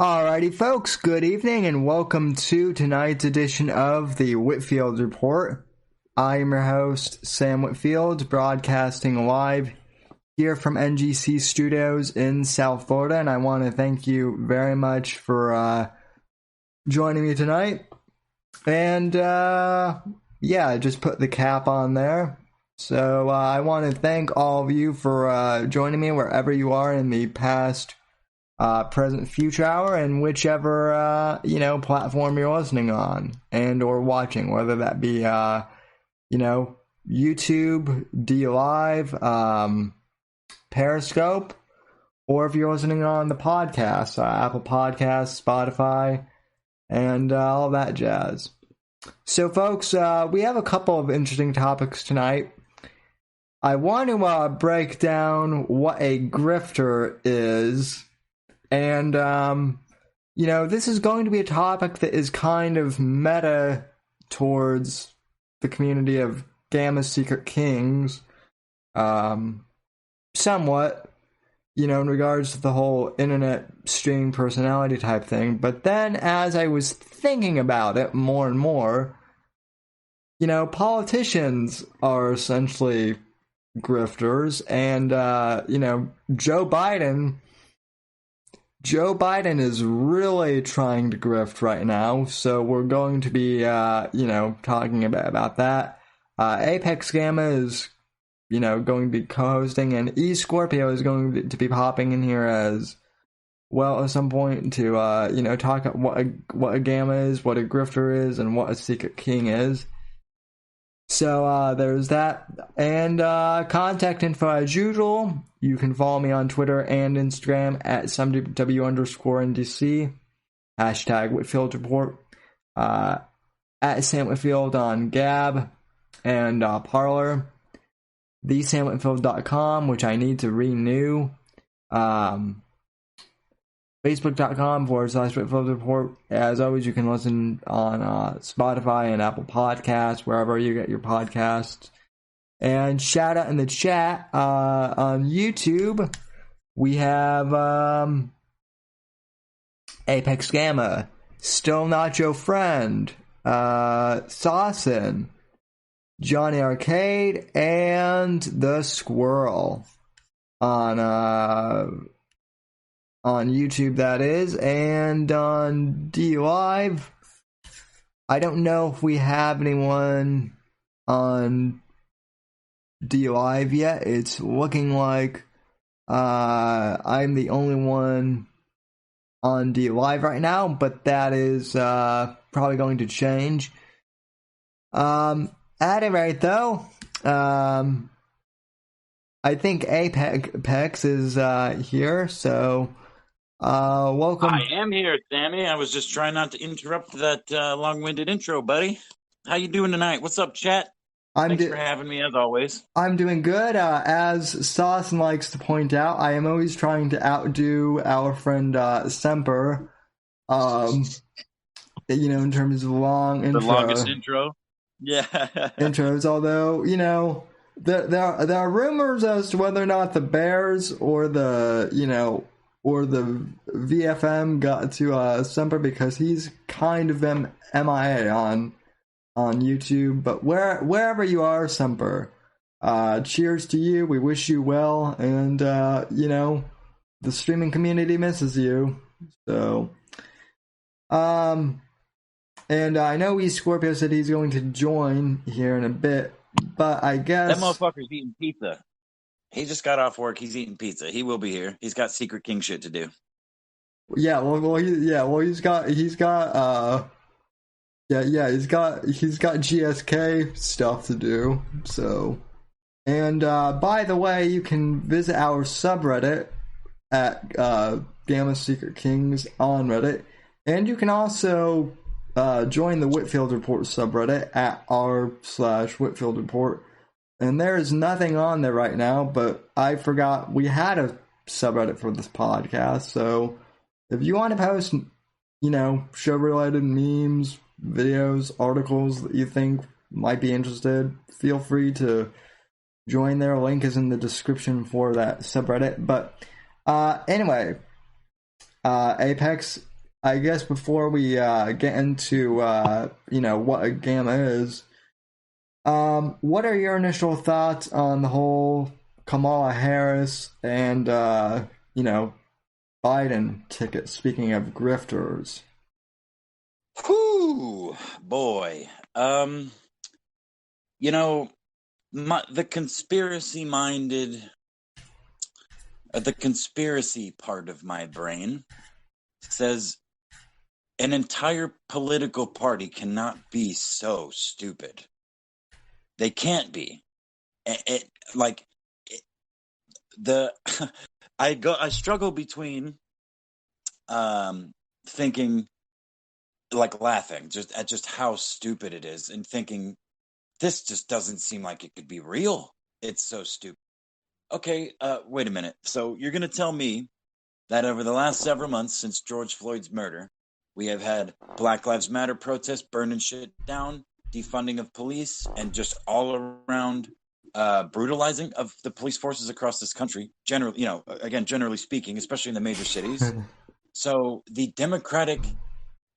Alrighty, folks, good evening and welcome to tonight's edition of the Whitfield Report. I am your host, Sam Whitfield, broadcasting live here from NGC Studios in South Florida, and I want to thank you very much for joining me tonight. And I just put the cap on there. So I want to thank all of you for joining me wherever you are in the past, present, future hour, and whichever platform you're listening on and or watching, whether that be YouTube, D Live, Periscope, or if you're listening on the podcast, Apple Podcasts, Spotify, and all that jazz. So, folks, we have a couple of interesting topics tonight. I want to break down what a grifter is. And, this is going to be a topic that is kind of meta towards the community of Gamma Secret Kings, somewhat, in regards to the whole internet streaming personality type thing. But then as I was thinking about it more and more, politicians are essentially grifters, and, Joe Biden is really trying to grift right now, so we're going to be, talking about that. Apex Gamma is, going to be co-hosting, and Scorpio is going to be popping in here as well at some point to, talk about what a Gamma is, what a grifter is, and what a Secret King is. So there's that, and contact info as usual. You can follow me on Twitter and Instagram at SamW_NDC, hashtag Whitfield Report, at Sam Whitfield on Gab and Parler, thesamwhitfield.com, which I need to renew, Facebook.com/Whitfield Report. As always, you can listen on Spotify and Apple Podcasts, wherever you get your podcasts. And shout out in the chat on YouTube, we have Apex Gamma, Still Not Your Friend, Saucin, Johnny Arcade, and The Squirrel on YouTube, that is, and on D Live. I don't know if we have anyone on D Live yet. It's looking like I'm the only one on D Live right now, but that is probably going to change. At any rate, though, I think Apex is here, so welcome. I am here, Sammy. I was just trying not to interrupt that long-winded intro, buddy. How you doing tonight? What's up, chat? Thanks for having me, as always. I'm doing good. As Saucin likes to point out, I am always trying to outdo our friend Semper, in terms of long intro. The longest intro? Yeah. Intros, although, there are rumors as to whether or not the Bears or the VFM got to Semper, because he's kind of MIA on YouTube, but wherever you are, Semper, cheers to you. We wish you well, and the streaming community misses you. So, and I know Scorpio said he's going to join here in a bit, but I guess that motherfucker's eating pizza. He just got off work. He's eating pizza. He will be here. He's got Secret King shit to do. He's got GSK stuff to do. So, and by the way, you can visit our subreddit at Gamma Secret Kings on Reddit, and you can also join the Whitfield Report subreddit at r/Whitfield Report. And there is nothing on there right now, but I forgot we had a subreddit for this podcast. So if you want to post, show-related memes, videos, articles that you think might be interested, feel free to join there. Link is in the description for that subreddit. But anyway, Apex, I guess before we get into what a gamma is, what are your initial thoughts on the whole Kamala Harris and Biden ticket? Speaking of grifters, Whoo, boy. You know, the conspiracy part of my brain says an entire political party cannot be so stupid. They can't be. I struggle between thinking, like, laughing just at just how stupid it is, and thinking this just doesn't seem like it could be real. It's so stupid. Okay, wait a minute. So you're going to tell me that over the last several months since George Floyd's murder, we have had Black Lives Matter protests, burning shit down, defunding of police, and just all around brutalizing of the police forces across this country. Generally speaking, especially in the major cities. So the Democratic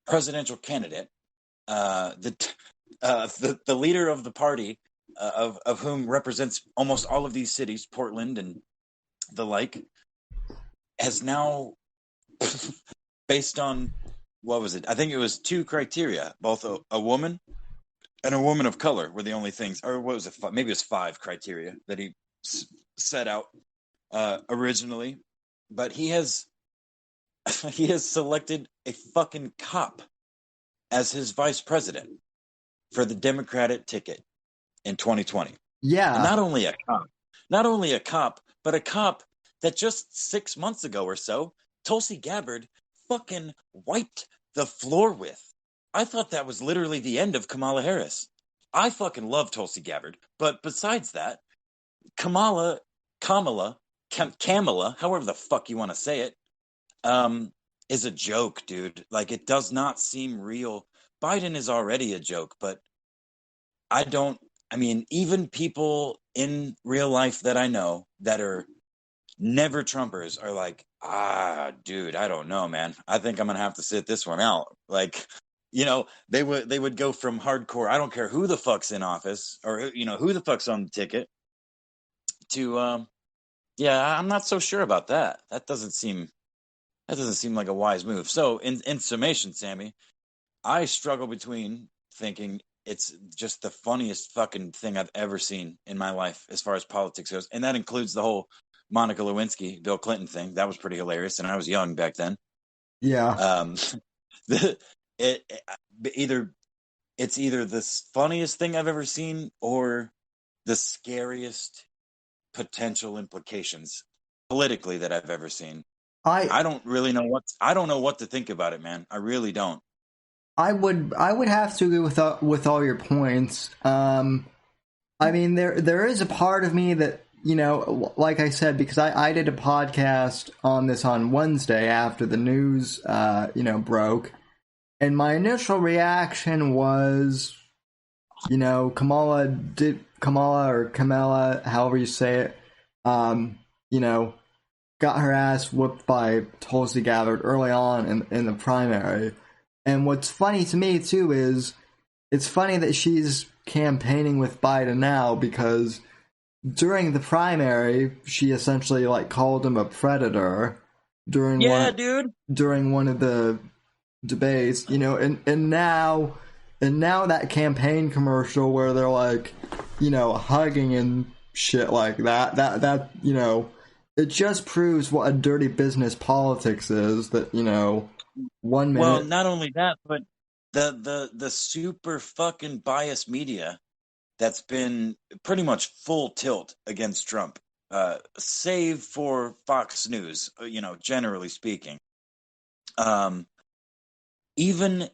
presidential candidate, the leader of the party, of whom represents almost all of these cities, Portland and the like, has now, based on, what was it? I think it was 2 criteria, both a woman and a woman of color were the only things, or what was it? Maybe it was 5 criteria that he set out originally, but he has selected a fucking cop as his vice president for the Democratic ticket in 2020. yeah, and not only a cop, but a cop that just 6 months ago or so, Tulsi Gabbard fucking wiped the floor with. I thought that was literally the end of Kamala Harris. I fucking love Tulsi Gabbard, but besides that, Kamala, however the fuck you want to say it, is a joke, dude. Like, it does not seem real. Biden is already a joke, but even people in real life that I know that are never Trumpers are like, dude, I don't know, man. I think I'm going to have to sit this one out. Like, they would go from hardcore, I don't care who the fuck's in office, or, who the fuck's on the ticket, to, yeah, I'm not so sure about that. That doesn't seem like a wise move. So in summation, Sammy, I struggle between thinking it's just the funniest fucking thing I've ever seen in my life as far as politics goes. And that includes the whole Monica Lewinsky, Bill Clinton thing. That was pretty hilarious. And I was young back then. yeah. It's either the funniest thing I've ever seen or the scariest potential implications politically that I've ever seen. I don't really know I don't know what to think about it, man. I really don't. I would have to agree with all your points. There is a part of me that, like I said, because I did a podcast on this on Wednesday after the news broke, and my initial reaction was, Kamala, however you say it, got her ass whooped by Tulsi Gabbard early on in the primary. And what's funny to me, too, is it's funny that she's campaigning with Biden now, because during the primary, she essentially, called him a predator during one of the debates, and now that campaign commercial where they're hugging and shit like that it just proves what a dirty business politics is, that 1 minute. Well, not only that, but the super fucking biased media that's been pretty much full tilt against Trump, save for Fox News, generally speaking. Even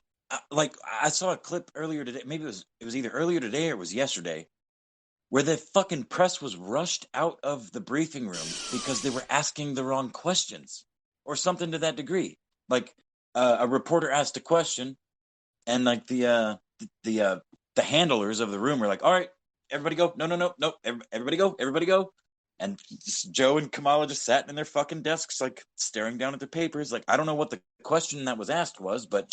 I saw a clip earlier today, maybe it was either earlier today or it was yesterday, where the fucking press was rushed out of the briefing room because they were asking the wrong questions or something to that degree. A reporter asked a question, and the handlers of the room were like, "All right, everybody go. No. Everybody go. And Joe and Kamala just sat in their fucking desks, like staring down at their papers. Like, I don't know what the question that was asked was, but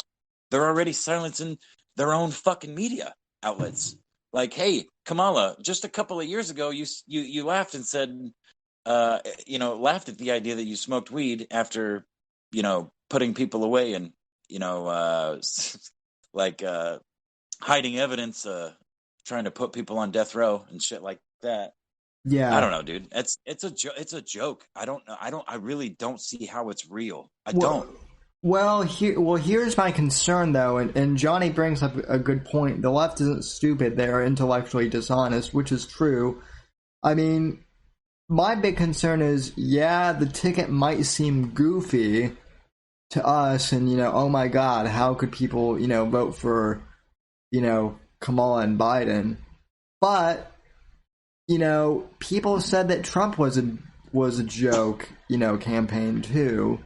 they're already silencing their own fucking media outlets. Like, hey, Kamala, just a couple of years ago, you laughed and said, laughed at the idea that you smoked weed after, putting people away and, hiding evidence, trying to put people on death row and shit like that. Yeah. I don't know, dude. It's a joke. I really don't see how it's real. Don't. Well, here's my concern, though, and Johnny brings up a good point. The left isn't stupid; they are intellectually dishonest, which is true. I mean, my big concern is, yeah, the ticket might seem goofy to us, and oh my God, how could people, vote for, Kamala and Biden? But people said that Trump was a joke, campaign too.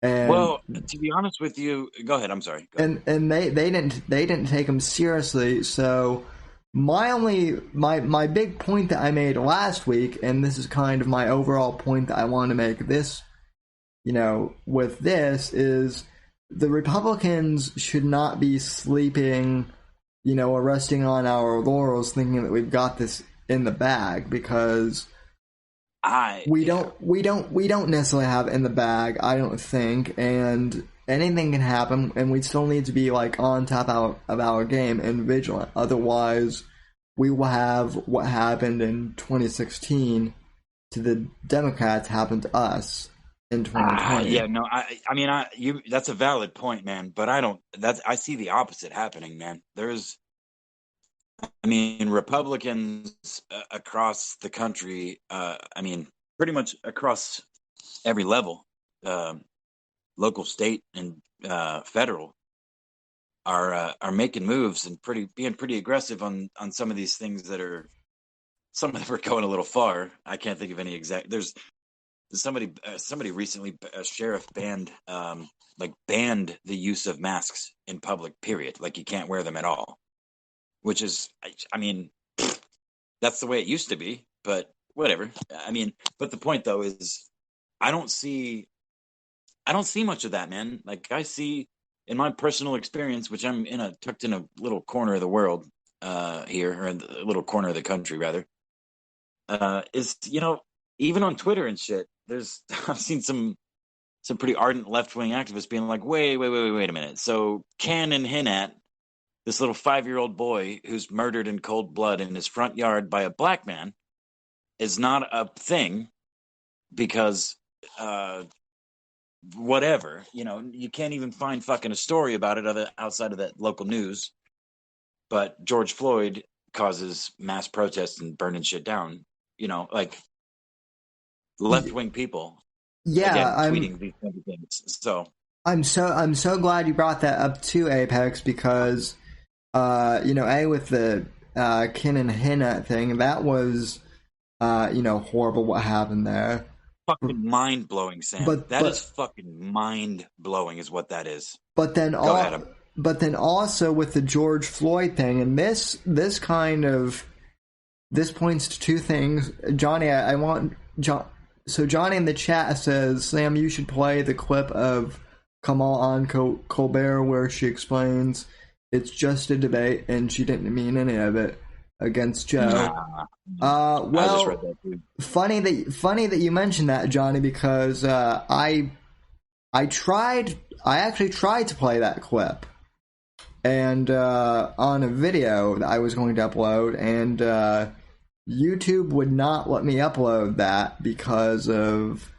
And, well, to be honest with you, go ahead. I'm sorry. And they didn't take him seriously. So my big point that I made last week, and this is kind of my overall point that I want to make this, with this, is the Republicans should not be sleeping, or resting on our laurels, thinking that we've got this in the bag, because we don't necessarily have it in the bag, I don't think, and anything can happen, and we still need to be like on top of our game and vigilant. Otherwise, we will have what happened in 2016 to the Democrats happen to us in 2020. Yeah, no, I mean, that's a valid point, man. But I see the opposite happening, man. Republicans across the country, pretty much across every level, local, state, and federal, are making moves and being pretty aggressive on some of these things some of them are going a little far. I can't think of any exact. There's somebody recently, a sheriff banned the use of masks in public, period. Like, you can't wear them at all. Which is, that's the way it used to be, but whatever. But the point though is, I don't see much of that, man. Like, I see in my personal experience, which I'm tucked in a little corner of the world, here, or in a little corner of the country rather, is, even on Twitter and shit, I've seen some pretty ardent left-wing activists being like, wait a minute. So Ken and Hinat, this little 5-year-old boy who's murdered in cold blood in his front yard by a black man, is not a thing because whatever. You can't even find fucking a story about it outside of that local news. But George Floyd causes mass protests and burning shit down. Like, left-wing people. Yeah, again, tweeting these kinds of things. So I'm so glad you brought that up too, Apex, because with the Ken and Hannah thing, that was horrible what happened there. Fucking mind-blowing, Sam. That is fucking mind-blowing is what that is. But then also with the George Floyd thing, and this points to two things. Johnny, so Johnny in the chat says, Sam, you should play the clip of Kamal on Colbert where she explains it's just a debate and she didn't mean any of it against Joe. I just read that too. Funny that you mentioned that, Johnny, because I actually tried to play that clip and on a video that I was going to upload, and YouTube would not let me upload that because of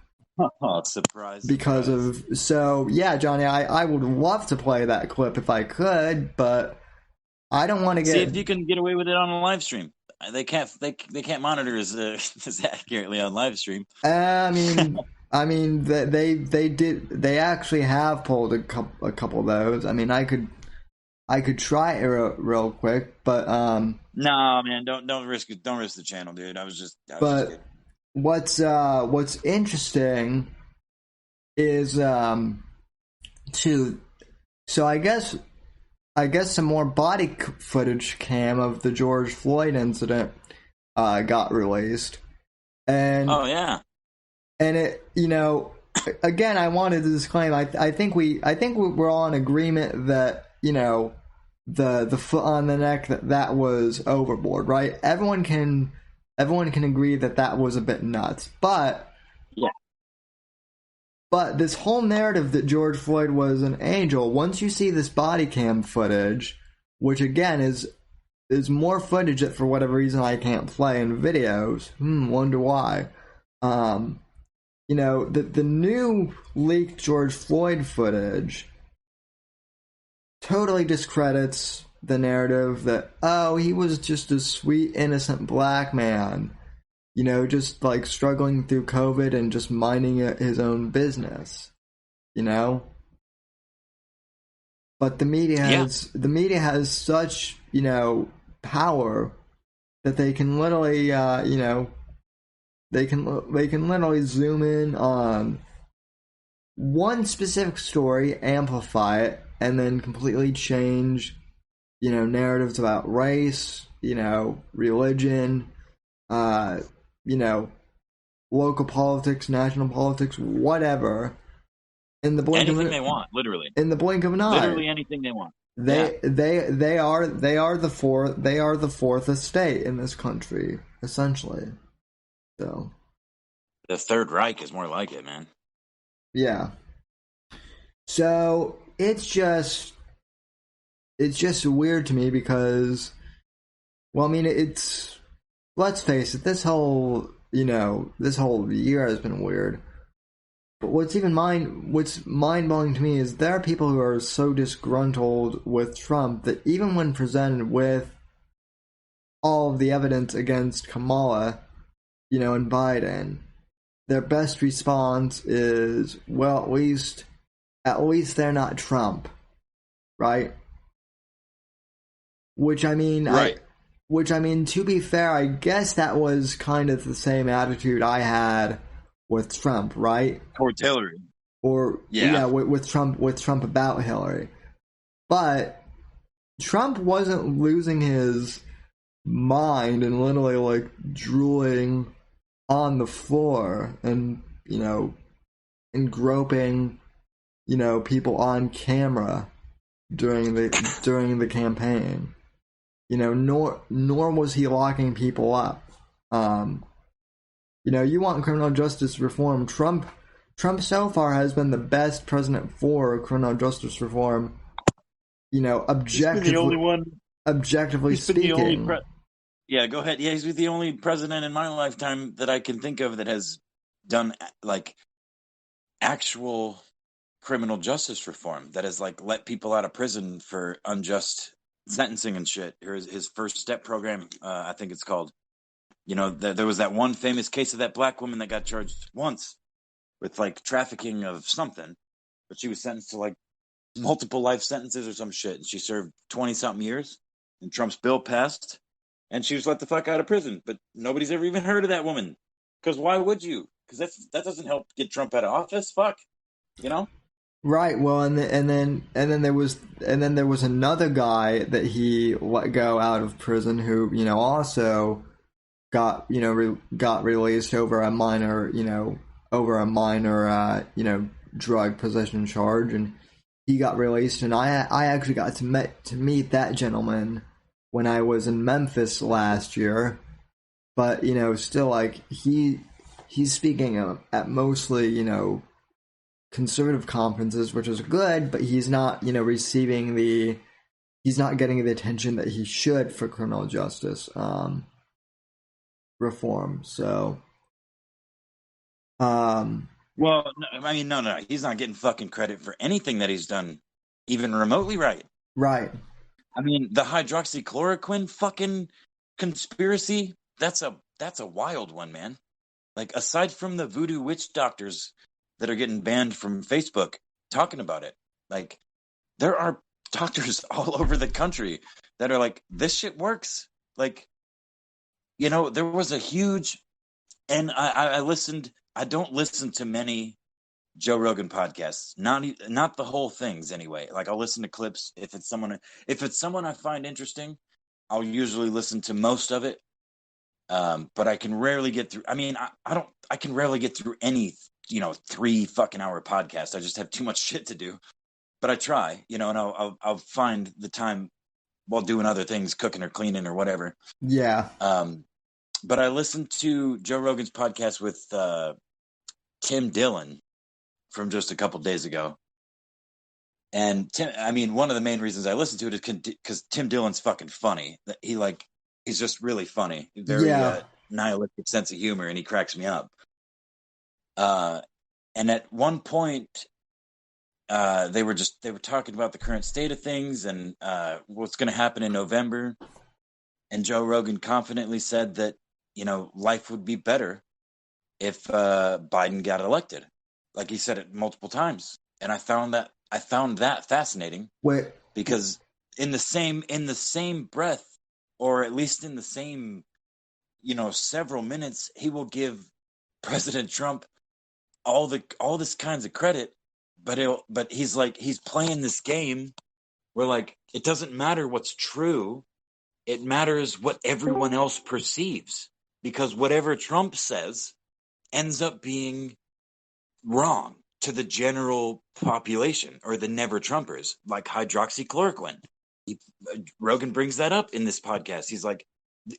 surprise. So yeah, Johnny, I would love to play that clip if I could, but I don't want to get. See if you can get away with it on a live stream. They can't monitor as accurately on live stream. They actually have pulled a couple of those. I could try it real quick, but no, man, don't risk it. Don't risk the channel, dude. But what's interesting is so I guess some more body footage cam of the George Floyd incident got released, And Oh yeah. and it, again, I wanted to disclaim. I think we're all in agreement that the foot on the neck, that was overboard, right? Everyone can agree that was a bit nuts, but Yeah. but this whole narrative that George Floyd was an angel, once you see this body cam footage, which again is more footage that for whatever reason I can't play in videos. Wonder why. The new leaked George Floyd footage totally discredits the narrative that, oh, he was just a sweet, innocent black man, just like struggling through COVID and just minding his own business, But the media has such, power that they can literally, they can literally zoom in on one specific story, amplify it, and then completely change, narratives about race, religion, local politics, national politics, whatever. In the blink anything they want, literally. In the blink of an eye, literally anything they want. They are the fourth estate in this country, essentially. So the Third Reich is more like it, man. Yeah. So it's just weird to me because, well, I mean, let's face it, this whole year has been weird. But what's mind-blowing to me is there are people who are so disgruntled with Trump that even when presented with all of the evidence against Kamala, and Biden, their best response is, well, at least they're not Trump, right? Which I mean, right. To be fair, I guess that was kind of the same attitude I had with Trump, right? Towards Hillary. Or with Trump about Hillary. But Trump wasn't losing his mind and literally like drooling on the floor and and groping people on camera during the campaign. Nor was he locking people up. You want criminal justice reform. Trump so far has been the best president for criminal justice reform. Objectively, the only one. Objectively speaking. Yeah, go ahead. Yeah, he's the only president in my lifetime that I can think of that has done like actual criminal justice reform, that has like let people out of prison for unjust sentencing and shit. His First Step program, I think it's called. There was that one famous case of that black woman that got charged once with like trafficking of something, but she was sentenced to like multiple life sentences or some shit, and she served 20-something years, and Trump's bill passed, and she was let the fuck out of prison. But nobody's ever even heard of that woman. Because why would you? Because that doesn't help get Trump out of office. Fuck, Right. Well, and then there was another guy that he let go out of prison who also got released over a minor drug possession charge, and he got released. And I actually got to meet that gentleman when I was in Memphis last year. But still, like he's speaking at mostly conservative conferences, which is good, but he's not he's not getting the attention that he should for criminal justice reform. So well, no, I mean, no, he's not getting fucking credit for anything that he's done even remotely right. I mean, the hydroxychloroquine fucking conspiracy, that's a wild one, man. Like, aside from the voodoo witch doctors that are getting banned from Facebook talking about it, like, there are doctors all over the country that are like, this shit works. Like, there was a huge, and I listened, I don't listen to many Joe Rogan podcasts, not the whole things anyway. Like, I'll listen to clips. If it's someone I find interesting, I'll usually listen to most of it. But I can rarely get through. I mean, I don't. I can rarely get through any 3 fucking hour podcast. I just have too much shit to do. But I try, and I'll find the time while doing other things, cooking or cleaning or whatever. Yeah. But I listened to Joe Rogan's podcast with Tim Dillon from just a couple days ago. And one of the main reasons I listened to it is because Tim Dillon's fucking funny. He's just really funny. Very nihilistic sense of humor, and he cracks me up. And at one point, they were talking about the current state of things and what's going to happen in November. And Joe Rogan confidently said that life would be better if Biden got elected. Like he said it multiple times, and I found that fascinating. Wait, because in the same breath, or at least in the same several minutes, he will give President Trump all this kinds of credit, but he's playing this game where it doesn't matter what's true, it matters what everyone else perceives, because whatever Trump says ends up being wrong to the general population or the never Trumpers, like hydroxychloroquine. Rogan brings that up in this podcast.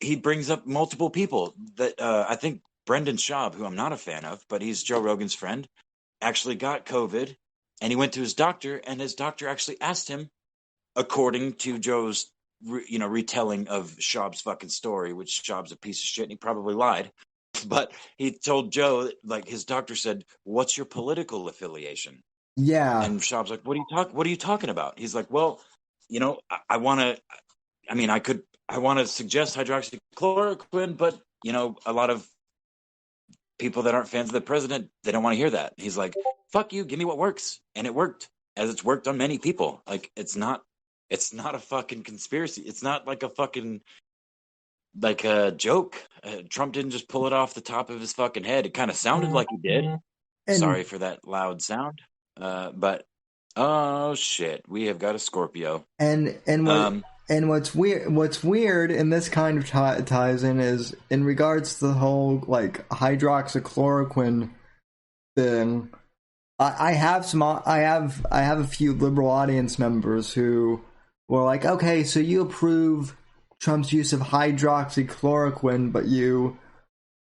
He brings up multiple people that I think Brendan Schaub, who I'm not a fan of, but he's Joe Rogan's friend, actually got COVID, and he went to his doctor, and his doctor actually asked him, according to Joe's retelling of Schaub's fucking story, which Schaub's a piece of shit and he probably lied. But he told Joe, his doctor said, "What's your political affiliation?" Yeah. And Schaub's like, What are you talking about? He's like, "Well, I want to suggest hydroxychloroquine, but a lot of people that aren't fans of the president, they don't want to hear that." He's like, "Fuck you, give me what works." And it worked, as it's worked on many people. It's not a fucking conspiracy. It's not like a fucking a joke. Trump didn't just pull it off the top of his fucking head. It kind of sounded like he did. Sorry for that loud sound. But oh shit, we have got a Scorpio. And what's weird, and this kind of ties in, is in regards to the whole hydroxychloroquine thing. I have a few liberal audience members who were like, okay, so you approve Trump's use of hydroxychloroquine, but you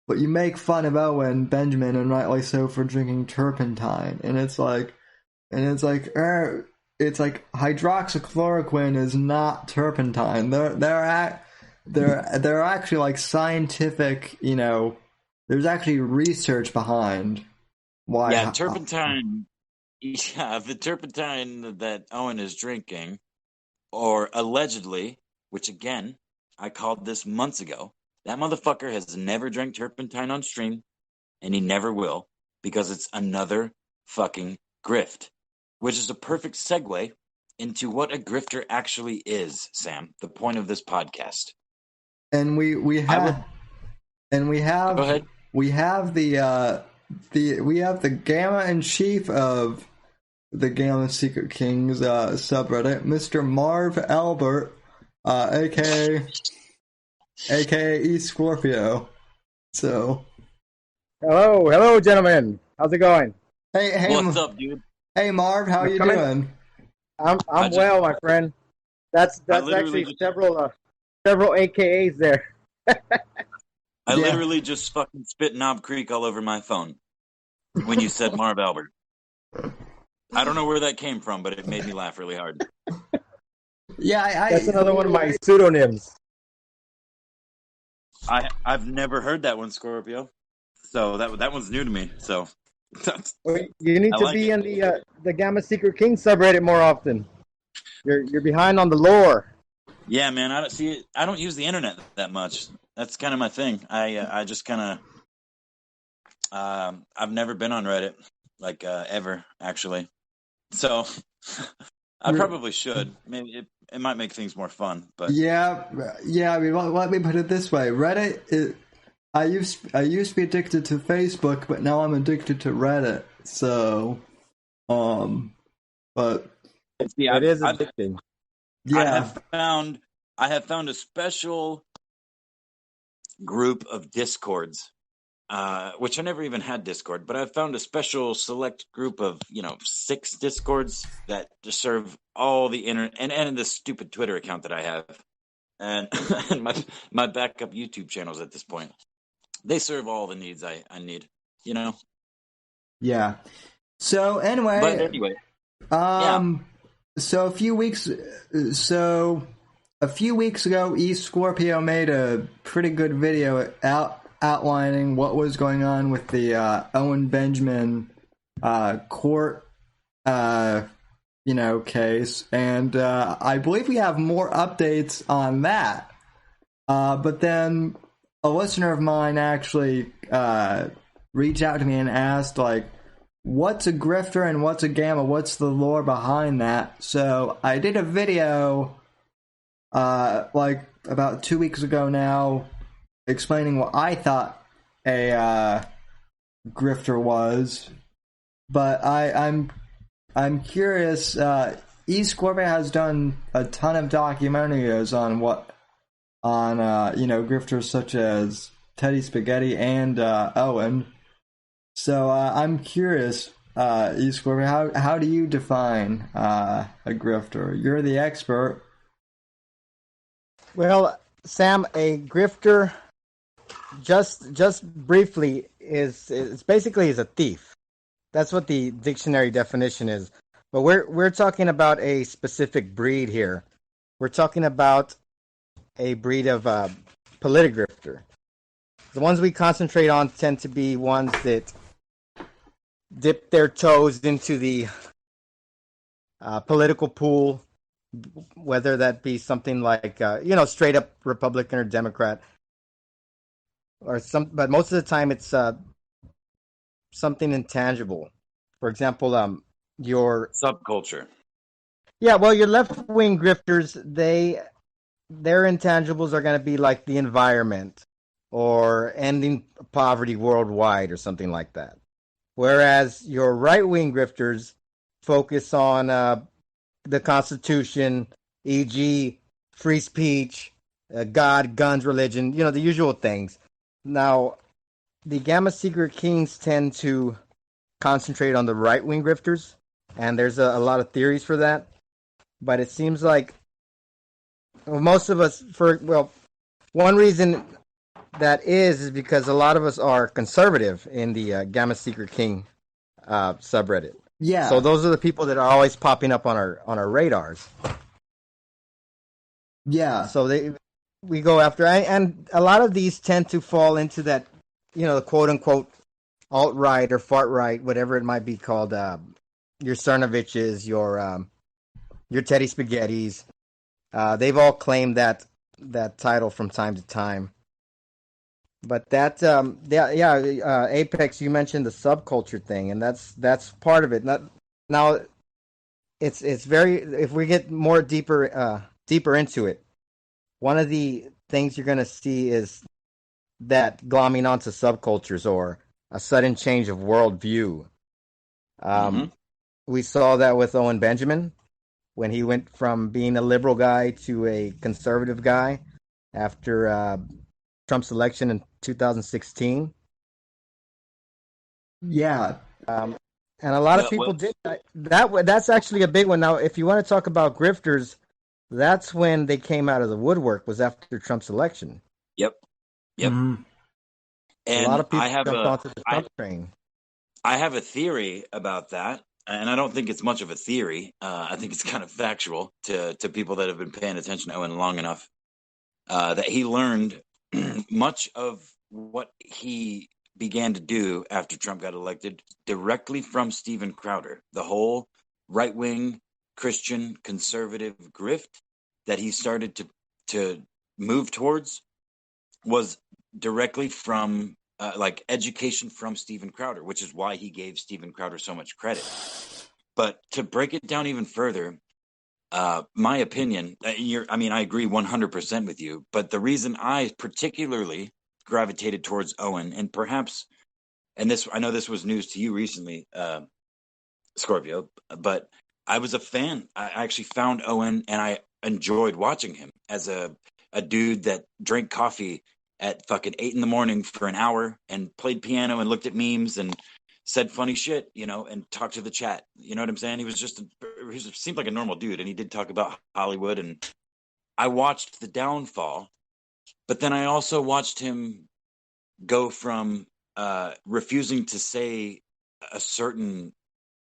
make fun of Owen Benjamin, and rightly so, for drinking turpentine. And it's like hydroxychloroquine is not turpentine. They're actually scientific. There's actually research behind why. Yeah, turpentine. Yeah, the turpentine that Owen is drinking, or allegedly, which again, I called this months ago. That motherfucker has never drank turpentine on stream, and he never will, because it's another fucking grift. Which is a perfect segue into what a grifter actually is, Sam. The point of this podcast. And we have Go ahead. we have the Gamma in chief of the Gamma Secret Kings subreddit, Mr. Marv Albert, aka East Scorpio. So, hello, gentlemen. How's it going? Hey, what's up, dude? Hey, Marv, how you doing? I'm well, my friend. That's actually several AKAs there. I literally just fucking spit Knob Creek all over my phone when you said Marv Albert. I don't know where that came from, but it made me laugh really hard. Yeah, that's another one of my pseudonyms. I've never heard that one, Scorpio. So that one's new to me. So you need to be in the Gamma Secret King subreddit more often. You're behind on the lore. Yeah, man. I don't use the internet that much. That's kind of my thing. I just kind of I've never been on Reddit ever, actually. So I probably should. Maybe it might make things more fun. But yeah. I mean, let me put it this way: Reddit. I used to be addicted to Facebook, but now I'm addicted to Reddit. So, but it is addicting. Yeah, I have found a special group of Discords, which I never even had Discord, but I've found a special select group of 6 Discords that just serve all the internet and the stupid Twitter account that I have, and and my backup YouTube channels at this point. They serve all the needs I need. Yeah. So anyway. But anyway. Yeah. So a few weeks ago, Scorpio made a pretty good video outlining what was going on with the Owen Benjamin court case, and I believe we have more updates on that. But then a listener of mine actually reached out to me and asked, like, what's a grifter and what's a gamma? What's the lore behind that? So I did a video about 2 weeks ago now, explaining what I thought a grifter was. But I'm curious. Scorpio has done a ton of documentaries on grifters such as Teddy Spaghetti and Owen. So I'm curious, Scorpio, how do you define a grifter? You're the expert. Well, Sam, a grifter, just briefly, is basically a thief. That's what the dictionary definition is. But we're talking about a specific breed here. We're talking about a breed of politigrifter. The ones we concentrate on tend to be ones that dip their toes into the political pool, whether that be something like straight up Republican or Democrat, but most of the time it's something intangible. For example, your subculture. Yeah, well, your left wing grifters, their intangibles are going to be like the environment or ending poverty worldwide or something like that. Whereas your right-wing grifters focus on the Constitution, e.g., free speech, God, guns, religion, the usual things. Now, the Gamma Secret Kings tend to concentrate on the right-wing grifters, and there's a lot of theories for that. But it seems like most of us, one reason that is because a lot of us are conservative in the Gamma Secret King subreddit. Yeah. So those are the people that are always popping up on our radars. Yeah. So we go after, and a lot of these tend to fall into that, the quote unquote alt right or fart right, whatever it might be called. Your Cernoviches, your Teddy Spaghettis. They've all claimed that title from time to time. But that, Apex, you mentioned the subculture thing, and that's part of it. Now, it's very. If we get more deeper into it, one of the things you're going to see is that glomming onto subcultures or a sudden change of worldview. We saw that with Owen Benjamin when he went from being a liberal guy to a conservative guy after Trump's election in 2016. Yeah. And a lot of people did that. That's actually a big one. Now, if you want to talk about grifters, that's when they came out of the woodwork, was after Trump's election. Yep. Mm-hmm. And a lot of people jumped onto the Trump train. I have a theory about that, and I don't think it's much of a theory. I think it's kind of factual to people that have been paying attention to Owen long enough, that he learned much of what he began to do after Trump got elected directly from Steven Crowder. The whole right-wing Christian conservative grift that he started to move towards was directly from education from Steven Crowder, which is why he gave Steven Crowder so much credit. But to break it down even further, my opinion, I agree 100% with you, but the reason I particularly gravitated towards Owen, and perhaps, and this, I know this was news to you recently, Scorpio, but I was a fan. I actually found Owen and I enjoyed watching him as a dude that drank coffee at fucking 8 in the morning for an hour and played piano and looked at memes and said funny shit, you know, and talked to the chat. You know what I'm saying? He seemed like a normal dude, and he did talk about Hollywood. And I watched the downfall, but then I also watched him go from refusing to say a certain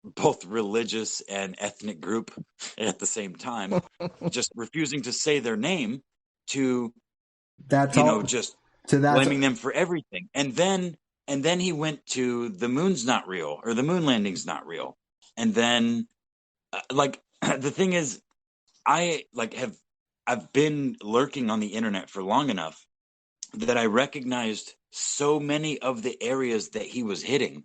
both religious and ethnic group at the same time, just refusing to say their name, to That's you all. know, just So that's blaming them for everything. And then he went to the moon's not real, or the moon landing's not real. And then like the thing is, I've been lurking on the internet for long enough that I recognized so many of the areas that he was hitting,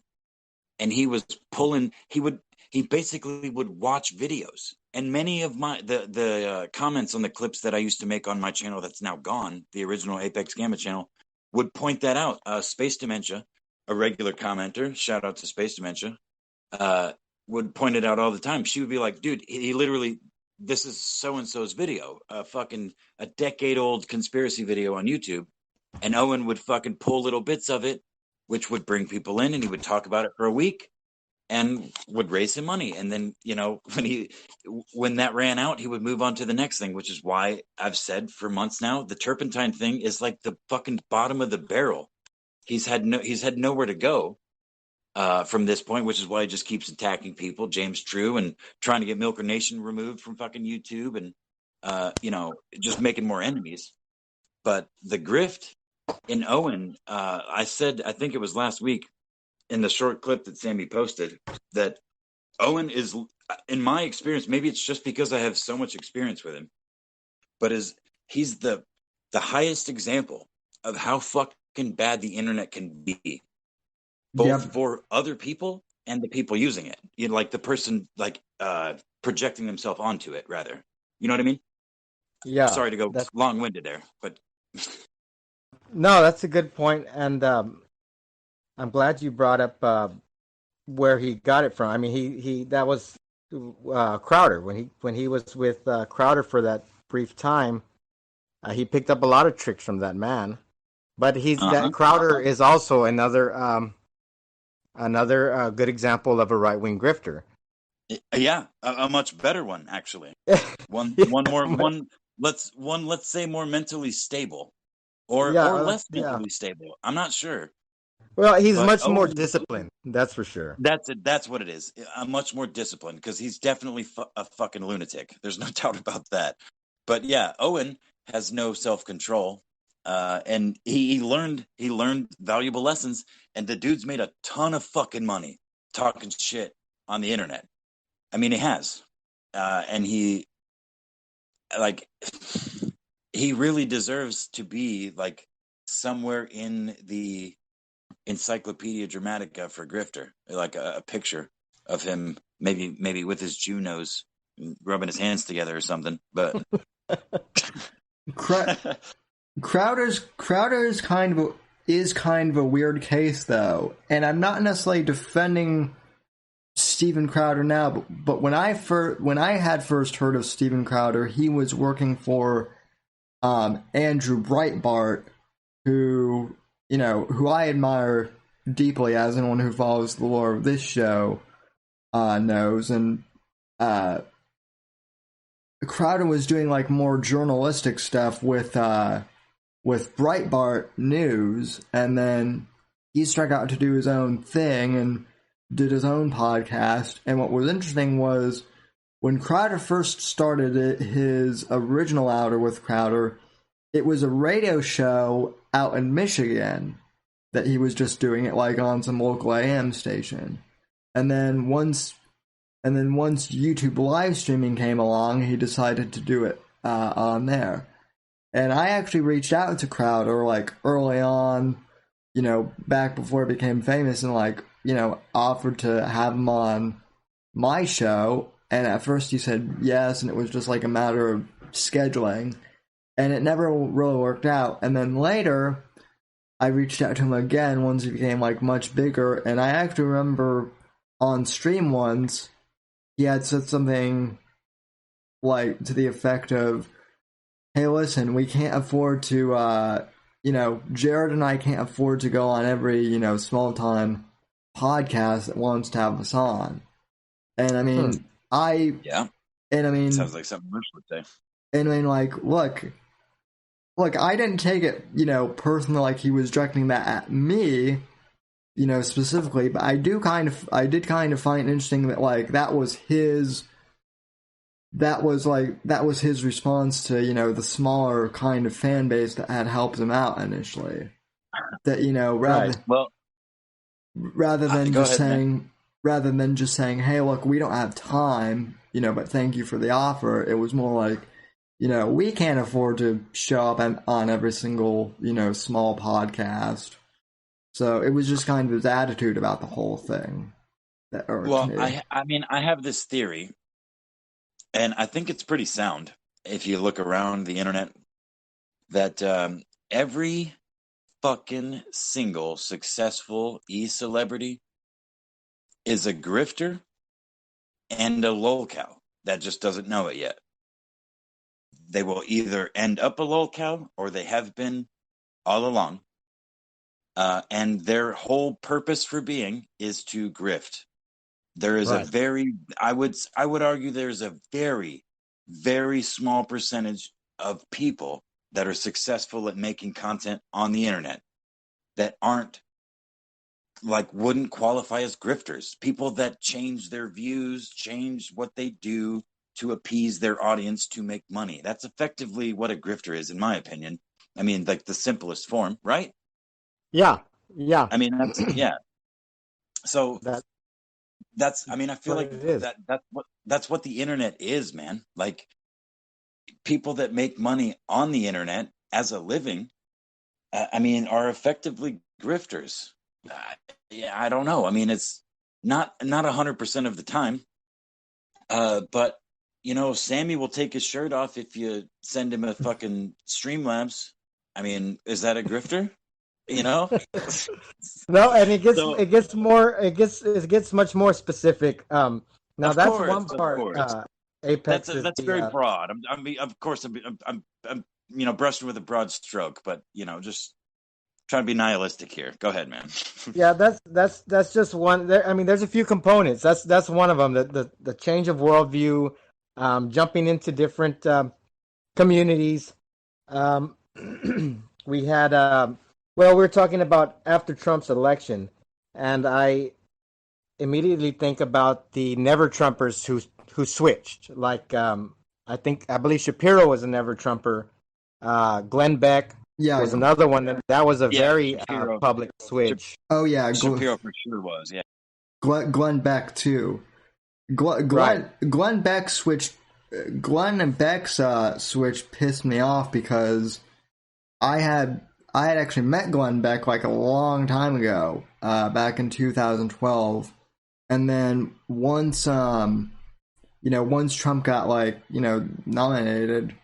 and he was pulling. He basically would watch videos, and many of the comments on the clips that I used to make on my channel that's now gone, the original Apex Gamma channel, would point that out. Space Dementia, a regular commenter, shout out to Space Dementia, would point it out all the time. She would be like, dude, he literally, this is so-and-so's video, a decade-old conspiracy video on YouTube. And Owen would fucking pull little bits of it, which would bring people in, and he would talk about it for a week and would raise him money. And then, you know, when that ran out, he would move on to the next thing, which is why I've said for months now, the turpentine thing is like the fucking bottom of the barrel. He's had nowhere to go from this point, which is why he just keeps attacking people, James True, and trying to get Milker Nation removed from fucking YouTube, and you know, just making more enemies. But the grift in Owen, I said, I think it was last week in the short clip that Sammy posted, that Owen is, in my experience, maybe it's just because I have so much experience with him, but he's the highest example of how fucking bad the internet can be, both for other people and the people using it. You know, like the person projecting themselves onto it, rather. You know what I mean? Yeah. Sorry to go long-winded there, but no, that's a good point, and I'm glad you brought up where he got it from. I mean, he that was Crowder when he was with Crowder for that brief time. He picked up a lot of tricks from that man, but that Crowder is also another good example of a right-wing grifter. Yeah, a much better one, actually. Let's say more mentally stable, or less mentally stable. I'm not sure. Well, he's much more disciplined. That's for sure. That's it. That's what it is. I'm much more disciplined, because he's definitely a fucking lunatic. There's no doubt about that. But yeah, Owen has no self-control, and he learned valuable lessons. And the dude's made a ton of fucking money talking shit on the internet. I mean, he has, and he really deserves to be like somewhere in the Encyclopedia Dramatica for Grifter, like a picture of him, maybe with his Jew nose, rubbing his hands together or something. But Crowder's kind of a weird case, though, and I'm not necessarily defending Steven Crowder now, but when I had first heard of Steven Crowder, he was working for Andrew Breitbart, who I admire deeply, as anyone who follows the lore of this show knows. And Crowder was doing like more journalistic stuff with Breitbart News, and then he struck out to do his own thing and did his own podcast. And what was interesting was when Crowder first started his original outer with Crowder, it was a radio show out in Michigan that he was just doing it like on some local AM station. And then once YouTube live streaming came along, he decided to do it on there. And I actually reached out to Crowder like early on, back before it became famous, and offered to have him on my show. And at first he said yes, and it was just like a matter of scheduling. And it never really worked out. And then later, I reached out to him again once he became like much bigger. And I actually remember on stream once, he had said something like to the effect of, "Hey, listen, we can't afford to Jared and I can't afford to go on every, small time podcast that wants to have us on. And I mean, sounds like something Rich would say. And I mean, like, look, I didn't take it, personally, like he was directing that at me, specifically, but I did kind of find it interesting that, like, that was his response to, the smaller kind of fan base that had helped him out initially. That, rather than just saying, hey, look, we don't have time, but thank you for the offer. It was more like, we can't afford to show up on every single, small podcast. So it was just kind of his attitude about the whole thing that irked me. I have this theory, and I think it's pretty sound if you look around the internet, that every fucking single successful e-celebrity is a grifter and a lolcow that just doesn't know it yet. They will either end up a lolcow or they have been all along. And their whole purpose for being is to grift. There is I would argue there's a very, very small percentage of people that are successful at making content on the internet that wouldn't qualify as grifters. People that change their views, change what they do to appease their audience to make money. That's effectively what a grifter is, in my opinion. I mean, like the simplest form, right? Yeah. I mean, so that's. I mean, I feel like that's what the internet is, man. Like, people that make money on the internet as a living, are effectively grifters. I don't know. I mean, it's not 100% of the time, but Sammy will take his shirt off if you send him a fucking Streamlabs. I mean, is that a grifter? No, and it gets much more specific. Now that's one part. Apex. That's very broad. I'm brushing with a broad stroke, but just trying to be nihilistic here. Go ahead, man. Yeah, that's just one. I mean, there's a few components. That's one of them. The change of worldview, jumping into different communities. We had we were talking about after Trump's election, and I immediately think about the Never Trumpers who switched. Like I believe Shapiro was a Never Trumper. Glenn Beck was another one that was a very public switch. Oh yeah, Shapiro for sure was. Yeah, Glenn Beck too. Glenn Beck switched. Glenn and Beck's switch pissed me off because I had actually met Glenn Beck like a long time ago, back in 2012, and then once Trump got nominated,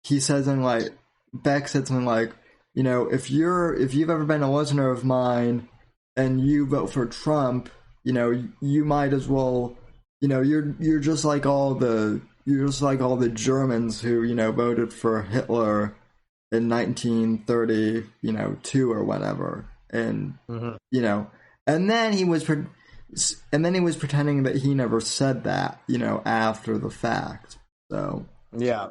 he said something like, Beck said something like, if you've ever been a listener of mine and you vote for Trump, you might as well, you're just like all the Germans who, voted for Hitler in 1932 or whatever. And, and then he was pretending that he never said that, after the fact. So, yeah.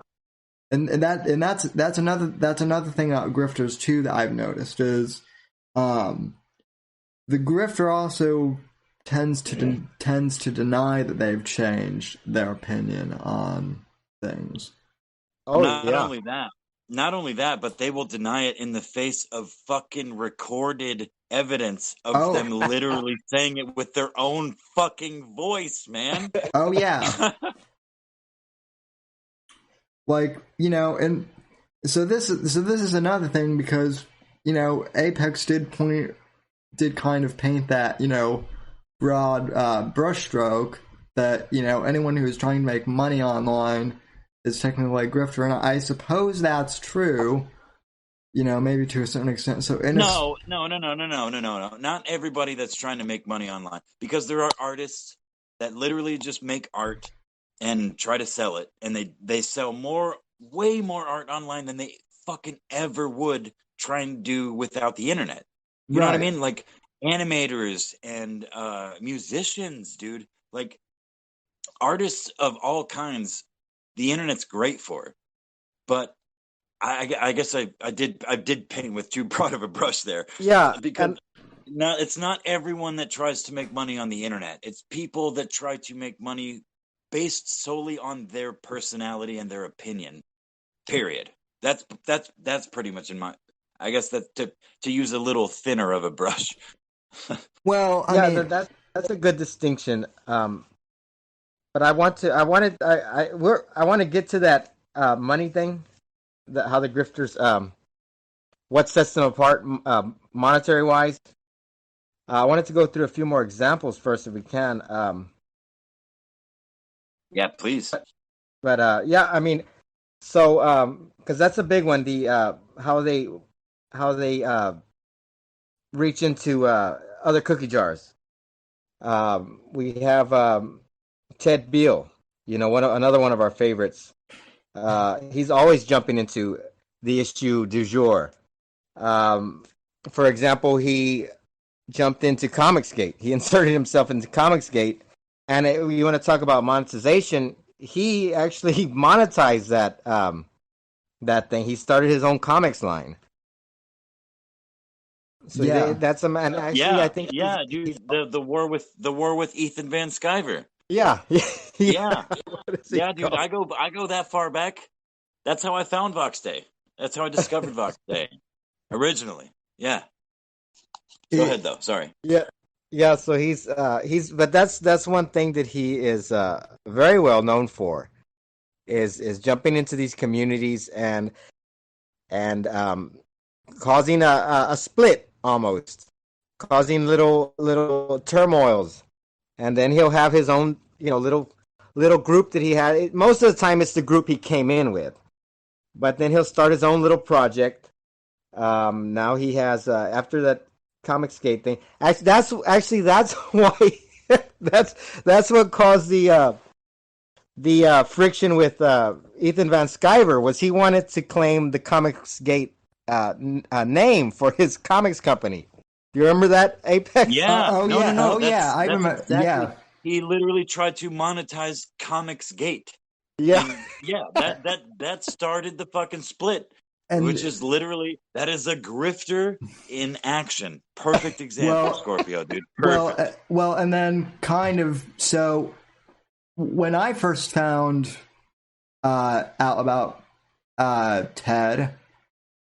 And that's another thing about grifters too that I've noticed is, the grifter also tends to deny that they've changed their opinion on things. Not only that, but they will deny it in the face of fucking recorded evidence of them literally saying it with their own fucking voice, man. Oh yeah. And so this is another thing because, Apex did kind of paint that, broad brushstroke that, anyone who is trying to make money online is technically a grifter, and I suppose that's true, maybe to a certain extent. So no. Not everybody that's trying to make money online, because there are artists that literally just make art and try to sell it, and they sell way more art online than they fucking ever would trying to do without the internet. You know what I mean? Like animators and musicians, dude. Like artists of all kinds, the internet's great for. But I guess I did paint with too broad of a brush there. Yeah, because now it's not everyone that tries to make money on the internet. It's people that try to make money based solely on their personality and their opinion. Period. That's pretty much in my. I guess that to use a little thinner of a brush. Well, I yeah, mean, that's a good distinction. But I want to get to that money thing, how the grifters, what sets them apart monetary wise. I wanted to go through a few more examples first, if we can. Yeah, please. But yeah, I mean, so because that's a big one. The how they reach into other cookie jars. We have Ted Beal, another one of our favorites. He's always jumping into the issue du jour. For example, he jumped into Comicsgate. He inserted himself into Comicsgate, and you want to talk about monetization? He actually monetized that thing. He started his own comics line. So that's a man. Actually, I think dude. The war with Ethan Van Sciver. Yeah. Yeah, dude. I go that far back. That's how I found Vox Day. That's how I discovered Vox Day originally. Yeah. Go ahead though. Sorry. Yeah. So but that's one thing that he is very well known for is jumping into these communities and causing a split almost, causing little turmoils, and then he'll have his own little group that he had. Most of the time, it's the group he came in with, but then he'll start his own little project. Now he has after that Comicsgate thing. That's why that's what caused the friction with Ethan Van Sciver. Was he wanted to claim the Comicsgate name for his comics company. Do you remember that, Apex? Yeah. No. I remember. Exactly. Yeah. He literally tried to monetize Comicsgate. Yeah. And yeah, that started the fucking split. Which is literally, that is a grifter in action. Perfect example, Scorpio, dude. Perfect. Well, and then kind of, so when I first found out about Ted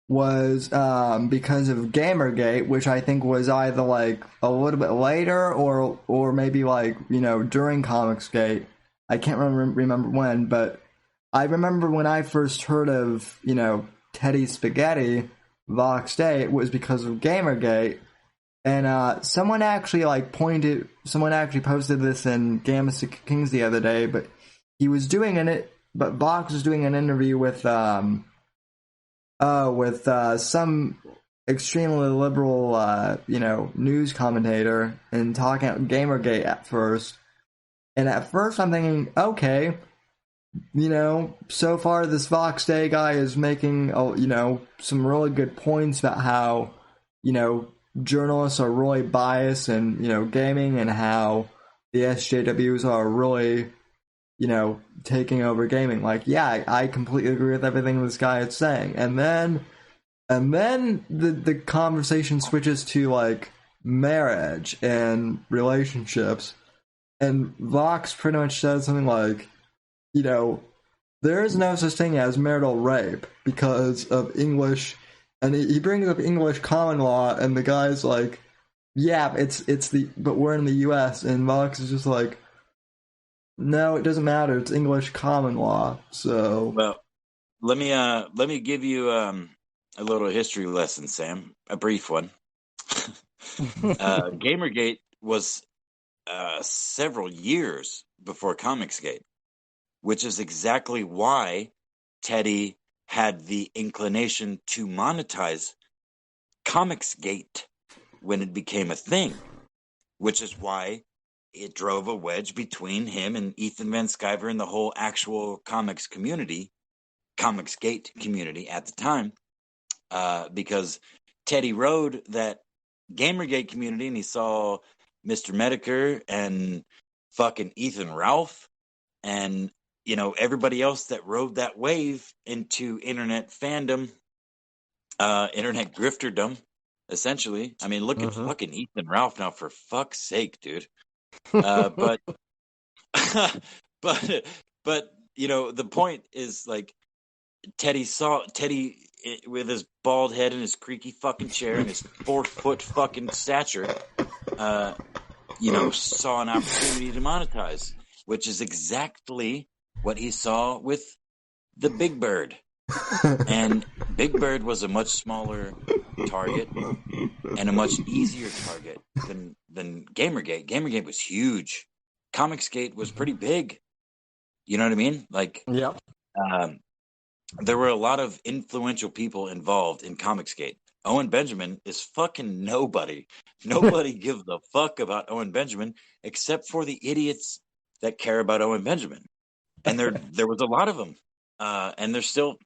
was because of Gamergate, which I think was either like a little bit later or maybe like, during Comicsgate. I can't remember when, but I remember when I first heard of, Teddy Spaghetti, Vox Day, it was because of Gamergate. And someone actually posted this in Gamma Kings the other day, but he was doing but Vox was doing an interview with some extremely liberal, news commentator and talking about Gamergate at first. And at first I'm thinking, okay, so far this Vox Day guy is making, some really good points about how, journalists are really biased in, gaming, and how the SJWs are really, taking over gaming. Like, yeah, I completely agree with everything this guy is saying. And then the conversation switches to, like, marriage and relationships. And Vox pretty much says something like, there is no such thing as marital rape because of English, and he brings up English common law, and the guy's like, yeah, but we're in the US, and Vox is just like, no, it doesn't matter, it's English common law. So, well, let me give you a little history lesson, Sam, a brief one. Gamergate was several years before Comicsgate, which is exactly why Teddy had the inclination to monetize Comicsgate when it became a thing, which is why it drove a wedge between him and Ethan Van Sciver and the whole actual Comicsgate community at the time. because Teddy rode that Gamergate community and he saw Mr. Medicare and fucking Ethan Ralph and, everybody else that rode that wave into internet fandom, internet grifterdom, essentially. I mean, look at fucking Ethan Ralph now, for fuck's sake, dude. But, but, the point is, like, Teddy with his bald head and his creaky fucking chair and his 4-foot fucking stature, saw an opportunity to monetize, which is exactly what he saw with the Big Bird. And Big Bird was a much smaller target and a much easier target than Gamergate. Gamergate was huge. Comicsgate was pretty big. You know what I mean? Like, yep. There were a lot of influential people involved in Comicsgate. Owen Benjamin is fucking nobody. Nobody gives a fuck about Owen Benjamin except for the idiots that care about Owen Benjamin. And there was a lot of them. And there still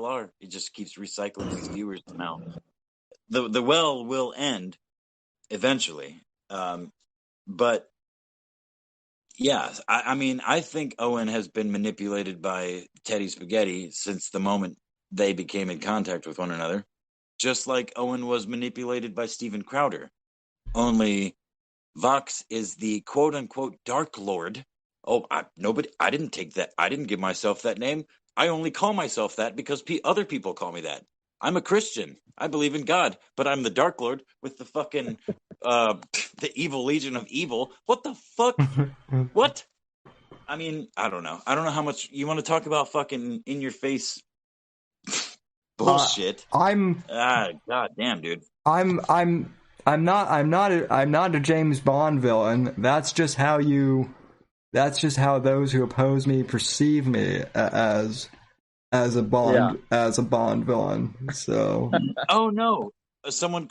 are. He just keeps recycling his viewers somehow. The well will end eventually. But yeah, I mean, I think Owen has been manipulated by Teddy Spaghetti since the moment they became in contact with one another. Just like Owen was manipulated by Steven Crowder. Only Vox is the quote-unquote Dark Lord. Oh, I didn't take that. I didn't give myself that name. I only call myself that because other people call me that. I'm a Christian. I believe in God, but I'm the Dark Lord with the fucking the evil legion of evil. What the fuck? What? I mean, I don't know. I don't know how much you want to talk about fucking in your face bullshit. God damn, dude. I'm not a James Bond villain. That's just how those who oppose me perceive me as a Bond villain. So oh no, someone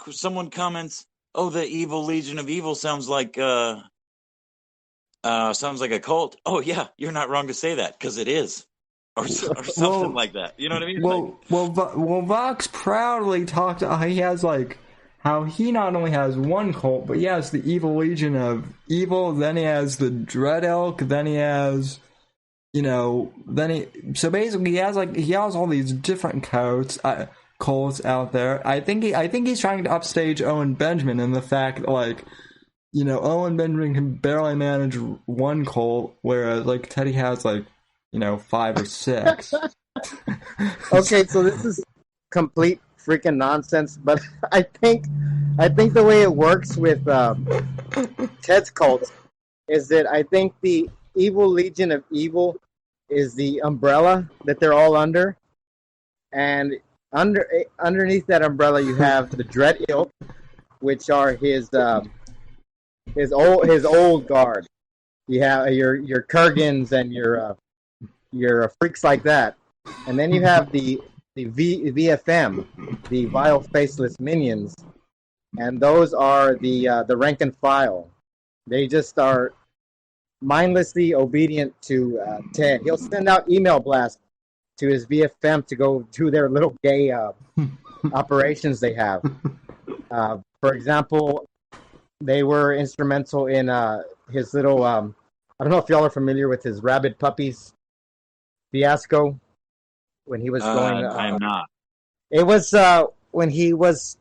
comments, oh, the evil legion of evil sounds like a cult. Oh yeah, you're not wrong to say that, because it is, or something like that. You know what I mean? Well, Vox proudly talked. He has how he not only has one cult, but he has the evil legion of evil. Then he has the Dread Elk. Then he has, so basically he has all these different cults out there. I think he's trying to upstage Owen Benjamin in the fact that Owen Benjamin can barely manage one cult, whereas Teddy has 5 or 6. Okay, so this is complete freaking nonsense, but I think the way it works with Ted's cult is that I think the evil legion of evil is the umbrella that they're all under, and underneath that umbrella you have the Dread Ilk, which are his old guard. You have your Kurgans and your freaks like that, and then you have the VFM, the Vile Faceless Minions, and those are the rank and file. They just are mindlessly obedient to Ted. He'll send out email blasts to his VFM to go do their little gay operations they have. For example, they were instrumental in his little, I don't know if y'all are familiar with his rabid puppies fiasco when he was going. I am not. It was when he was.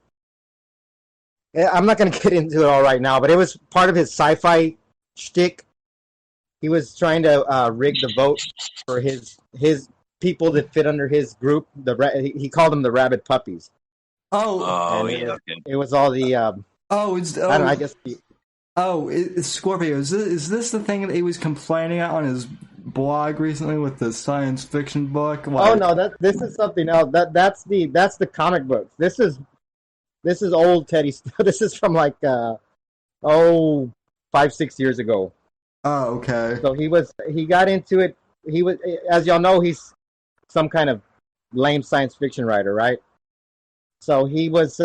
I'm not going to get into it all right now, but it was part of his sci-fi shtick. He was trying to rig the vote for his people that fit under his group. He called them the rabid puppies. It was all the. I don't know, I guess. It's Scorpio. Is this the thing that he was complaining on his blog recently with the science fiction book? No, this is something else. That's the comic books. This is old Teddy stuff. This is from 5-6 years ago. Oh, okay. So he got into it. He was, as y'all know, he's some kind of lame science fiction writer, right? So he was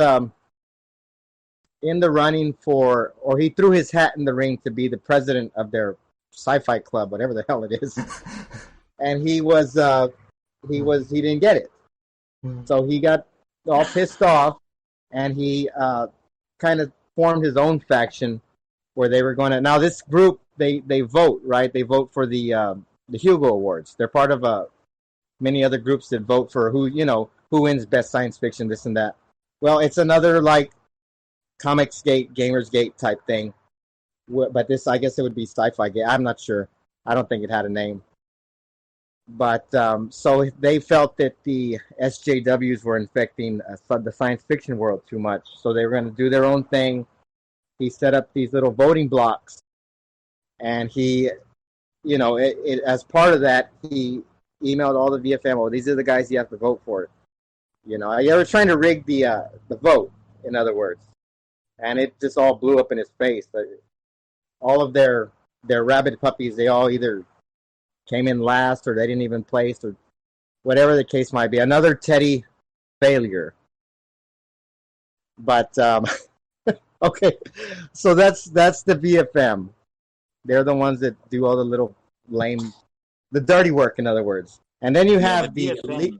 in the running or he threw his hat in the ring to be the president of their sci-fi club, whatever the hell it is. And he didn't get it. So he got all pissed off, and he kind of formed his own faction where they were going to. Now this group they vote, right? They vote for the Hugo Awards. They're part of many other groups that vote for who wins best science fiction, this and that. Well, it's another like Comicsgate, Gamersgate type thing. But this, I guess it would be Sci-Fi Gate. I'm not sure. I don't think it had a name. But so they felt that the SJWs were infecting the science fiction world too much. So they were going to do their own thing. He set up these little voting blocks. And he, as part of that, he emailed all the VFM, oh, these are the guys you have to vote for. They were trying to rig the vote, in other words. And it just all blew up in his face. All of their rabid puppies, they all either came in last or they didn't even place or whatever the case might be. Another Teddy failure. But, okay, so that's the VFM. They're the ones that do all the little the dirty work, in other words. And then you have the VFM.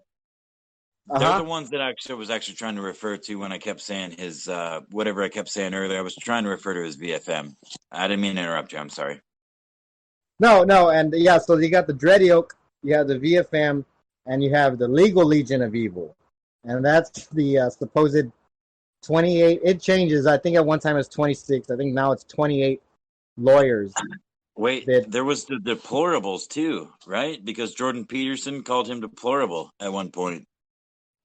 They're the ones that I was actually trying to refer to when I kept saying his, whatever I kept saying earlier. I was trying to refer to his VFM. I didn't mean to interrupt you. I'm sorry. No, and yeah, so you got the Dread Oak, you have the VFM, and you have the Legal Legion of Evil. And that's the supposed 28. It changes. I think at one time it was 26. I think now it's 28 lawyers. Wait, there was the deplorables too, right? Because Jordan Peterson called him deplorable at one point.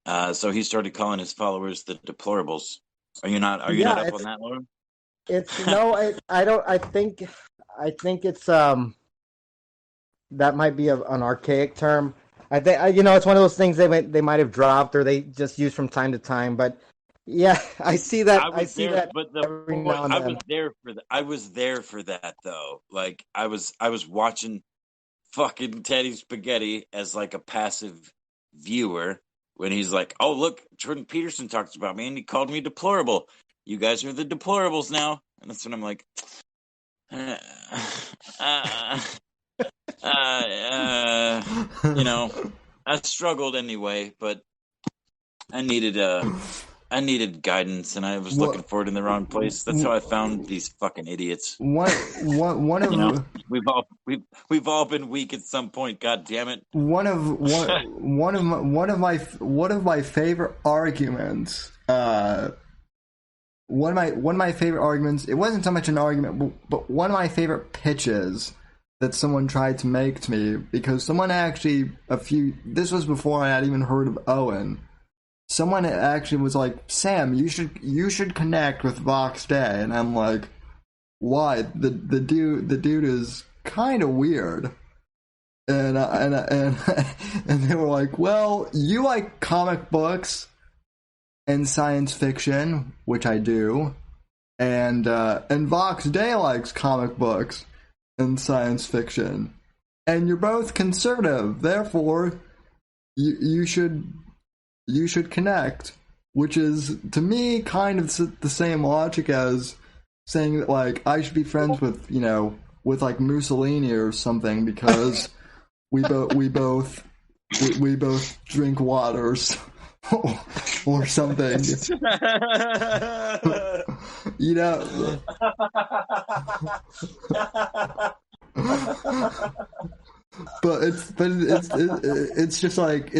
So he started calling his followers the deplorables. Are you not up on that, Lauren? It's no, I don't. I think it's that might be an archaic term. I think it's one of those things they might have dropped or they just use from time to time. But yeah, I see that. I was there for that though. Like I was watching fucking Teddy Spaghetti as like a passive viewer when he's like, "Oh look, Jordan Peterson talks about me and he called me deplorable. You guys are the deplorables now." And that's when I'm like, I struggled anyway, but I needed guidance, and I was looking for it in the wrong place. That's how I found these fucking idiots. We've all been weak at some point. God damn it! One of my favorite arguments. One of my favorite arguments. It wasn't so much an argument, but one of my favorite pitches that someone tried to make to me, because someone actually this was before I had even heard of Owen. Someone actually was like, "Sam, you should connect with Vox Day," and I'm like, "Why? The dude is kind of weird." And they were like, "Well, you like comic books and science fiction, which I do, and Vox Day likes comic books and science fiction, and you're both conservative, therefore you should connect," which is to me kind of the same logic as saying that like I should be friends with like Mussolini or something because we both drink waters or something. But it's just like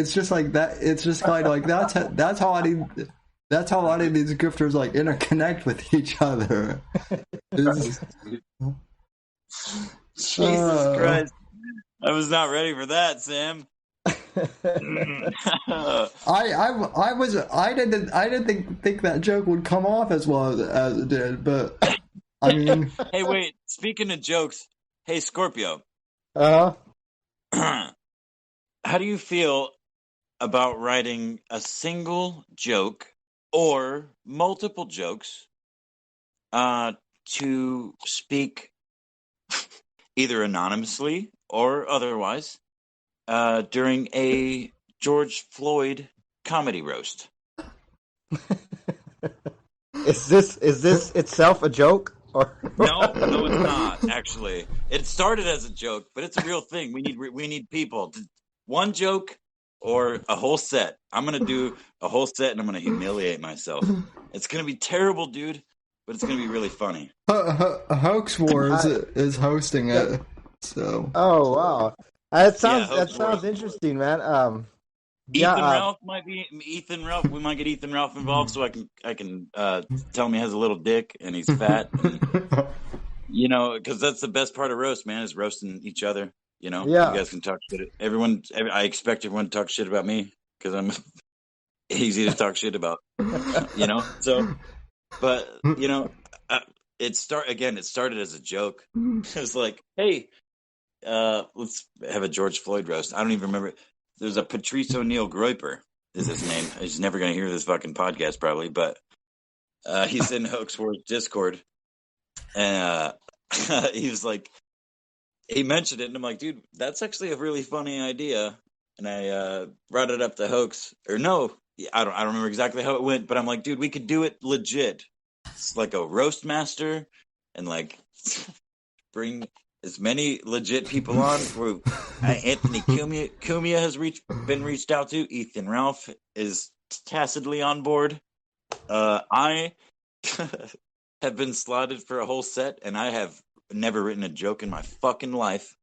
that. It's just kind of like that's how a lot of these grifters like interconnect with each other. Jesus Christ! I was not ready for that, Sam. I didn't think that joke would come off as well as it did, but I mean. Hey, wait! Speaking of jokes, hey Scorpio. How do you feel about writing a single joke or multiple jokes to speak either anonymously or otherwise during a George Floyd comedy roast? Is this itself a joke? Or No, it's not. Actually, it started as a joke, but it's a real thing. We need people. One joke or a whole set. I'm gonna do a whole set, and I'm gonna humiliate myself. It's gonna be terrible, dude, but it's gonna be really funny. Hoax Wars is hosting it, so. Oh wow, that Yeah, sounds interesting, man. Ethan Ralph might be Ethan Ralph. We might get Ethan Ralph involved, so I can tell him he has a little dick and he's fat. And, you know, because that's the best part of roast, man, is roasting each other. You know, Yeah. You guys can talk shit. I expect everyone to talk shit about me because I'm easy to talk shit about. You know, so, but you know, it started as a joke. It's like, hey, let's have a George Floyd roast. I don't even remember. There's a Patrice O'Neill Groiper is his name. He's never going to hear this fucking podcast probably, but he's in Hoax Wars Discord. And he was like, he mentioned it, and I'm like, dude, that's actually a really funny idea. And I brought it up to Hoax, or no, I don't remember exactly how it went, but I'm like, dude, we could do it legit. It's like a roast master, and like bring as many legit people on. Anthony Cumia has been reached out to. Ethan Ralph is tacitly on board. I have been slotted for a whole set, and I have never written a joke in my fucking life.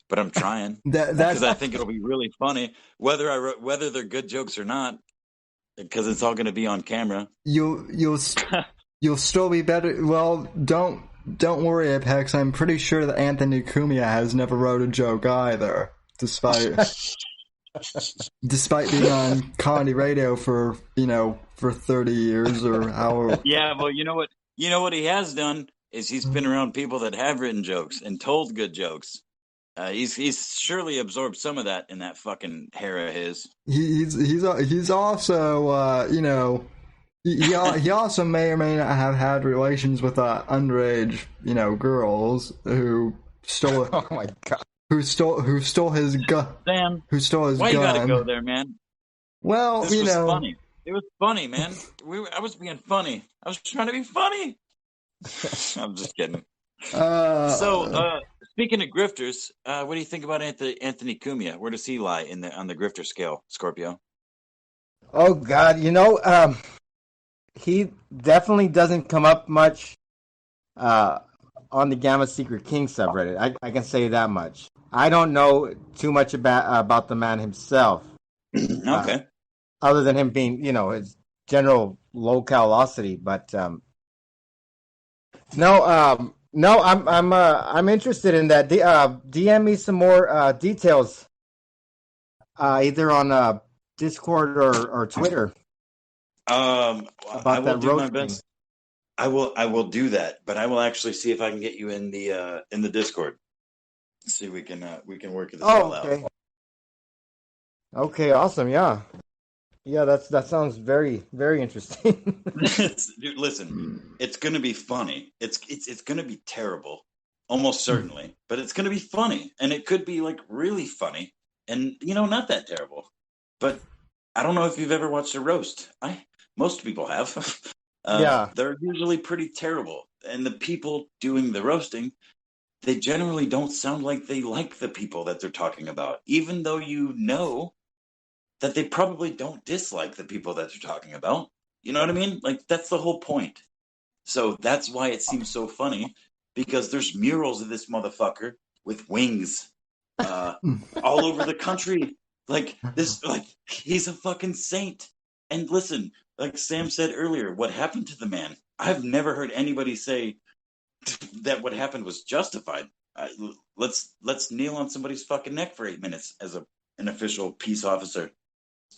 But I'm trying because I think it'll be really funny, whether they're good jokes or not, because it's all going to be on camera. You'll still be better. Well, don't worry, Apex. I'm pretty sure that Anthony Cumia has never wrote a joke either, despite being on comedy radio for 30 years or however. Yeah, well, you know what he has done is he's been around people that have written jokes and told good jokes. He's surely absorbed some of that in that fucking hair of his. He's also he also may or may not have had relations with underage girls who stole. Oh my god! Who stole his gun? Sam, who stole his why gun? You gotta go there, man? Well, this was funny. It was funny, man. I was being funny. I was trying to be funny. I'm just kidding. Speaking of grifters, what do you think about Anthony Cumia? Where does he lie on the grifter scale, Scorpio? Oh God, he definitely doesn't come up much on the Gamma Secret King subreddit. I can say that much. I don't know too much about the man himself. Okay. Other than him being, his general localosity, but no, I'm interested in that. DM me some more details, either on Discord or Twitter. I will do my best. I will do that, but I will actually see if I can get you in the Discord. See if we can work this all out. Okay, awesome. Yeah, that sounds very, very interesting. Dude, listen, it's gonna be funny. It's gonna be terrible, almost certainly, but it's gonna be funny, and it could be like really funny, and not that terrible. But I don't know if you've ever watched a roast. Most people have. Yeah, they're usually pretty terrible, and the people doing the roasting, they generally don't sound like they like the people that they're talking about, even though that they probably don't dislike the people that they're talking about. You know what I mean? Like, that's the whole point. So that's why it seems so funny, because there's murals of this motherfucker with wings all over the country. Like, he's a fucking saint. And listen, like Sam said earlier, what happened to the man? I've never heard anybody say that what happened was justified. Let's kneel on somebody's fucking neck for 8 minutes as an official peace officer.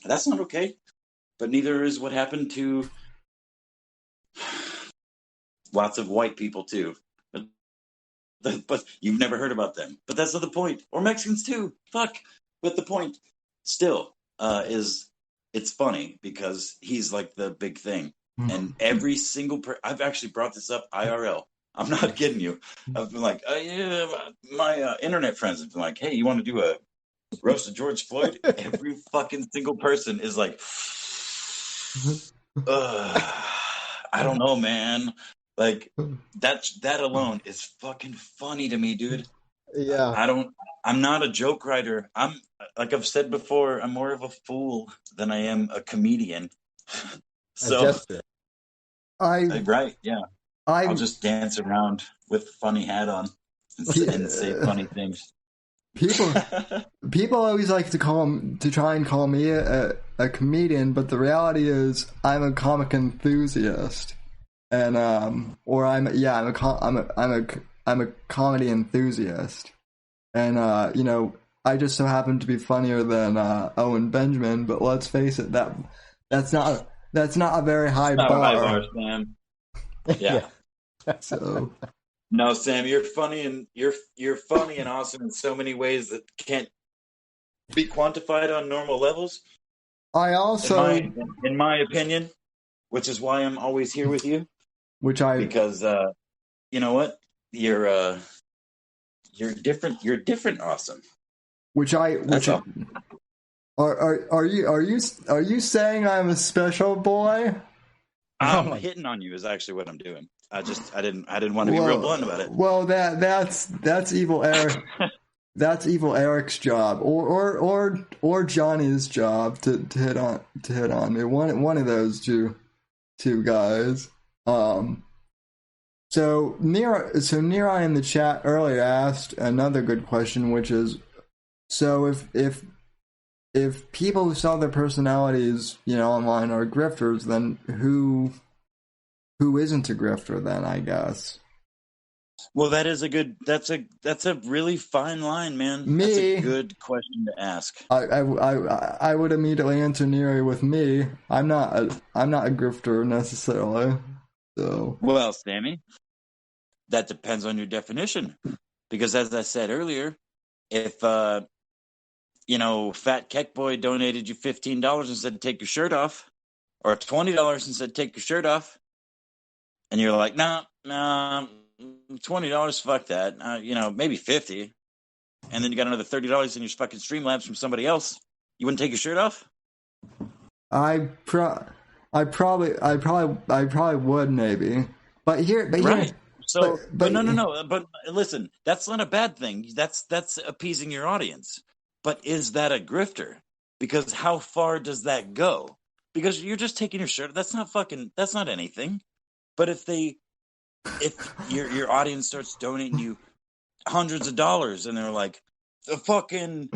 That's not okay. But neither is what happened to lots of white people too. But you've never heard about them. But that's not the point. Or Mexicans too. Fuck. But the point still is it's funny because he's like the big thing. And every single I've actually brought this up IRL. I'm not kidding you. I've been like, my internet friends have been like, hey, you want to do a roast of George Floyd? Every fucking single person is like, I don't know, man. Like that alone is fucking funny to me, dude. Yeah. I'm not a joke writer. I'm, like I've said before, I'm more of a fool than I am a comedian. A So, jester. I right, yeah. I'll I just dance around with a funny hat on and say funny things. people people always like to try and call me a comedian, but the reality is I'm a comic enthusiast, and or I'm a comedy enthusiast, and I just so happen to be funnier than Owen Benjamin. But let's face it, that's not a very high Not a high bar. bar, Sam. Yeah. So No, Sam, you're funny and you're funny and awesome in so many ways that can't be quantified on normal levels. I also, In my opinion, which is why I'm always here with you, which I because you know what, you're different. You're different, awesome. which I That's which all. are you saying I'm a special boy? I'm hitting on you is actually what I'm doing. I didn't want to be real blunt about it. Well, that's evil Eric. That's evil Eric's job, or Johnny's job to hit on me. One of those two guys. So Nerai in the chat earlier asked another good question, which is, so if people who sell their personalities, online are grifters, then who isn't a grifter then, I guess? Well, that's a really fine line, man. Me. That's a good question to ask. I would immediately answer Neri with me. I'm not a grifter necessarily. So Well, Sammy, that depends on your definition. Because as I said earlier, if Fat Keck Boy donated you $15 and said take your shirt off, or $20 and said take your shirt off, and you're like, nah, $20, fuck that. Maybe $50, and then you got another $30 in your fucking Streamlabs from somebody else. You wouldn't take your shirt off? I probably would, maybe. But here, Right. So, but no. But listen, that's not a bad thing. That's appeasing your audience. But is that a grifter? Because how far does that go? Because you're just taking your shirt. That's not anything. But if your audience starts donating you hundreds of dollars and they're like, the fucking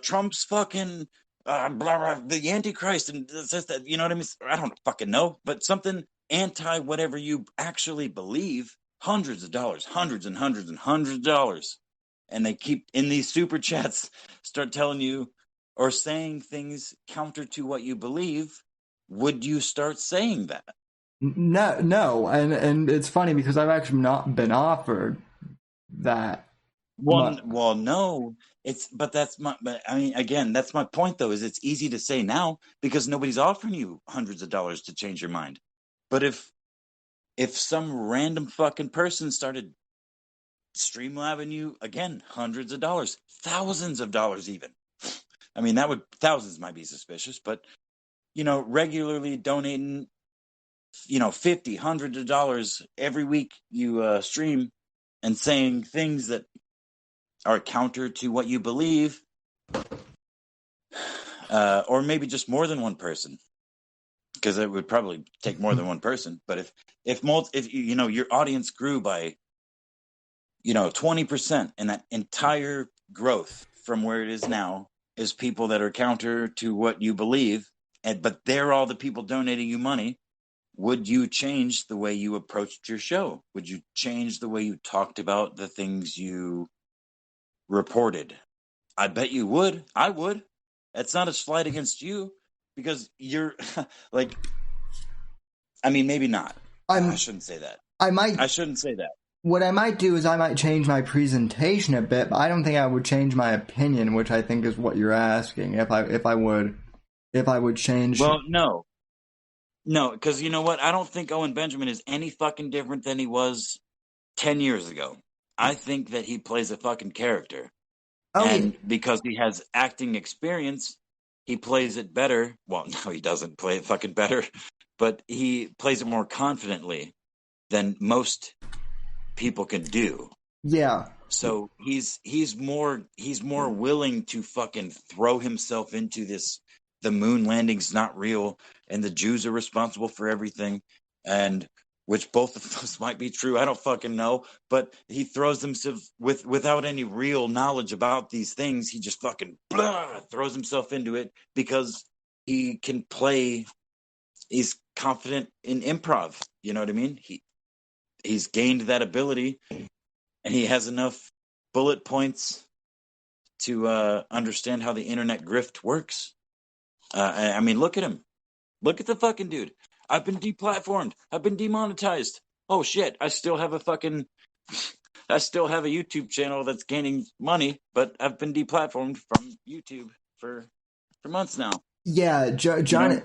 Trump's fucking blah, blah, the Antichrist and this, that, you know what I mean? I don't fucking know, but something anti whatever you actually believe, hundreds of dollars, hundreds and hundreds and hundreds of dollars. And they keep in these super chats start telling you or saying things counter to what you believe. Would you start saying that? no, and it's funny because I've actually not been offered that. Well, no. But I mean, again, that's my point though, is it's easy to say now because nobody's offering you hundreds of dollars to change your mind. But if some random fucking person started streamlabbing you, again, hundreds of dollars, thousands of dollars even. I mean, thousands might be suspicious, but regularly donating, 50, hundreds of dollars every week you stream and saying things that are counter to what you believe, or maybe just more than one person, because it would probably take more than one person. But if your audience grew by 20%, and that entire growth from where it is now is people that are counter to what you believe, but they're all the people donating you money, would you change the way you approached your show? Would you change the way you talked about the things you reported? I bet you would. I would. That's not a slight against you, because you're like, I mean, maybe not. I shouldn't say that. I shouldn't say that. What I might do is I might change my presentation a bit, but I don't think I would change my opinion, which I think is what you're asking. If I would change. Well, no, because you know what? I don't think Owen Benjamin is any fucking different than he was 10 years ago. I think that he plays a fucking character. And because he has acting experience, he plays it better. Well, no, he doesn't play it fucking better, but he plays it more confidently than most people can do. Yeah. So he's more willing to fucking throw himself into this. The moon landing's not real, and the Jews are responsible for everything, and which both of those might be true. I don't fucking know, but he throws himself without any real knowledge about these things. He just fucking throws himself into it because he can play. He's confident in improv. You know what I mean? He's gained that ability, and he has enough bullet points to understand how the internet grift works. I mean, look at him. Look at the fucking dude. I've been deplatformed. I've been demonetized. Oh shit! I still have a YouTube channel that's gaining money, but I've been deplatformed from YouTube for months now. Yeah, Johnny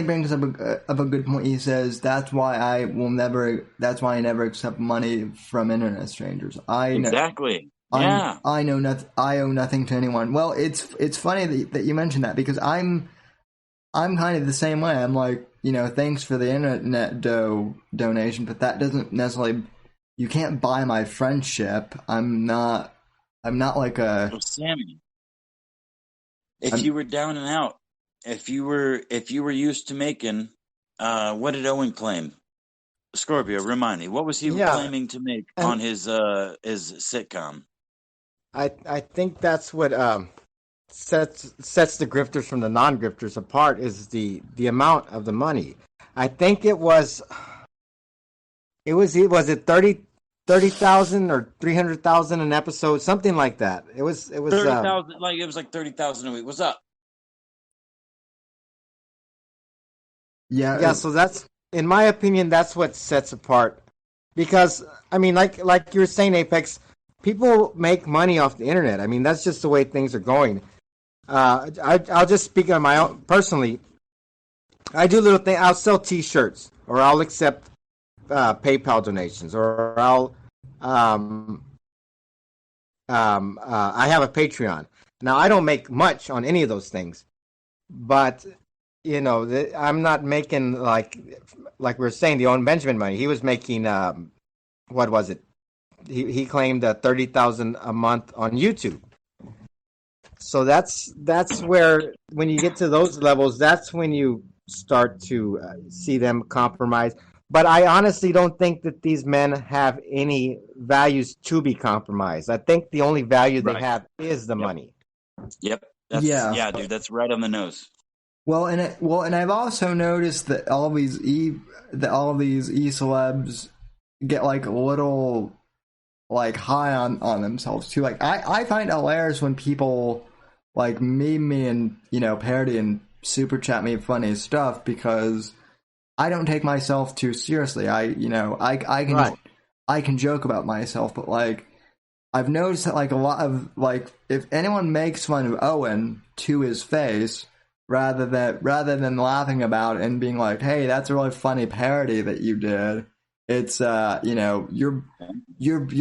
brings up a good point. He says that's why I never accept money from internet strangers. Exactly. Yeah. I owe nothing to anyone. Well, it's funny that you mentioned that, because I'm kind of the same way. I'm like, thanks for the internet donation, but that doesn't necessarily, you can't buy my friendship. I'm not like a... Well, Sammy, if you were down and out, if you were used to making, what did Owen claim? Scorpio, remind me, what was he claiming to make on his sitcom? I think that's what sets the grifters from the non-grifters apart, is the amount of the money. I think it was 30,000 or 300,000 an episode, something like that. It was 30,000, it was like 30,000 a week. What's up? Yeah. So that's, in my opinion, that's what sets apart, because I mean, like you were saying, Apex, people make money off the internet. I mean, that's just the way things are going. I'll just speak on my own personally. I do little things. I'll sell T-shirts, or I'll accept PayPal donations, or I'll I have a Patreon. Now, I don't make much on any of those things, but I'm not making like we were saying, the Owen Benjamin money. He was making what was it? He claimed 30,000 a month on YouTube. So that's where, when you get to those levels, that's when you start to see them compromise. But I honestly don't think that these men have any values to be compromised. I think the only value they have is the money. Yep. Yeah, dude, that's right on the nose. Well, and I've also noticed that all these e-celebs get like a little like high on themselves too. Like I find it hilarious when people like meme me and parody and super chat me funny stuff, because I don't take myself too seriously. I can joke about myself, but like I've noticed that like a lot of like, if anyone makes fun of Owen to his face, rather than laughing about it and being like, hey, that's a really funny parody that you did, it's you're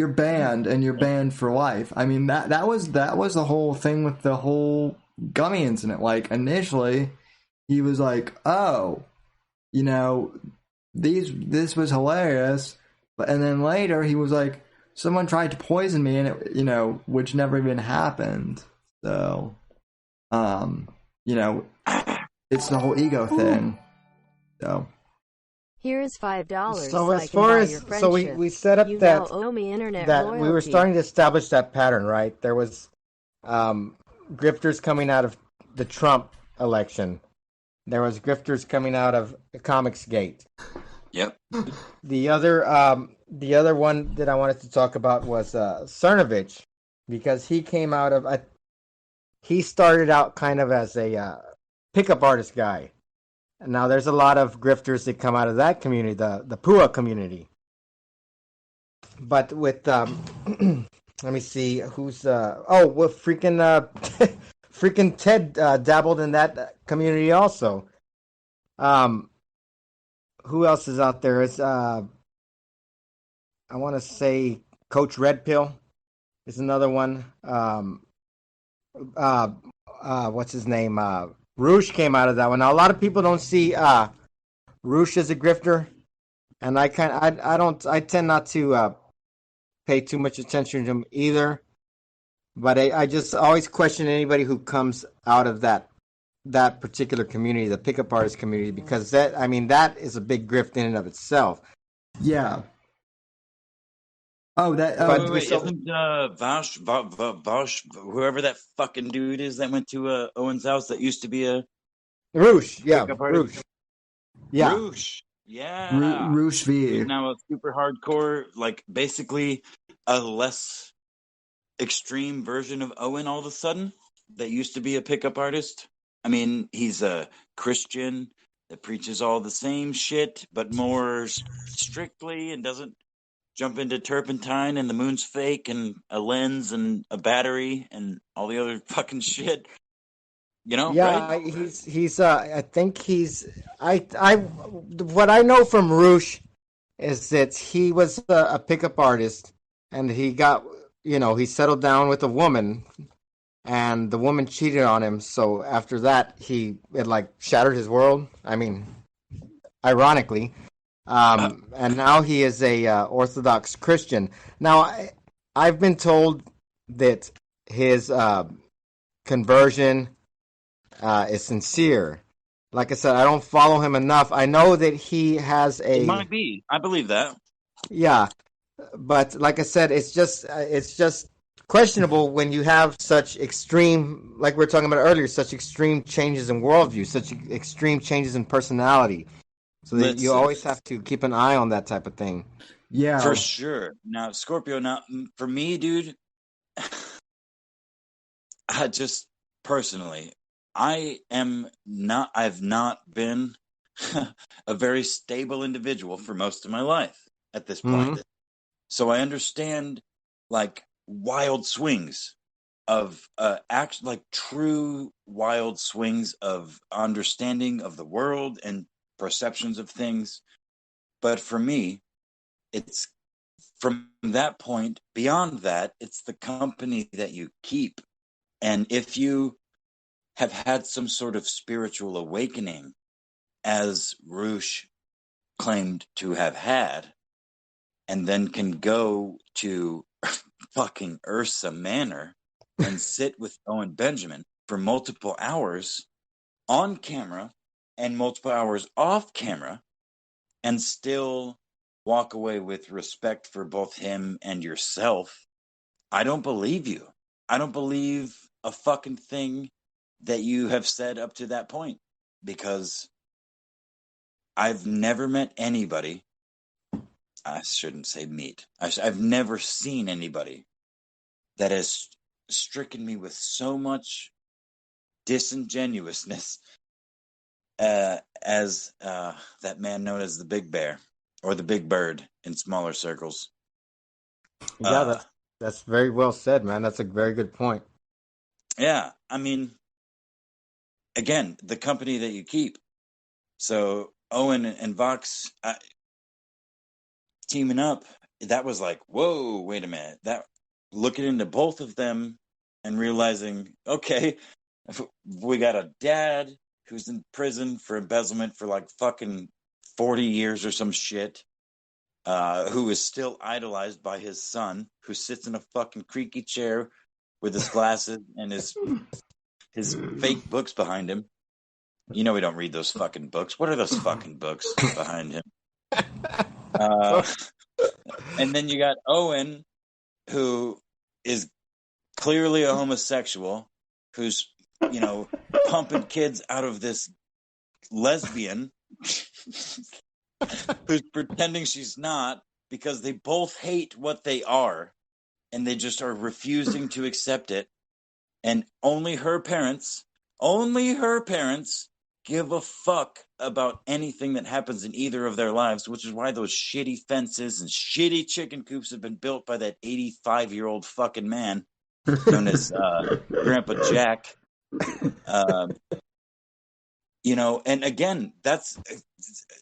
banned, and you're banned for life. I mean, that was the whole thing with the whole gummy incident. Like initially he was like, oh, this was hilarious, and then later he was like, someone tried to poison me, and it, which never even happened. So it's the whole ego thing. So here's $5. So as far as we set up that owe me internet that loyalty. We were starting to establish that pattern, right? There was grifters coming out of the Trump election. There was grifters coming out of Comics Gate. Yep. The other one that I wanted to talk about was Cernovich, because he came out of he started out kind of as a pickup artist guy. Now there's a lot of grifters that come out of that community, the Pua community. But with let me see who's freaking Ted dabbled in that community also. Who else is out there? It's I want to say Coach Red Pill is another one. What's his name? Roosh came out of that one. Now a lot of people don't see Roosh as a grifter, and I tend not to pay too much attention to him either. But I just always question anybody who comes out of that particular community, the pickup artist community, because that is a big grift in and of itself. Yeah. Oh, that. But Wait, isn't Vosh, whoever that fucking dude is that went to Owen's house that used to be a Roosh, yeah, pickup artist? Roosh, yeah, Roosh. Yeah. Roosh V. Who's now a super hardcore, like basically a less extreme version of Owen all of a sudden that used to be a pickup artist. I mean, he's a Christian that preaches all the same shit, but more strictly and doesn't jump into turpentine and the moon's fake and a lens and a battery and all the other fucking shit. You know, yeah. right? He's. I think he's. What I know from Roosh is that he was a pickup artist, and he got, he settled down with a woman, and the woman cheated on him. So after that, it like shattered his world. I mean, ironically, and now he is a Orthodox Christian. Now, I've been told that his conversion is sincere. Like I said, I don't follow him enough. I know that he has It might be. I believe that. Yeah, but like I said, it's just questionable when you have such extreme, like we were talking about earlier, such extreme changes in worldview, such extreme changes in personality. So that you always have to keep an eye on that type of thing. Yeah, for sure. Now, Scorpio. Now, for me, dude, I just personally, I've not been a very stable individual for most of my life at this point. Mm-hmm. So I understand like wild swings of like true wild swings of understanding of the world and perceptions of things. But for me, it's from that point, beyond that, it's the company that you keep. And if you have had some sort of spiritual awakening, as Roosh claimed to have had, and then can go to fucking Ursa Manor and sit with Owen Benjamin for multiple hours on camera and multiple hours off camera and still walk away with respect for both him and yourself, I don't believe you. I don't believe a fucking thing that you have said up to that point, because I've never met anybody. I shouldn't say meet. I've never seen anybody that has stricken me with so much disingenuousness as that man known as the Big Bear or the Big Bird in smaller circles. Yeah, that's very well said, man. That's a very good point. Yeah, I mean, again, the company that you keep. So Owen and Vox teaming up, that was like, whoa, wait a minute. That looking into both of them and realizing, okay, we got a dad who's in prison for embezzlement for like fucking 40 years or some shit, who is still idolized by his son, who sits in a fucking creaky chair with his glasses and his fake books behind him. You know we don't read those fucking books. What are those fucking books behind him? And then you got Owen, who is clearly a homosexual, who's, pumping kids out of this lesbian who's pretending she's not, because they both hate what they are and they just are refusing to accept it. And only her parents give a fuck about anything that happens in either of their lives, which is why those shitty fences and shitty chicken coops have been built by that 85-year-old fucking man known as Grandpa Jack. And again,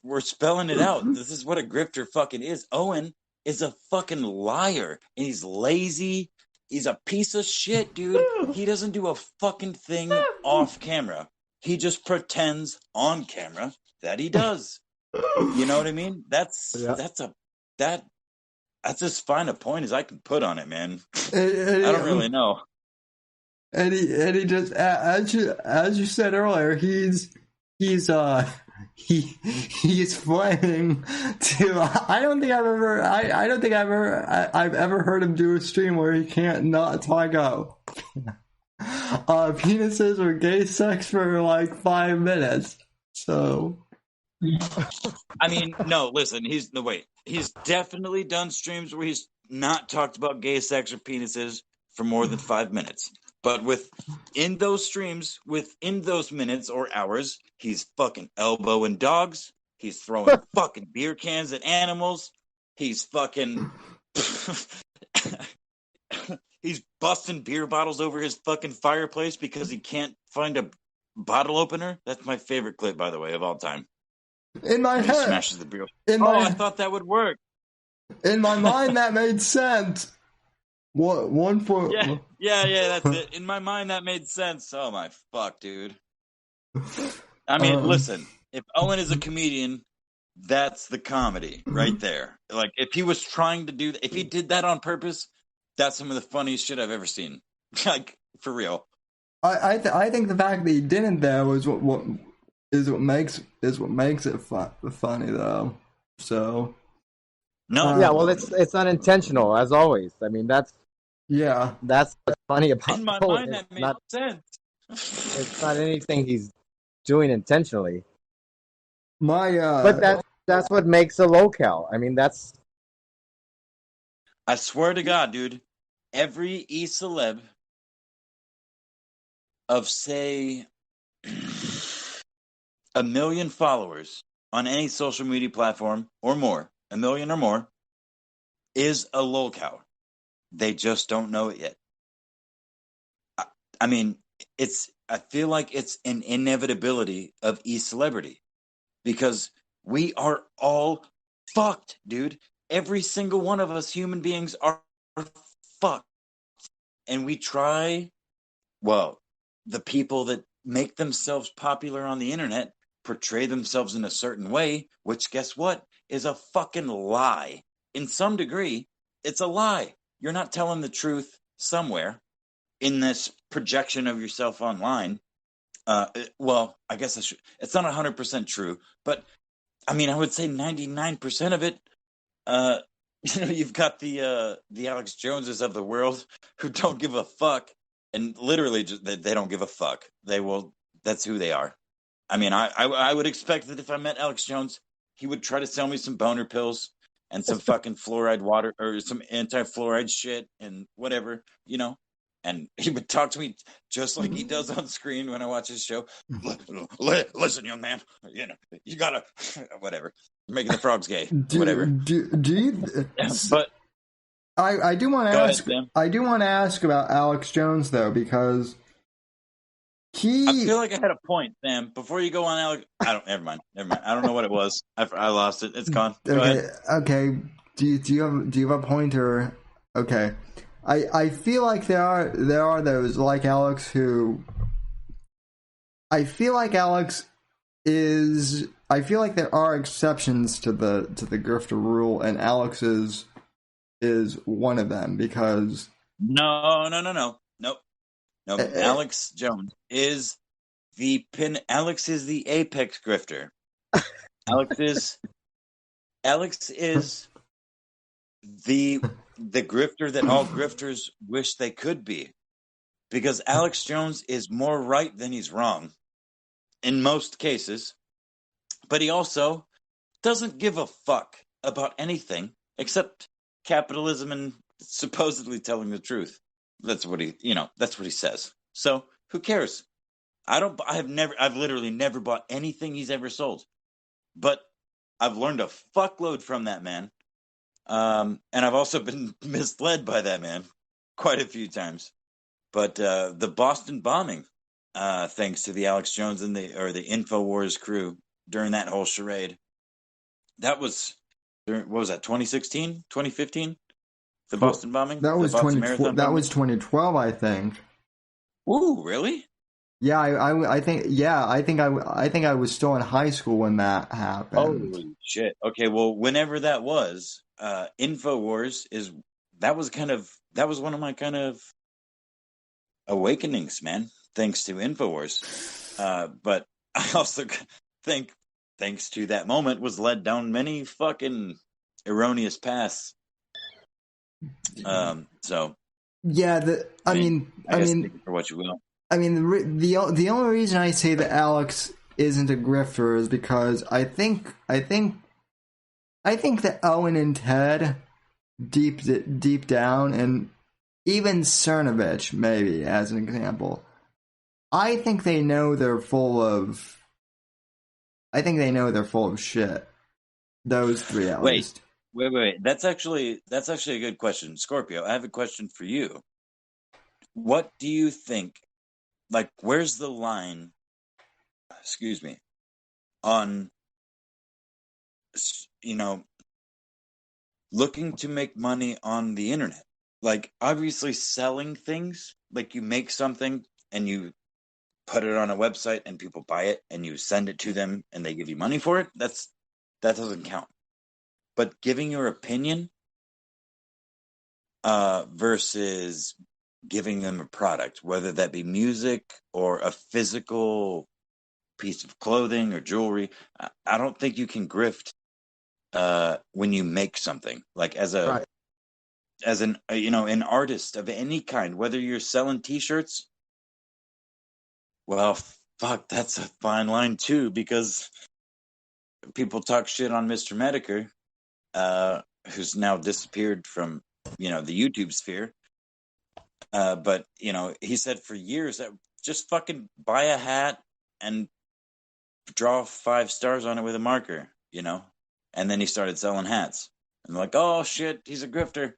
we're spelling it out. This is what a grifter fucking is. Owen is a fucking liar, and he's lazy. He's a piece of shit, dude. He doesn't do a fucking thing off camera. He just pretends on camera that he does. You know what I mean? That that's as fine a point as I can put on it, man. And I don't really know. And he just, as you said earlier, he's planning to. I don't think I've ever heard him do a stream where he can't not talk about penises or gay sex for like 5 minutes. So, I mean, no, listen, he's definitely done streams where he's not talked about gay sex or penises for more than 5 minutes. But within those streams, within those minutes or hours, he's fucking elbowing dogs. He's throwing fucking beer cans at animals. He's fucking he's busting beer bottles over his fucking fireplace because he can't find a bottle opener. That's my favorite clip, by the way, of all time. In my head, smashes the beer. I thought that would work. In my mind, that made sense. What one for? Yeah, that's it. In my mind, that made sense. Oh my fuck, dude. I mean, listen, if Owen is a comedian, that's the comedy right there. Like, if he was trying to do, if he did that on purpose, that's some of the funniest shit I've ever seen. Like, for real. I think the fact that he didn't though is what makes it funny though. So. No. Yeah, well, it's unintentional as always. I mean, that's what's funny about. In my mind, that made sense. It's not anything he's doing intentionally. But that's what makes a locale. I mean, that's. I swear to God, dude, every e-celeb of, say, 1 million followers on any social media platform or more, 1 million or more, is a lolcow. They just don't know it yet. I mean, I feel like it's an inevitability of e-celebrity because we are all fucked, dude. Every single one of us human beings are fucked. And we try, the people that make themselves popular on the internet portray themselves in a certain way, which, guess what, is a fucking lie. In some degree, it's a lie. You're not telling the truth somewhere in this projection of yourself online. I guess it's not 100% true, but I mean, I would say 99% of it. You've got the Alex Joneses of the world who don't give a fuck, and literally just, they don't give a fuck. That's who they are. I mean, I would expect that if I met Alex Jones, he would try to sell me some boner pills and some fucking fluoride water or some anti-fluoride shit and whatever, and he would talk to me just like he does on screen when I watch his show. Listen, young man, you gotta, whatever, making the frogs gay, whatever. But I do want to ask. I do want to ask about Alex Jones though, because I feel like I had a point, Sam. Before you go on, Alex, never mind. I don't know what it was. I lost it. It's gone. Go ahead. Okay. Do you have a point or okay? I feel like there are those like Alex who. I feel like there are exceptions to the grifter rule, and Alex is one of them because. No. Alex Jones is the Alex is the apex grifter. Alex is the grifter that all grifters wish they could be, because Alex Jones is more right than he's wrong in most cases, but he also doesn't give a fuck about anything except capitalism and supposedly telling the truth. That's what he says. So who cares? I've literally never bought anything he's ever sold, but I've learned a fuckload from that man. And I've also been misled by that man quite a few times. But the Boston bombing, thanks to the Alex Jones and the InfoWars crew during that whole charade, that was, what was that, 2016, 2015? The Boston bombing? That was 2012, I think. Ooh, really? Yeah, I think I was still in high school when that happened. Holy shit. Okay, well, whenever that was, Infowars that was one of my kind of awakenings, man. Thanks to Infowars, but I also think thanks to that moment was led down many fucking erroneous paths. So yeah, I mean, take it for what you will. I mean, the only reason I say that Alex isn't a grifter is because I think that Owen and Ted deep down, and even Cernovich maybe as an example, I think they know they're full of. I think they know they're full of shit. Those three, at least. Wait. That's actually a good question, Scorpio. I have a question for you. What do you think? Like, where's the line? Excuse me. On, looking to make money on the internet. Like, obviously selling things, like you make something and you put it on a website and people buy it and you send it to them and they give you money for it, that doesn't count. But giving your opinion versus giving them a product, whether that be music or a physical piece of clothing or jewelry, I don't think you can grift when you make something, like as an an artist of any kind, whether you're selling t-shirts. Well, fuck, that's a fine line too, because people talk shit on Mr. Mediker, who's now disappeared from the YouTube sphere. But he said for years that just fucking buy a hat and draw 5 stars on it with a marker, and then he started selling hats. And like, oh shit, he's a grifter,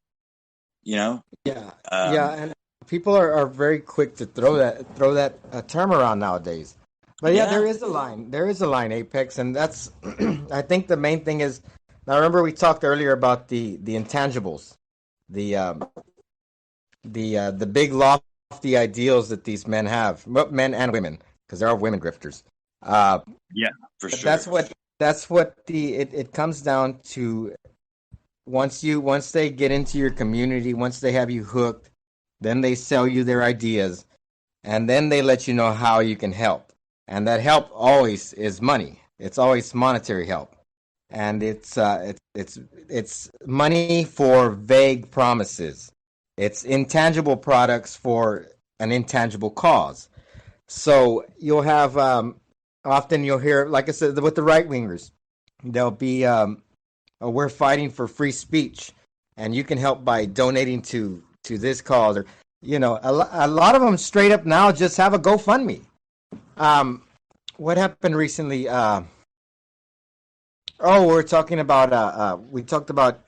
Yeah, and people are very quick to throw that term around nowadays. But yeah, there is a line, Apex, and that's I think the main thing is. Now remember we talked earlier about the intangibles, the big lofty ideals that these men have, men and women, because there are women grifters. For sure. That's what it comes down to. Once they get into your community, once they have you hooked, then they sell you their ideas, and then they let you know how you can help. And that help always is money. It's always monetary help, and it's money for vague promises. It's intangible products for an intangible cause. So you'll have often you'll hear, like I said, with the right wingers, there'll be we're fighting for free speech, and you can help by donating to this cause, or a lot of them straight up now just have a GoFundMe. What happened recently? We're talking about we talked about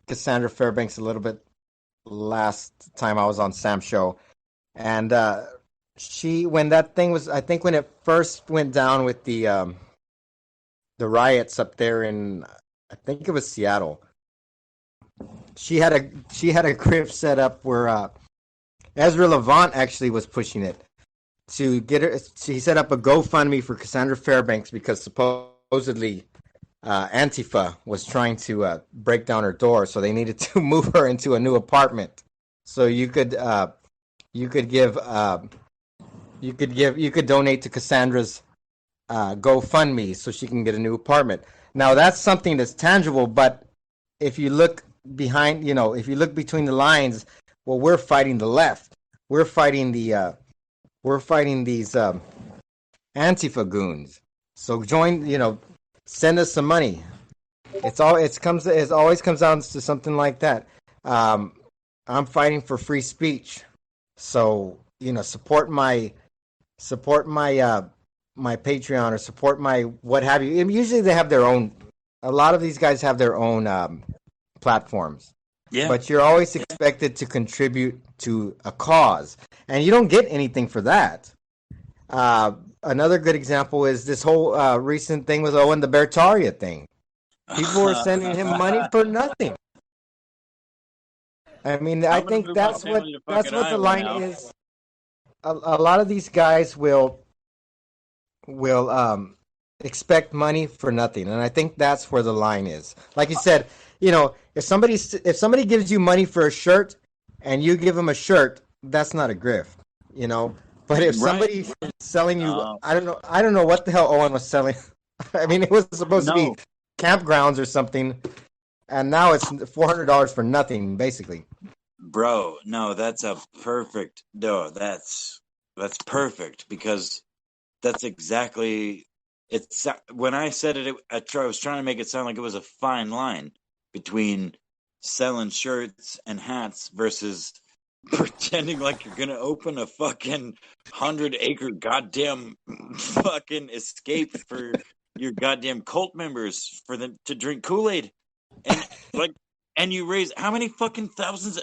Cassandra Fairbanks a little bit last time I was on Sam's show, and when that thing was, I think when it first went down with the riots up there in, I think it was Seattle. She had a grip set up where Ezra Levant actually was pushing it to get her. He set up a GoFundMe for Cassandra Fairbanks because supposedly Antifa was trying to break down her door, so they needed to move her into a new apartment. So you could donate to Cassandra's GoFundMe so she can get a new apartment. Now that's something that's tangible, but if you look behind, if you look between the lines, well, we're fighting the left. We're fighting these Antifa goons. So join, send us some money. It always comes down to something like that. I'm fighting for free speech. So, support my Patreon or support my what have you. And usually they have their own. A lot of these guys have their own platforms. Yeah. But you're always expected to contribute to a cause, and you don't get anything for that. Another good example is this whole recent thing with Owen, the Bertaria thing. People were sending him money for nothing. I mean, I think that's what the line is. A lot of these guys will expect money for nothing, and I think that's where the line is. Like you said, if somebody gives you money for a shirt and you give them a shirt, that's not a grift, you know. But if somebody is selling you, I don't know what the hell Owen was selling. I mean, it was supposed to be campgrounds or something, and now it's $400 for nothing, basically. Bro, no, that's perfect, because that's exactly. It's when I said it, I was trying to make it sound like it was a fine line between selling shirts and hats versus pretending like you're gonna open a fucking 100-acre goddamn fucking escape for your goddamn cult members for them to drink Kool-Aid, and you raise how many fucking thousands?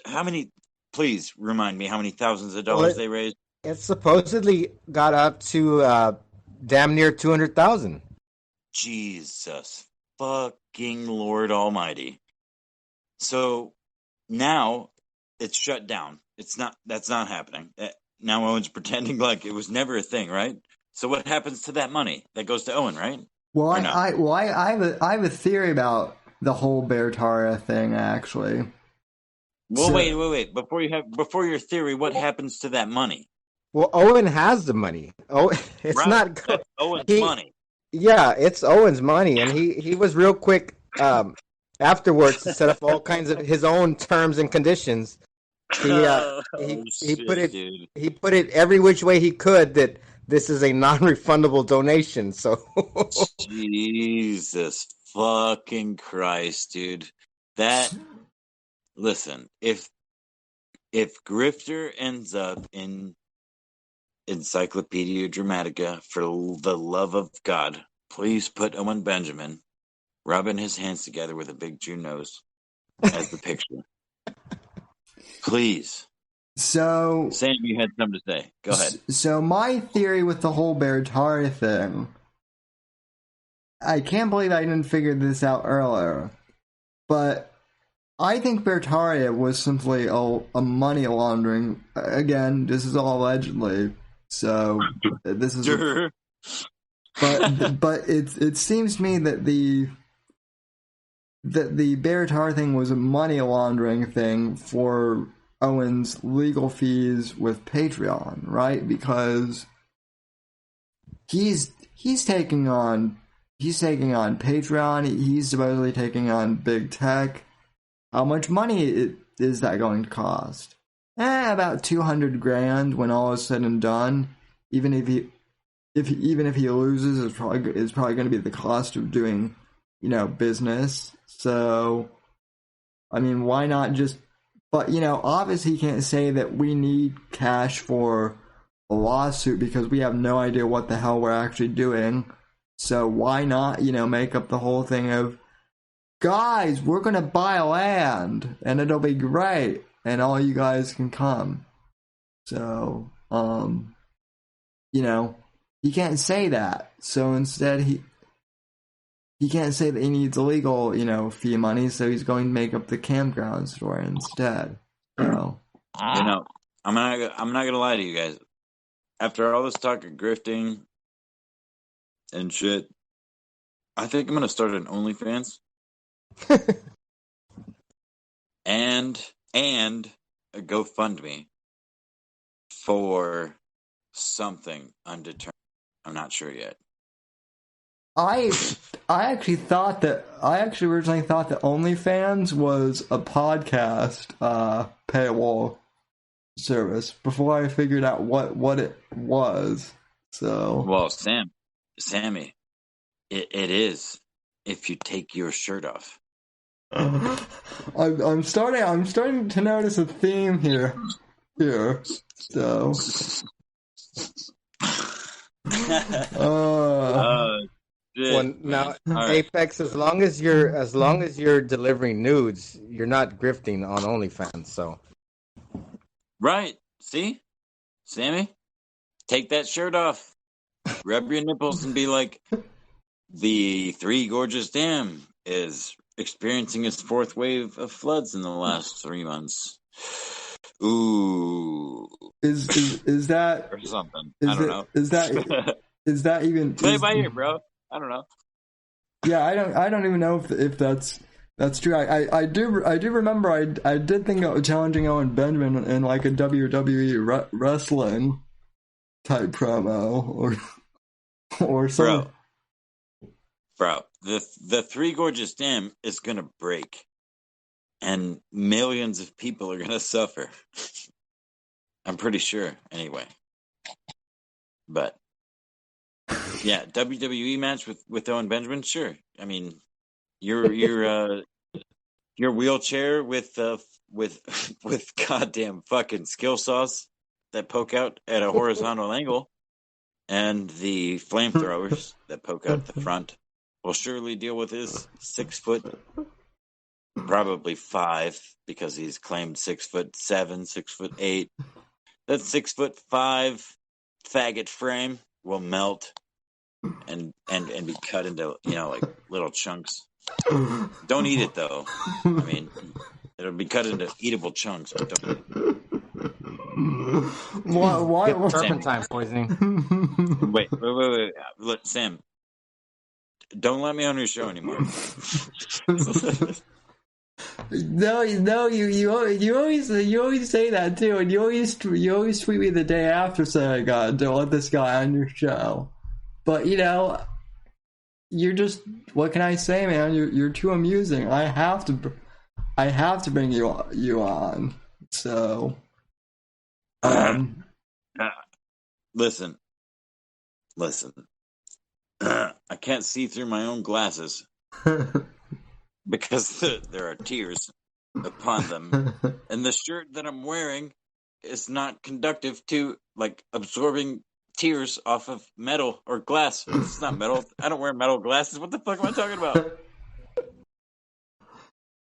Please remind me how many thousands of dollars they raised. It supposedly got up to damn near 200,000. Jesus fucking Lord Almighty! So now it's shut down. That's not happening. Now Owen's pretending like it was never a thing, right? So what happens to that money? That goes to Owen, right? Well, I have a theory about the whole Bertara thing, actually. Well, wait. Before your theory, what happens to that money? Well, Owen has the money. It's not That's Owen's money. Yeah, it's Owen's money, and he was real quick afterwards to set up all kinds of his own terms and conditions. He put it every which way he could that this is a non-refundable donation. So Jesus fucking Christ, dude. Listen, if Grifter ends up in Encyclopedia Dramatica, for the love of God, please put Owen Benjamin rubbing his hands together with a big Jew nose as the picture. Please. So, Sam, you had something to say. Go ahead. So my theory with the whole Bertara thing, I can't believe I didn't figure this out earlier, but I think Bertara was simply a money laundering. Again, this is all allegedly. So this is, sure. but it seems to me that the Bertara thing was a money laundering thing for Owen's legal fees with Patreon, right? Because he's taking on Patreon. He's supposedly taking on big tech. How much money is that going to cost? About $200,000 when all is said and done. Even if he loses, it's probably going to be the cost of doing, business. So, I mean, why not just? But obviously, he can't say that we need cash for a lawsuit because we have no idea what the hell we're actually doing. So why not, make up the whole thing of, guys, we're going to buy land and it'll be great and all you guys can come. So, he can't say that. So instead he can't say that he needs illegal, fee money, so he's going to make up the campground story instead. So, I'm not gonna lie to you guys. After all this talk of grifting and shit, I think I'm gonna start an OnlyFans and a GoFundMe for something undetermined. I'm not sure yet. I actually originally thought that OnlyFans was a podcast paywall service before I figured out what it was. So, well, Sammy, it is if you take your shirt off. I'm starting to notice a theme here. So, well, now, Apex, as long as you're delivering nudes, you're not grifting on OnlyFans. So, right? See, Sammy, take that shirt off, rub your nipples, and be like, the Three Gorges Dam is experiencing its fourth wave of floods in the last 3 months. Ooh, is that or something? I don't know. Is that even play it by ear, bro? I don't know. Yeah, I don't even know if that's That's true. I do remember I did think of challenging Owen Benjamin in like a WWE wrestling type promo or something. Bro, the Three Gorges Dam is gonna break, and millions of people are gonna suffer. I'm pretty sure, anyway. But yeah, WWE match with Owen Benjamin, sure. I mean, your wheelchair with goddamn fucking skill saws that poke out at a horizontal angle, and the flamethrowers that poke out the front will surely deal with his 6 foot, probably 5, because he's claimed 6'7", 6'8". That 6'5" faggot frame will melt and be cut into, like little chunks. Don't eat it though. I mean, it'll be cut into eatable chunks, but don't eat it. Why? Turpentine poisoning. Wait. Look, Sam, don't let me on your show anymore. No, you always say that too, and you always tweet me the day after saying, "God, don't let this guy on your show." But you're just, what can I say, man? You're too amusing. I have to bring you on. So, listen. I can't see through my own glasses because there are tears upon them, and the shirt that I'm wearing is not conductive to like absorbing tears off of metal or glass. It's not metal. I don't wear metal glasses. What the fuck am I talking about?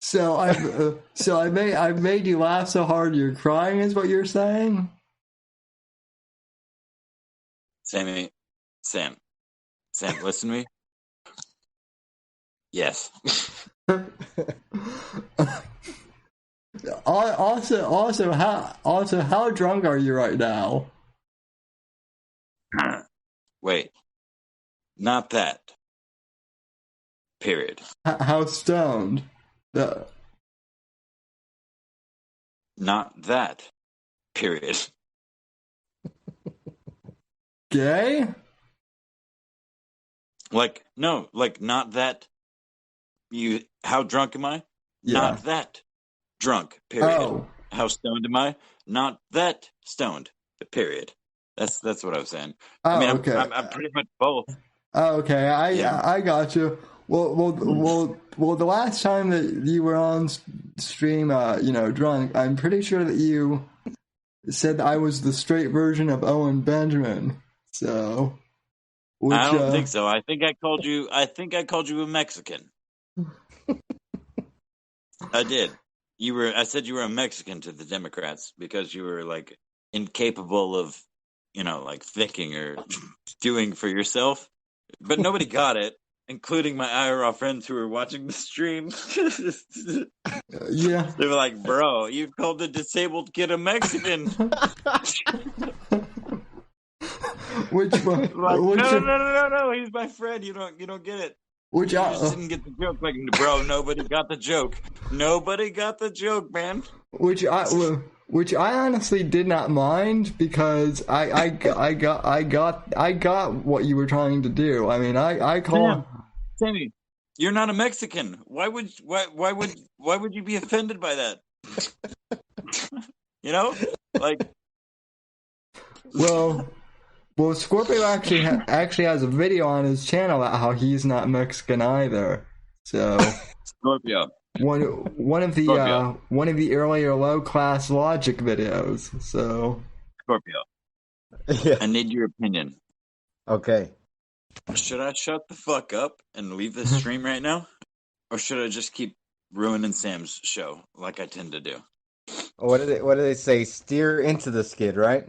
So I've made you laugh so hard you're crying, is what you're saying? Sam, listen to me. Yes. Also, how drunk are you right now? Wait, not that. Period. How stoned? Not that. Period. Gay? No, not that. How drunk am I? Yeah. Not that drunk. Period. Oh. How stoned am I? Not that stoned. Period. That's what I was saying. Oh, I mean, okay. I'm pretty much both. Oh, okay, I got you. Well, the last time that you were on stream, drunk, I'm pretty sure that you said that I was the straight version of Owen Benjamin. So, I don't think so. I think I called you a Mexican. I did. I said you were a Mexican to the Democrats because you were like incapable of, thinking or doing for yourself. But nobody got it, including my IRL friends who were watching the stream. Yeah. They were like, "Bro, you called the disabled kid a Mexican." Which one? No, he's my friend. You don't get it. You just didn't get the joke. Like, bro, nobody got the joke. Nobody got the joke, man. Which I honestly did not mind because I got what you were trying to do. I mean, I call Sammy, you're not a Mexican. Why would you be offended by that? Well, Scorpio actually has a video on his channel about how he's not Mexican either. So Scorpio, one of the earlier low class logic videos. So Scorpio, Yeah. I need your opinion. Okay. Should I shut the fuck up and leave this stream right now, or should I just keep ruining Sam's show like I tend to do? What do they say? Steer into the skid, right?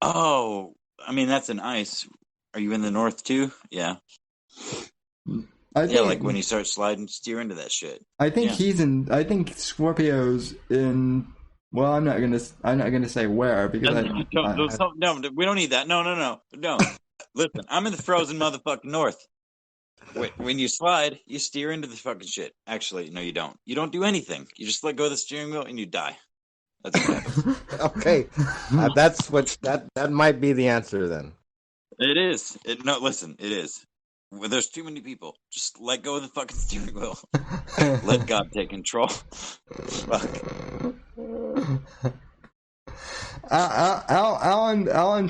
Oh, I mean that's an ice. Are you in the north too? Yeah. Like when you start sliding, steer into that shit. I think I think Scorpio's in. Well, I'm not gonna say where because no, we don't need that. No. Listen, I'm in the frozen motherfucking north. When you slide, you steer into the fucking shit. Actually, no, you don't. You don't do anything. You just let go of the steering wheel and you die. That's what happens. Okay, that's what that might be the answer then. It is. No, listen, it is. There's too many people. Just let go of the fucking steering wheel. Let God take control. Fuck. Alan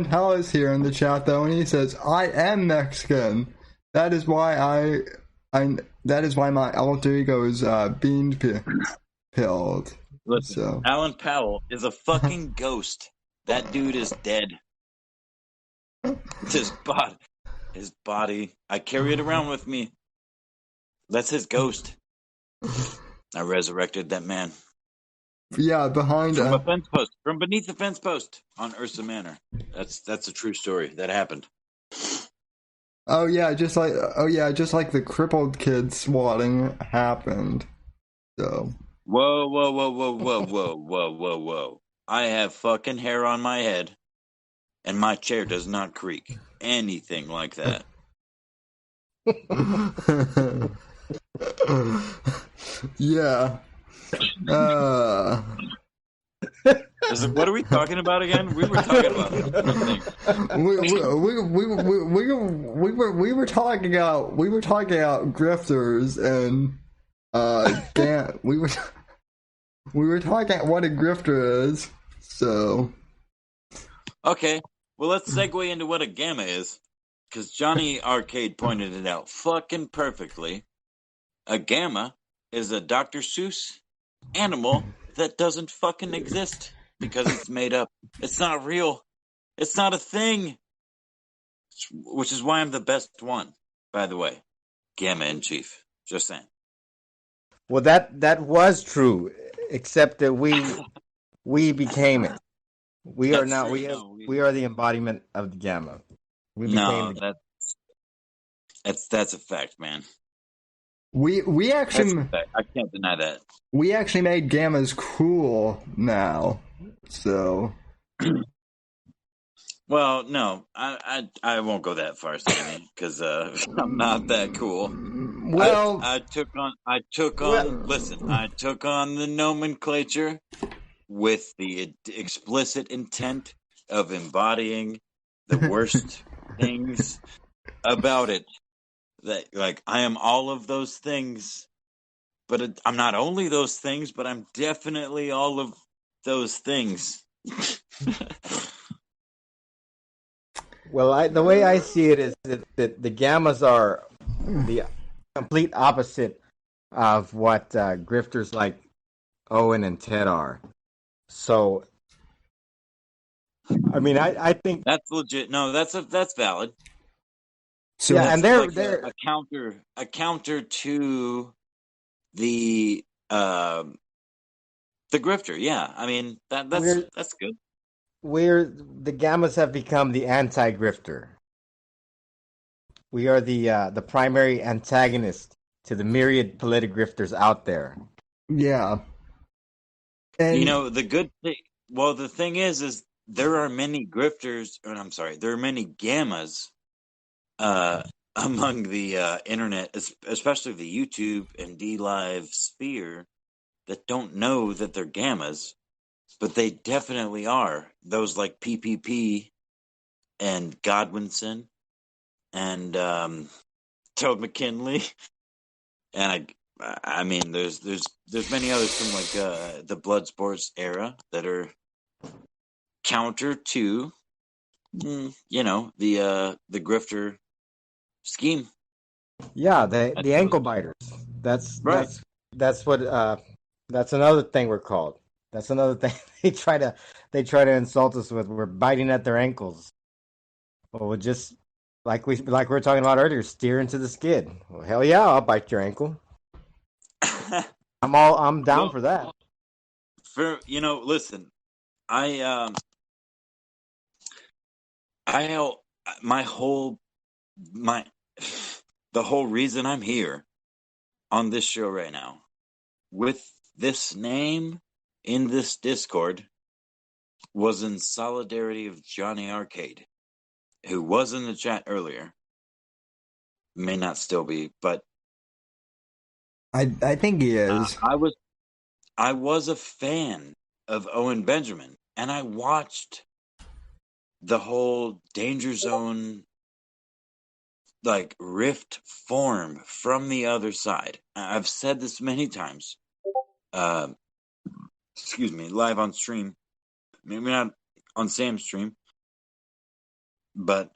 Pell is here in the chat though, and he says, "I am Mexican. That is why that is why my alter ego is bean pilled." Listen, So. Alan Powell is a fucking ghost. That dude is dead. It's his body. I carry it around with me. That's his ghost. I resurrected that man. Yeah, behind from a fence post, from beneath the fence post on Ursa Manor. That's a true story. That happened. Oh yeah, just like the crippled kid swatting happened. So. Whoa. I have fucking hair on my head, and my chair does not creak. Anything like that. Yeah. What are we talking about again? We were talking about something. We were talking about grifters and we were talking about what a grifter is. So okay, well let's segue into what a gamma is, because Johnny Arcade pointed it out fucking perfectly. A gamma is a Dr. Seuss animal that doesn't fucking exist because it's made up. It's not real. It's not a thing. Which is why I'm the best one, by the way. Gamma in chief. Just saying. Well, that was true, except that we became it. We are now we are the embodiment of the gamma. We became that's a fact, man. We actually I can't deny that. We actually made gammas cool now. So well, no, I won't go that far, Sammy, because I'm not that cool. Well, I took on the nomenclature with the explicit intent of embodying the worst things about it. That, like, I am all of those things, but I'm not only those things, but I'm definitely all of those things. Well, the way I see it is that the gammas are the complete opposite of what grifters like Owen and Ted are. So, I mean, I think that's legit. No, that's valid. So yeah, and they're a counter to the grifter. Yeah, I mean that's good. The gammas have become the anti-grifter. We are the primary antagonist to the myriad politic grifters out there. Yeah. And the good thing. Well, the thing is there are many grifters, or I'm sorry, there are many gammas among the internet, especially the YouTube and DLive sphere, that don't know that they're gammas, but they definitely are. Those like PPP and Godwinson and Toad McKinley, and I mean, there's many others from like the Bloodsports era that are counter to, the grifter scheme. Yeah, the ankle biters. That's right. That's what that's another thing we're called. That's another thing they try to insult us with. We're biting at their ankles. Well, we'll just like we were talking about earlier, steer into the skid. Well, hell yeah, I'll bite your ankle. I'm down for that. Listen, the whole reason I'm here on this show right now with this name in this Discord was in solidarity of Johnny Arcade, who was in the chat earlier. may not still be, but I think he is. I was a fan of Owen Benjamin, and I watched the whole Danger Zone like rift form from the other side. I've said this many times. Excuse me, live on stream. Maybe not on Sam's stream, but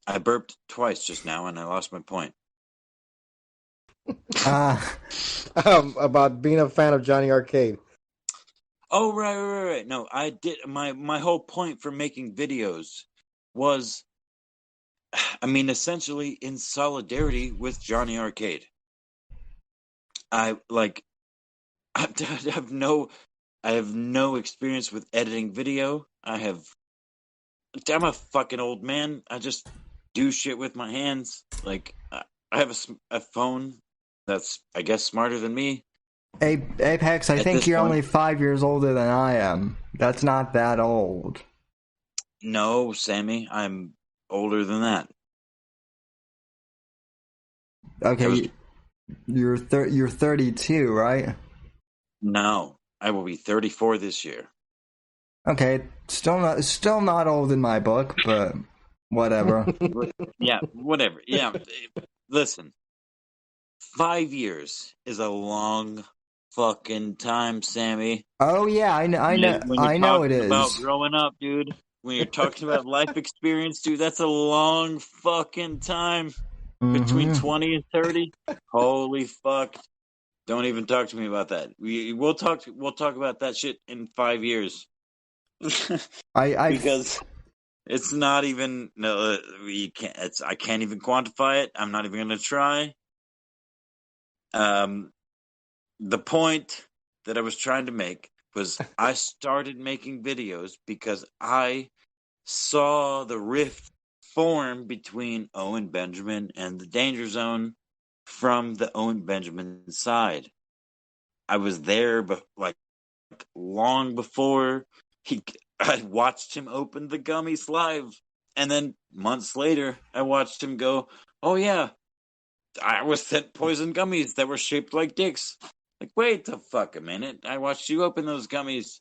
I burped twice just now, and I lost my point. About being a fan of Johnny Arcade. Oh, right. No, I did. My whole point for making videos was, I mean, essentially in solidarity with Johnny Arcade. I have no experience with editing video. I'm a fucking old man. I just do shit with my hands. Like, I have a phone that's, I guess, smarter than me. Apex, I think you're only 5 years older than I am. That's not that old. No, Sammy, I'm older than that. Okay, you're 32, right? No, I will be 34 this year. Okay, still not old in my book, but whatever. Yeah, whatever. Yeah, listen, 5 years is a long fucking time, Sammy. Oh yeah, I know it is. About growing up, dude. When you're talking about life experience, dude, that's a long fucking time. Between 20 and 30. Holy fuck! Don't even talk to me about that. We'll talk about that shit in 5 years. Because it's not even I can't even quantify it. I'm not even gonna try. The point that I was trying to make was I started making videos because I saw the rift form between Owen Benjamin and the Danger Zone from the Owen Benjamin side. I was there, but like long before I watched him open the gummies live, and then months later, I watched him go, "Oh yeah, I was sent poison gummies that were shaped like dicks." Like, wait the fuck a minute! I watched you open those gummies.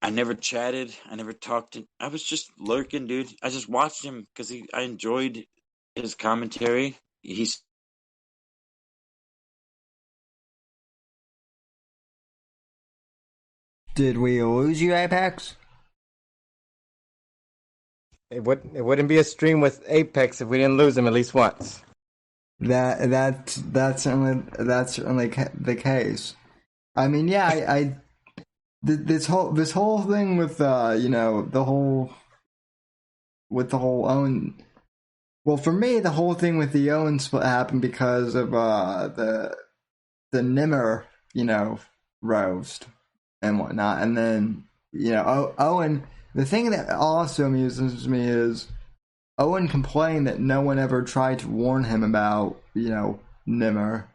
I never chatted. I never talked. I was just lurking, dude. I just watched him because I enjoyed his commentary. Did we lose you, Apex? It wouldn't be a stream with Apex if we didn't lose him at least once. That's certainly the case. I mean, yeah, this whole thing with the whole Owen. Well, for me, the whole thing with the Owen split happened because of the Nimmer roast and whatnot, and then Owen. The thing that also amuses me is Owen complained that no one ever tried to warn him about Nimmer,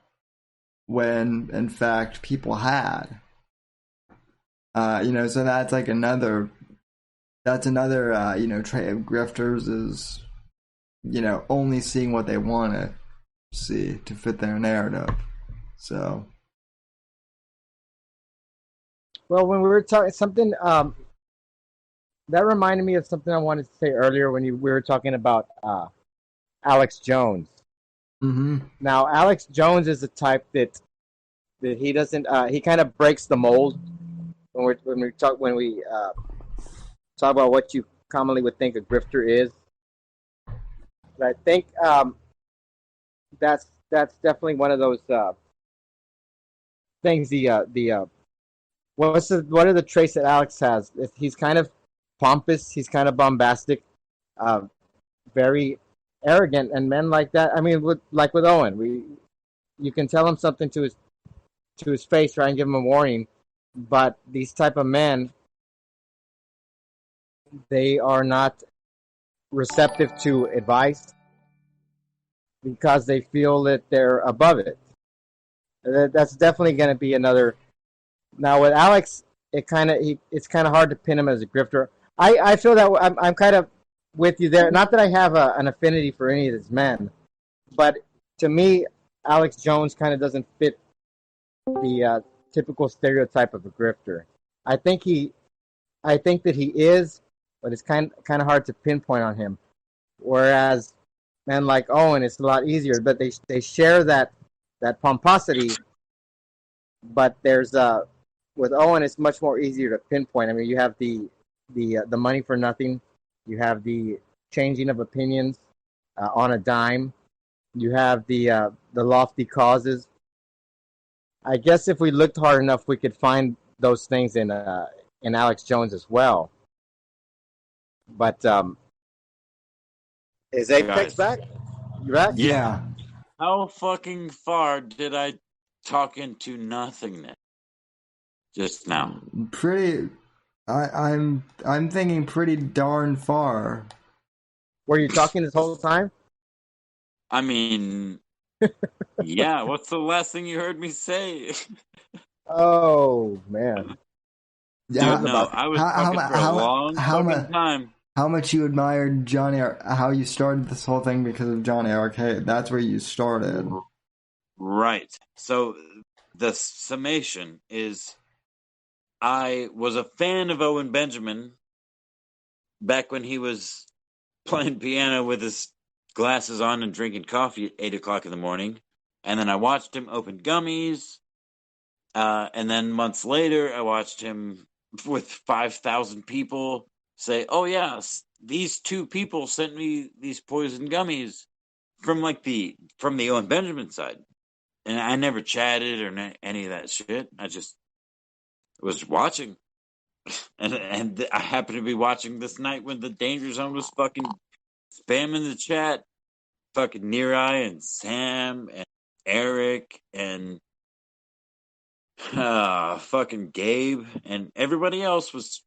when in fact people had. So that's like another trait of grifters is only seeing what they want to see to fit their narrative. So, well, when we were talking something that reminded me of something I wanted to say earlier when we were talking about Alex Jones. mm-hmm. Now, Alex Jones is a type that he doesn't he kind of breaks the mold when we talk about what you commonly would think a grifter is. But I think that's definitely one of those things. What are the traits that Alex has? He's kind of pompous. He's kind of bombastic, very arrogant, and men like that. I mean, with Owen, you can tell him something to his face, try and give him a warning, but these type of men, they are not receptive to advice because they feel that they're above it. That's definitely going to be another. Now with Alex, it's kind of hard to pin him as a grifter. I feel that I'm kind of with you there. Not that I have an affinity for any of these men, but to me, Alex Jones kind of doesn't fit the typical stereotype of a grifter. I think he, I think that he is, but it's kind of hard to pinpoint on him. Whereas men like Owen, it's a lot easier. But they share that pomposity, but there's with Owen, it's much more easier to pinpoint. I mean, you have the money for nothing, you have the changing of opinions on a dime, you have the lofty causes. I guess if we looked hard enough, we could find those things in Alex Jones as well. But is Apex Guys, back? You back? Yeah. how fucking far did I talk into nothingness just now? Pretty. I'm thinking pretty darn far. Were you talking this whole time? I mean, yeah, what's the last thing you heard me say? Oh man, Yeah. Dude, no, I was How talking for a long fucking time. how much you admired how you started this whole thing because of Johnny Arcade. That's where you started. Right. So the summation is I was a fan of Owen Benjamin back when he was playing piano with his glasses on and drinking coffee at 8 o'clock in the morning. And then I watched him open gummies. And then months later, I watched him with 5,000 people say, "Oh yeah, these two people sent me these poison gummies from from the Owen Benjamin side." And I never chatted or any of that shit. I just was watching, and I happened to be watching this night when the Danger Zone was fucking spamming the chat, fucking Nerai and Sam and Eric and fucking Gabe and everybody else was,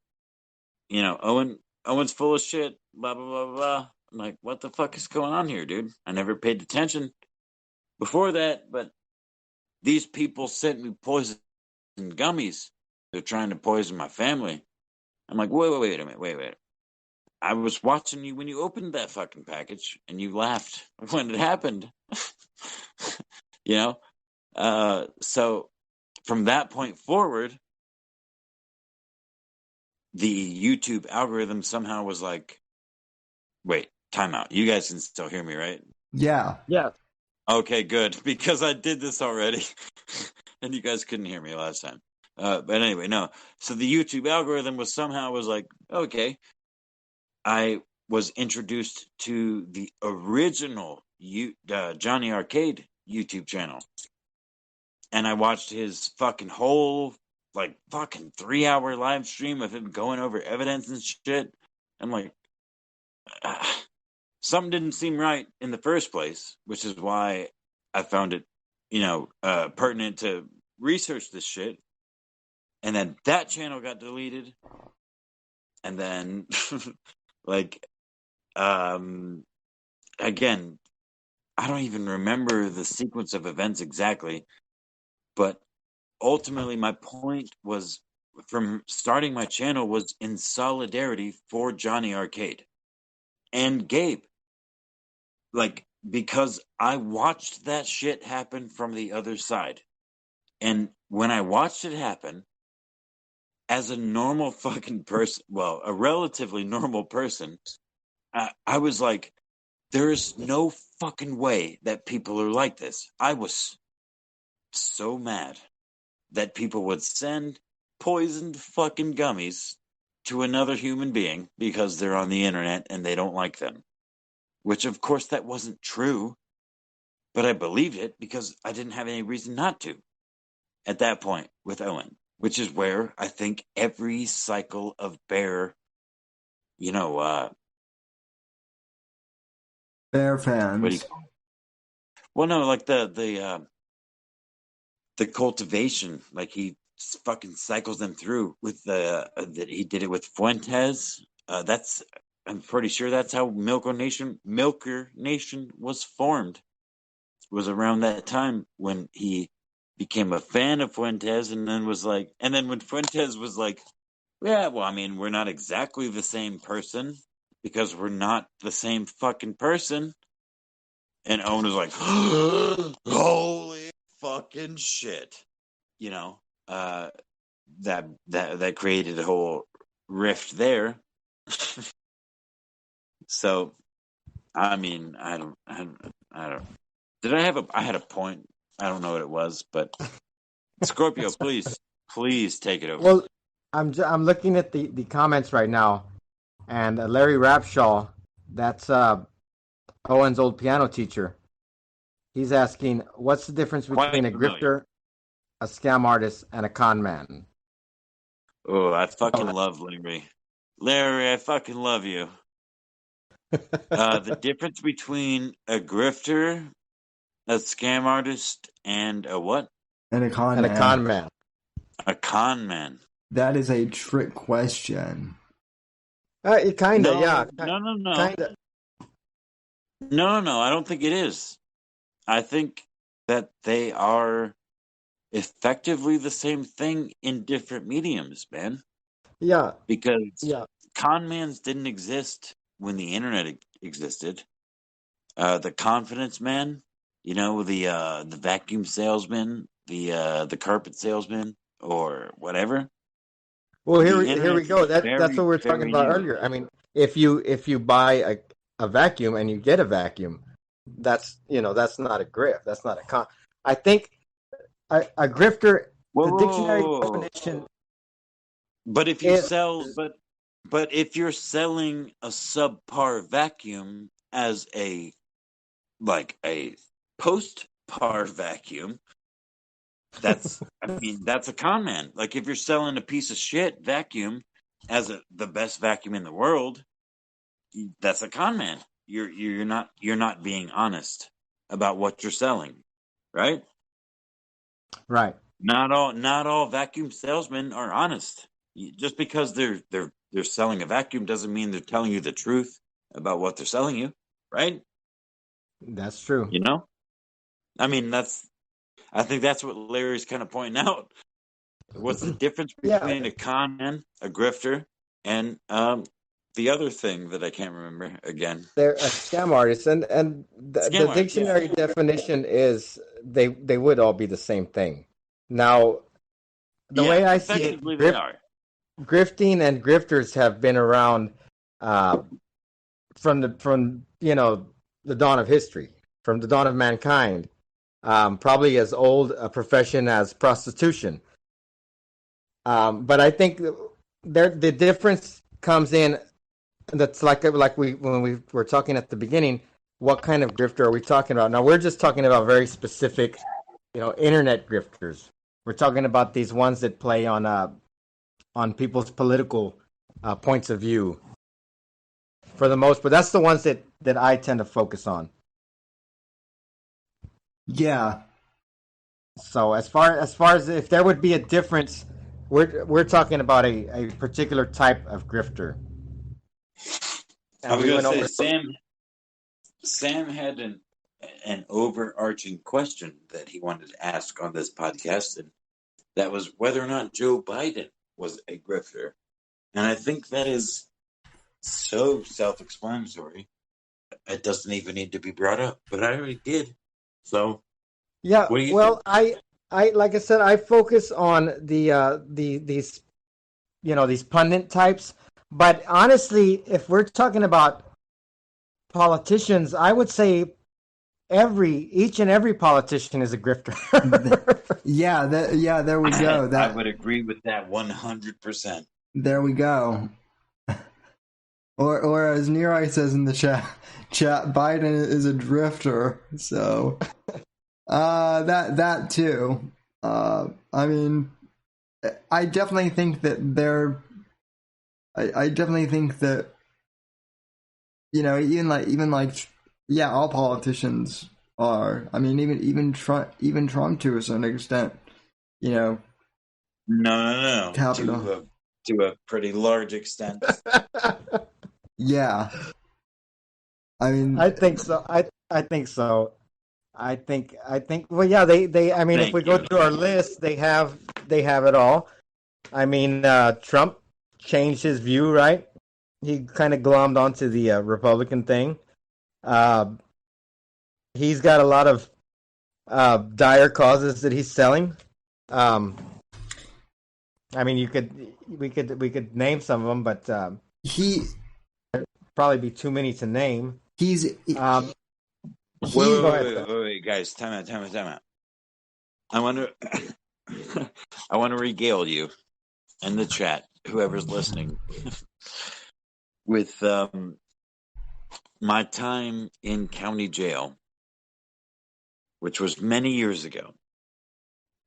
Owen's full of shit, blah, blah, blah, blah. I'm like, what the fuck is going on here, dude? I never paid attention before that, but these people sent me poison gummies. They're trying to poison my family. I'm like, wait a minute, wait. I was watching you when you opened that fucking package and you laughed when it happened. So from that point forward, the YouTube algorithm somehow was like, wait, time out. You guys can still hear me, right? Yeah. yeah. Okay, good. Because I did this already and you guys couldn't hear me last time. But anyway, no. So the YouTube algorithm was like, okay, I was introduced to the original Johnny Arcade YouTube channel. And I watched his fucking whole, fucking 3-hour live stream of him going over evidence and shit. I'm like, something didn't seem right in the first place, which is why I found it, pertinent to research this shit. And then that channel got deleted. And then, again, I don't even remember the sequence of events exactly, but ultimately my point was from starting my channel was in solidarity for Johnny Arcade and Gabe. Because I watched that shit happen from the other side. And when I watched it happen, as a normal fucking person, well, a relatively normal person, I was like, there's no fucking way that people are like this. I was so mad that people would send poisoned fucking gummies to another human being because they're on the internet and they don't like them. Which, of course, that wasn't true. But I believed it because I didn't have any reason not to at that point with Owen, which is where I think every cycle of bear, Bear what do you fans. call it? Well, no, like the cultivation, like he fucking cycles them through with that he did it with Fuentes. I'm pretty sure that's how Milker Nation was formed. It was around that time when he became a fan of Fuentes, and then when Fuentes was like, Yeah, well, I mean, we're not exactly the same person because we're not the same fucking person. And Owen was like, holy fucking shit. You know, that created a whole rift there. So, I mean, I don't. Did I had a point? I don't know what it was, but Scorpio, please take it over. Well, I'm looking at the comments right now, and Larry Rapshaw, that's Owen's old piano teacher. He's asking, what's the difference between a grifter, a scam artist, and a con man? Oh, I fucking love Larry. Larry, I fucking love you. The difference between a grifter, a scam artist, and a what? And a con And man. a con man. A con man. That is a trick question. It kind of, yeah. No. Kinda. No. I don't think it is. I think that they are effectively the same thing in different mediums, man. Yeah. Because con mans didn't exist when the internet existed. The confidence man, the vacuum salesman, the carpet salesman, or whatever. Well, here we go. That's what we were talking about earlier. I mean, if you buy a vacuum and you get a vacuum, that's not a grift. That's not a con. I think a grifter. The dictionary definition. But if you but if you're selling a subpar vacuum as a post-par vacuum, that's that's a con man. Like if you're selling a piece of shit vacuum as the best vacuum in the world, that's a con man. You're not being honest about what you're selling, right? Right. Not all vacuum salesmen are honest. Just because they're selling a vacuum doesn't mean they're telling you the truth about what they're selling you, right? That's true. I mean, I think that's what Larry's kind of pointing out. What's the difference between a con man, a grifter, and the other thing that I can't remember again? They're a scam artist, and the dictionary definition is they would all be the same thing. Now, the way I see it, they are. Grifting and grifters have been around from the dawn of history, from the dawn of mankind. Probably as old a profession as prostitution. But I think the difference comes in. That's when we were talking at the beginning. What kind of grifter are we talking about? Now we're just talking about very specific, internet grifters. We're talking about these ones that play on people's political points of view. For the most, but that's the ones that I tend to focus on. Yeah. So as far as if there would be a difference, we're talking about a particular type of grifter. And I was going to say, Sam had an overarching question that he wanted to ask on this podcast, and that was whether or not Joe Biden was a grifter. And I think that is so self-explanatory. It doesn't even need to be brought up, but I already did. So yeah, well, think? I like I said, I focus on these pundit types. But honestly, if we're talking about politicians, I would say each and every politician is a grifter. There we go. I would agree with that 100%. There we go. Or as Nerai says in the chat, Biden is a drifter. So that too. I mean, I definitely think that I definitely think that all politicians are. I mean, even Trump to a certain extent. No. To a pretty large extent. Yeah. I mean, I think so. I think so. I think. Well, yeah. They. I mean, if we go through our list, they have it all. I mean, Trump changed his view, right? He kind of glommed onto the Republican thing. He's got a lot of dire causes that he's selling. Um, I mean, we could name some of them, but He probably be too many to name. he's Um, Wait, guys, time out. I want to, I want to regale you in the chat, whoever's listening, with my time in county jail, which was many years ago.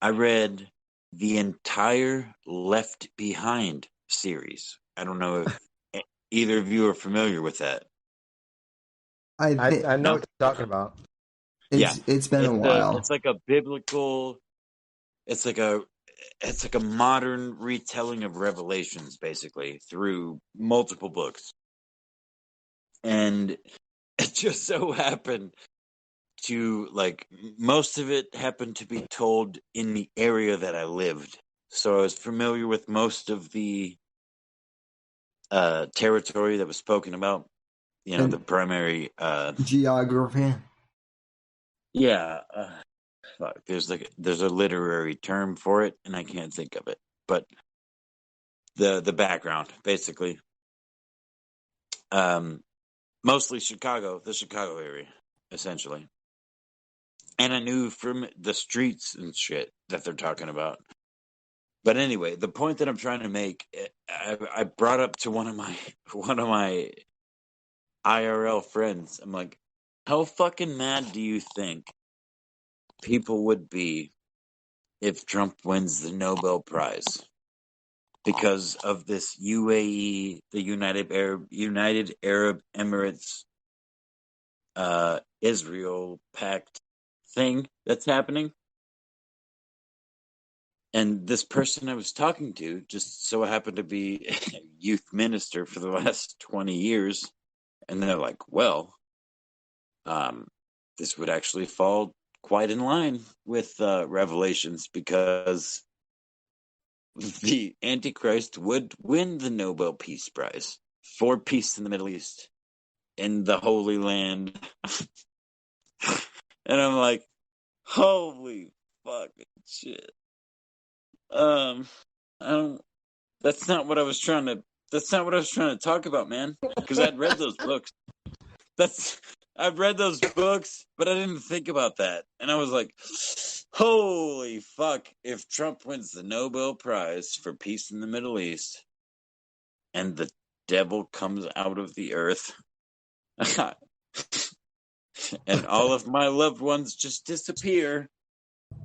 I read the entire Left Behind series. I don't know if either of you are familiar with that. I know what you're talking about. It's been a while. It's like a biblical. It's like a modern retelling of Revelations, basically, through multiple books. And it just so happened to, like, most of it happened to be told in the area that I lived. So I was familiar with most of the territory that was spoken about, And the primary geography. Yeah, fuck, there's a literary term for it, and I can't think of it. But the background, basically, mostly Chicago, the Chicago area, essentially. And I knew from the streets and shit that they're talking about. But anyway, the point that I'm trying to make, I brought up to one of my IRL friends. I'm like, how fucking mad do you think people would be if Trump wins the Nobel Prize because of this UAE, the United Arab Emirates, Israel pact thing that's happening? And this person I was talking to just so happened to be a youth minister for the last 20 years. And they're like, well, this would actually fall quite in line with Revelations, because the Antichrist would win the Nobel Peace Prize for peace in the Middle East, in the Holy Land. And I'm like, holy fucking shit. I don't. That's not what I was trying to talk about, man. Because I'd read those books. I've read those books, but I didn't think about that. And I was like, holy fuck, if Trump wins the Nobel Prize for peace in the Middle East and the devil comes out of the earth and all of my loved ones just disappear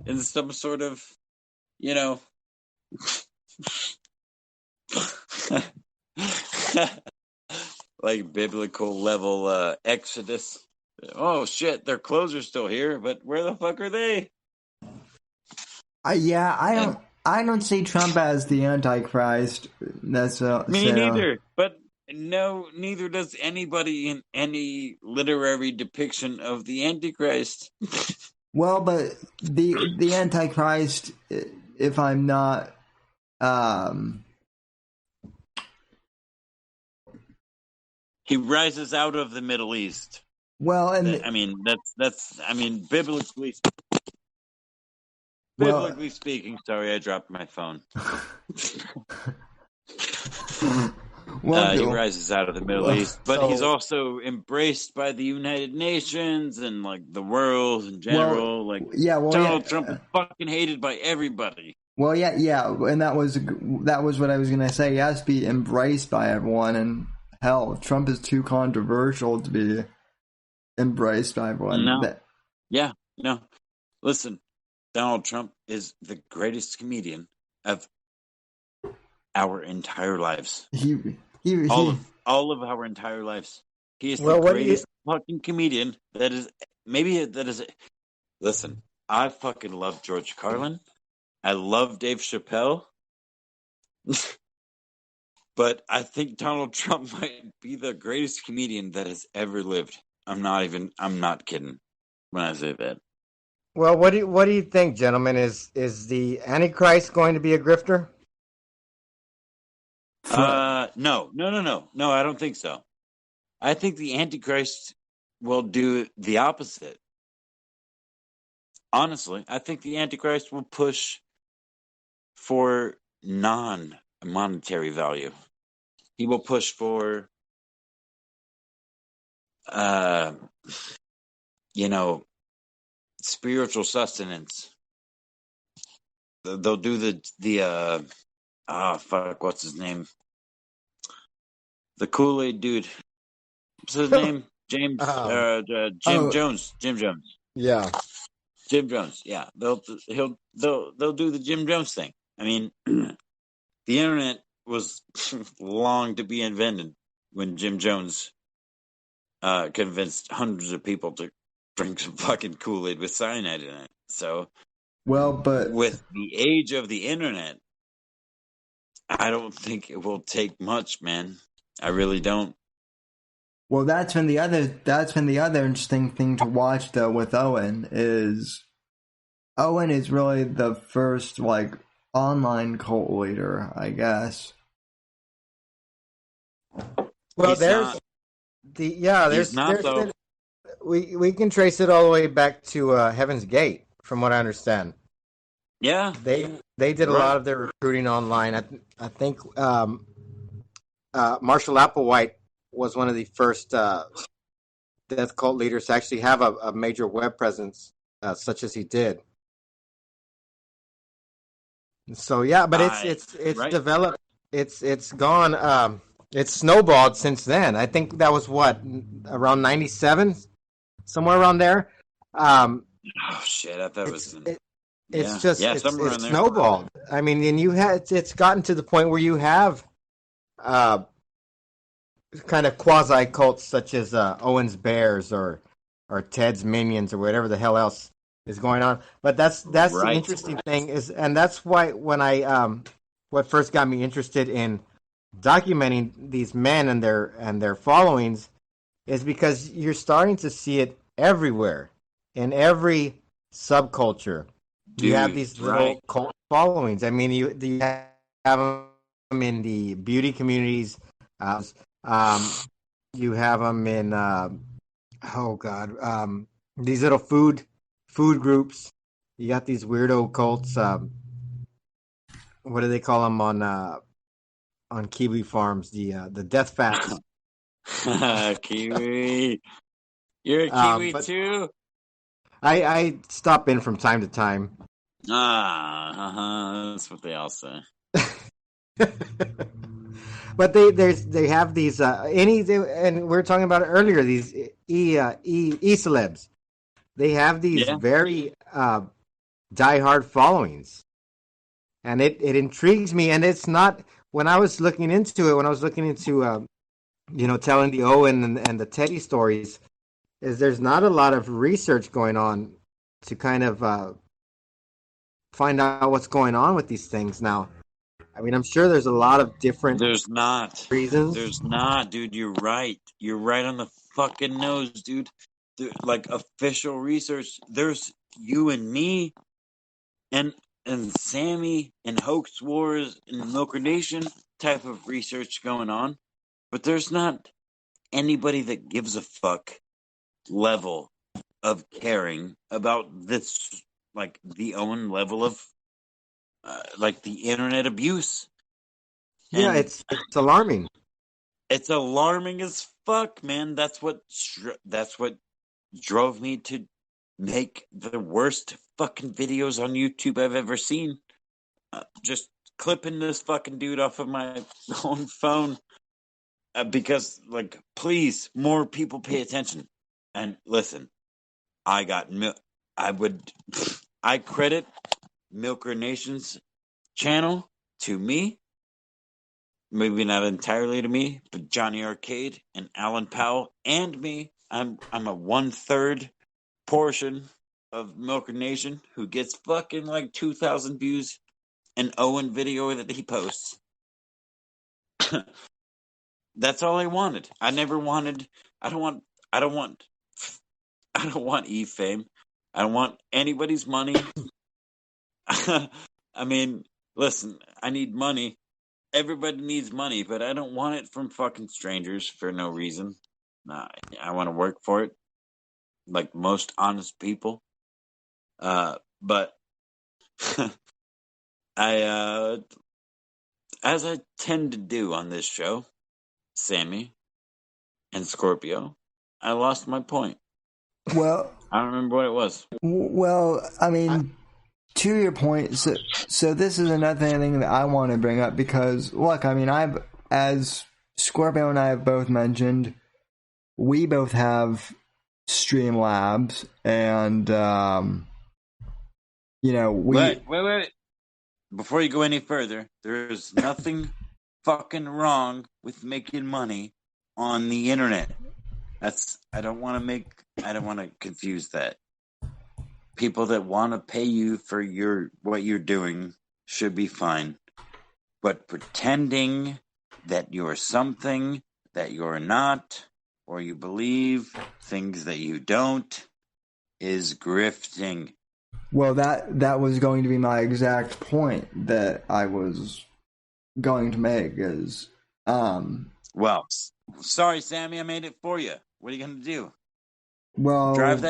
in some sort of, like biblical level Exodus. Oh shit, their clothes are still here, but where the fuck are they? I don't see Trump as the Antichrist. That's me neither. But no, neither does anybody in any literary depiction of the Antichrist. Well, but the Antichrist, if I'm not he rises out of the Middle East. Well, and that's biblically speaking. Sorry, I dropped my phone. He rises out of the Middle East, but he's also embraced by the United Nations and like the world in general. Donald Trump is fucking hated by everybody. Well, yeah, and that was what I was gonna say. He has to be embraced by everyone, and hell, Trump is too controversial to be embraced by everyone. No. Listen, Donald Trump is the greatest comedian of our entire lives. All of our entire lives. He is the greatest fucking comedian that is. Listen, I fucking love George Carlin. I love Dave Chappelle. But I think Donald Trump might be the greatest comedian that has ever lived. I'm not kidding when I say that. Well, what do you think, gentlemen? Is the Antichrist going to be a grifter? No. I don't think so. I think the Antichrist will do the opposite. Honestly, I think the Antichrist will push for non-monetary value. He will push for, spiritual sustenance. They'll do what's his name? The Kool-Aid dude. What's his name? Jim Jones. Jim Jones. Yeah. Jim Jones. Yeah. They'll do the Jim Jones thing. I mean, the internet was long to be invented when Jim Jones convinced hundreds of people to drink some fucking Kool-Aid with cyanide in it. So, but with the age of the internet, I don't think it will take much, man. I really don't. Well, that's been the other interesting thing to watch though with Owen is really the first online cult leader, I guess. Well, we can trace it all the way back to Heaven's Gate, from what I understand. Yeah, they did a lot of their recruiting online. I think Marshall Applewhite was one of the first death cult leaders to actually have a major web presence, such as he did. So yeah, but it's developed. It's gone. It's snowballed since then. I think that was around 97, somewhere around there. Oh shit! I thought it was. It's snowballed. I mean, and it's gotten to the point where you have kind of quasi cults such as Owen's Bears or Ted's Minions or whatever the hell else is going on. But that's the interesting thing and that's why when I what first got me interested in documenting these men and their followings is because you're starting to see it everywhere in every subculture. You have these little cult followings. I mean, you have them in the beauty communities. You have them in these little food groups. You got these weirdo cults. What do they call them on Kiwi farms? The death fats. Kiwi, you're a Kiwi too. I stop in from time to time. That's what they all say. But they have these and we were talking about it earlier, these celebs. They have these very diehard followings, and it intrigues me. And it's not when I was looking into telling the Owen and the Teddy stories, is there's not a lot of research going on to kind of find out what's going on with these things now. I mean, I'm sure there's a lot of different reasons. There's not, dude. You're right. You're right on the fucking nose, dude. Like official research. There's you and me and Sammy and Hoax Wars and Milker Nation type of research going on. But there's not anybody that gives a fuck level of caring about this, like the Owen level of the internet abuse. Yeah, it's alarming. It's alarming as fuck, man. That's what drove me to make the worst fucking videos on YouTube I've ever seen. Just clipping this fucking dude off of my own phone because, please, more people pay attention. And listen, I credit Milker Nation's channel to me, maybe not entirely to me, but Johnny Arcade and Alan Powell and me. I'm a 1/3 portion of Milker Nation who gets fucking 2,000 views an Owen video that he posts. That's all I wanted. I don't want e-fame. I don't want anybody's money. I mean, listen, I need money, everybody needs money, but I don't want it from fucking strangers for no reason. Nah, I want to work for it, like most honest people. But I, as I tend to do on this show, Sammy and Scorpio, I lost my point. Well, I don't remember what it was. well, I mean, to your point, so this is another thing that I want to bring up because, look, I mean, as Scorpio and I have both mentioned, we both have Streamlabs, and, Wait. Before you go any further, there's nothing fucking wrong with making money on the internet. I don't want to confuse that. People that want to pay you for what you're doing should be fine. But pretending that you're something that you're not, or you believe things that you don't, is grifting. Well, that was going to be my exact point that I was going to make is, Well, sorry, Sammy, I made it for you. What are you gonna do? well, Drive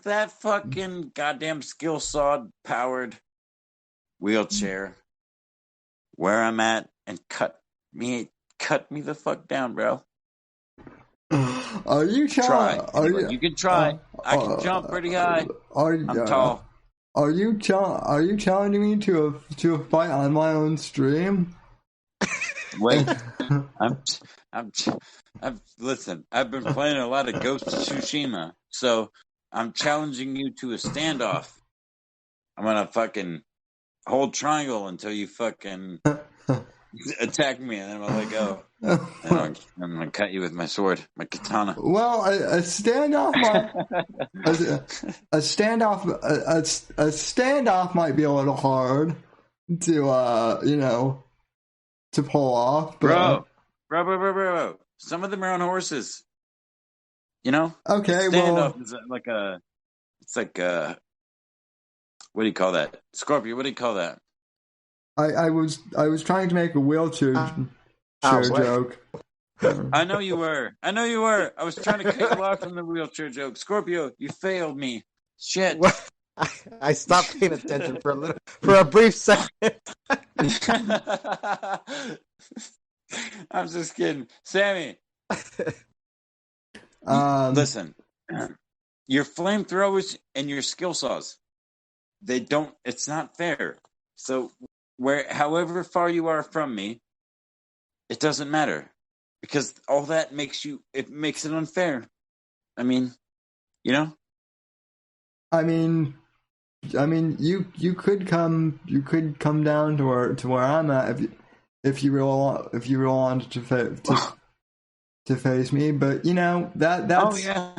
that fucking goddamn skill saw powered wheelchair where I'm at and cut me the fuck down, bro. Are you try? You can try. I can jump pretty high. I'm tall. Are you challenging me to a fight on my own stream? Wait, listen. I've been playing a lot of Ghost of Tsushima, so I'm challenging you to a standoff. I'm gonna fucking hold triangle until you fucking attack me, and then I'm gonna let go. And I'm gonna cut you with my sword, my katana. Well, a standoff might be a little hard to pull off. But... Bro. Some of them are on horses. You know? Okay, standoff is like what do you call that? Scorpio, what do you call that? I was trying to make a wheelchair joke. I know you were. I was trying to cut you off from the wheelchair joke. Scorpio, you failed me. Shit. What? I stopped paying attention for a brief second. I'm just kidding. Sammy. Listen. Your flamethrowers and your skill saws, it's not fair. So however far you are from me, it doesn't matter. Because all that makes it unfair. I mean, you know? I mean, you could come down to where I'm at if you really wanted to face me, but that's. Oh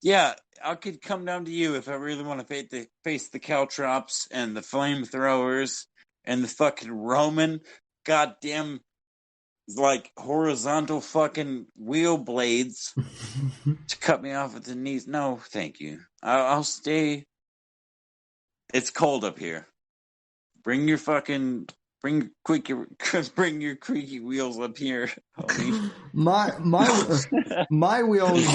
yeah. I could come down to you if I really want to face the caltrops and the flamethrowers and the fucking Roman goddamn like horizontal fucking wheel blades to cut me off at the knees. No, thank you. I'll stay. It's cold up here. Bring your creaky wheels up here, homie. My wheels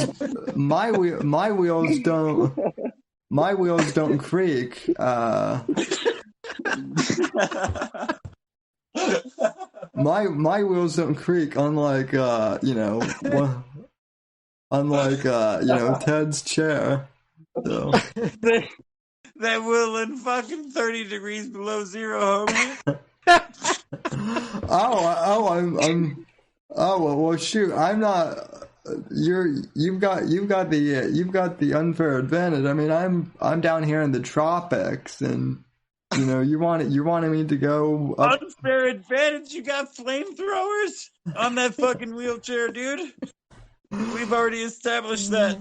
don't creak. My wheels don't creak, unlike Ted's chair. So. That will in fucking 30 degrees below zero, homie. Well, shoot, I'm not. You've got the unfair advantage. I mean, I'm down here in the tropics, and you wanted me to go up. Unfair advantage? You got flamethrowers on that fucking wheelchair, dude. We've already established that.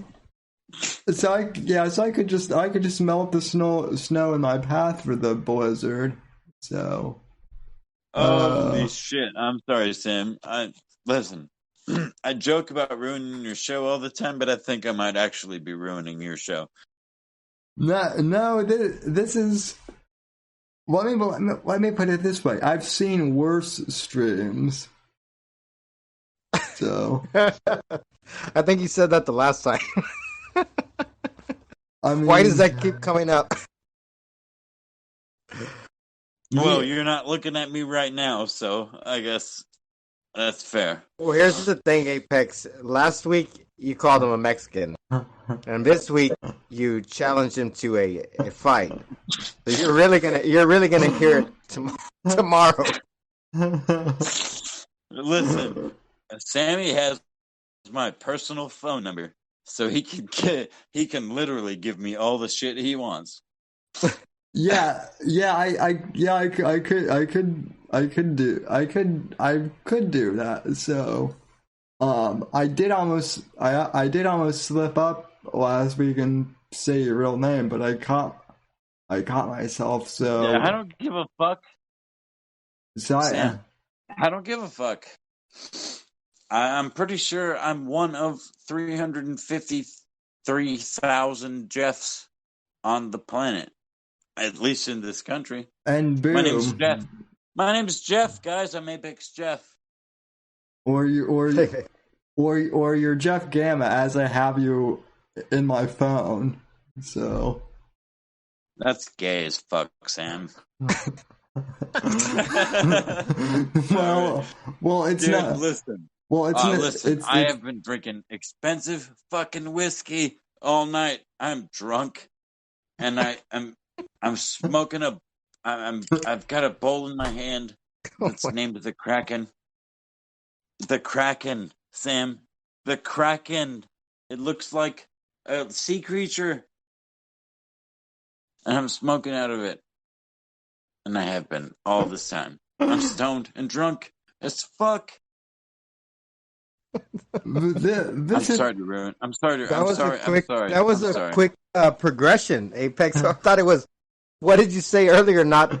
So I could just melt the snow in my path for the blizzard. So. Holy shit! I'm sorry, Sam. Listen. I joke about ruining your show all the time, but I think I might actually be ruining your show. No. This is let me put it this way. I've seen worse streams. So I think you said that the last time. I mean, Why does that keep coming up? Well, you're not looking at me right now, so I guess that's fair. Well, here's the thing, Apex. Last week you called him a Mexican, and this week you challenged him to a fight. So you're really gonna hear it tomorrow. Listen, Sammy has my personal phone number, so he can literally give me all the shit he wants. I could do that. So, I did almost slip up last week and say your real name, but I caught myself. So Yeah, I don't give a fuck. So Sam, I don't give a fuck. I'm pretty sure I'm one of 353,000 Jeffs on the planet, at least in this country. And boom. My name's Jeff. My name's Jeff, guys. I'm Apex Jeff. Or you're Jeff Gamma, as I have you in my phone. So that's gay as fuck, Sam. well, it's Dude, not. Listen. Well, listen. I have been drinking expensive fucking whiskey all night. I'm drunk, and I'm smoking I've got a bowl in my hand that's named the Kraken. The Kraken, Sam. The Kraken. It looks like a sea creature, and I'm smoking out of it. And I have been all this time. I'm stoned and drunk as fuck. I'm sorry to ruin. I'm sorry. That was a quick progression, Apex. I thought it was. What did you say earlier? Not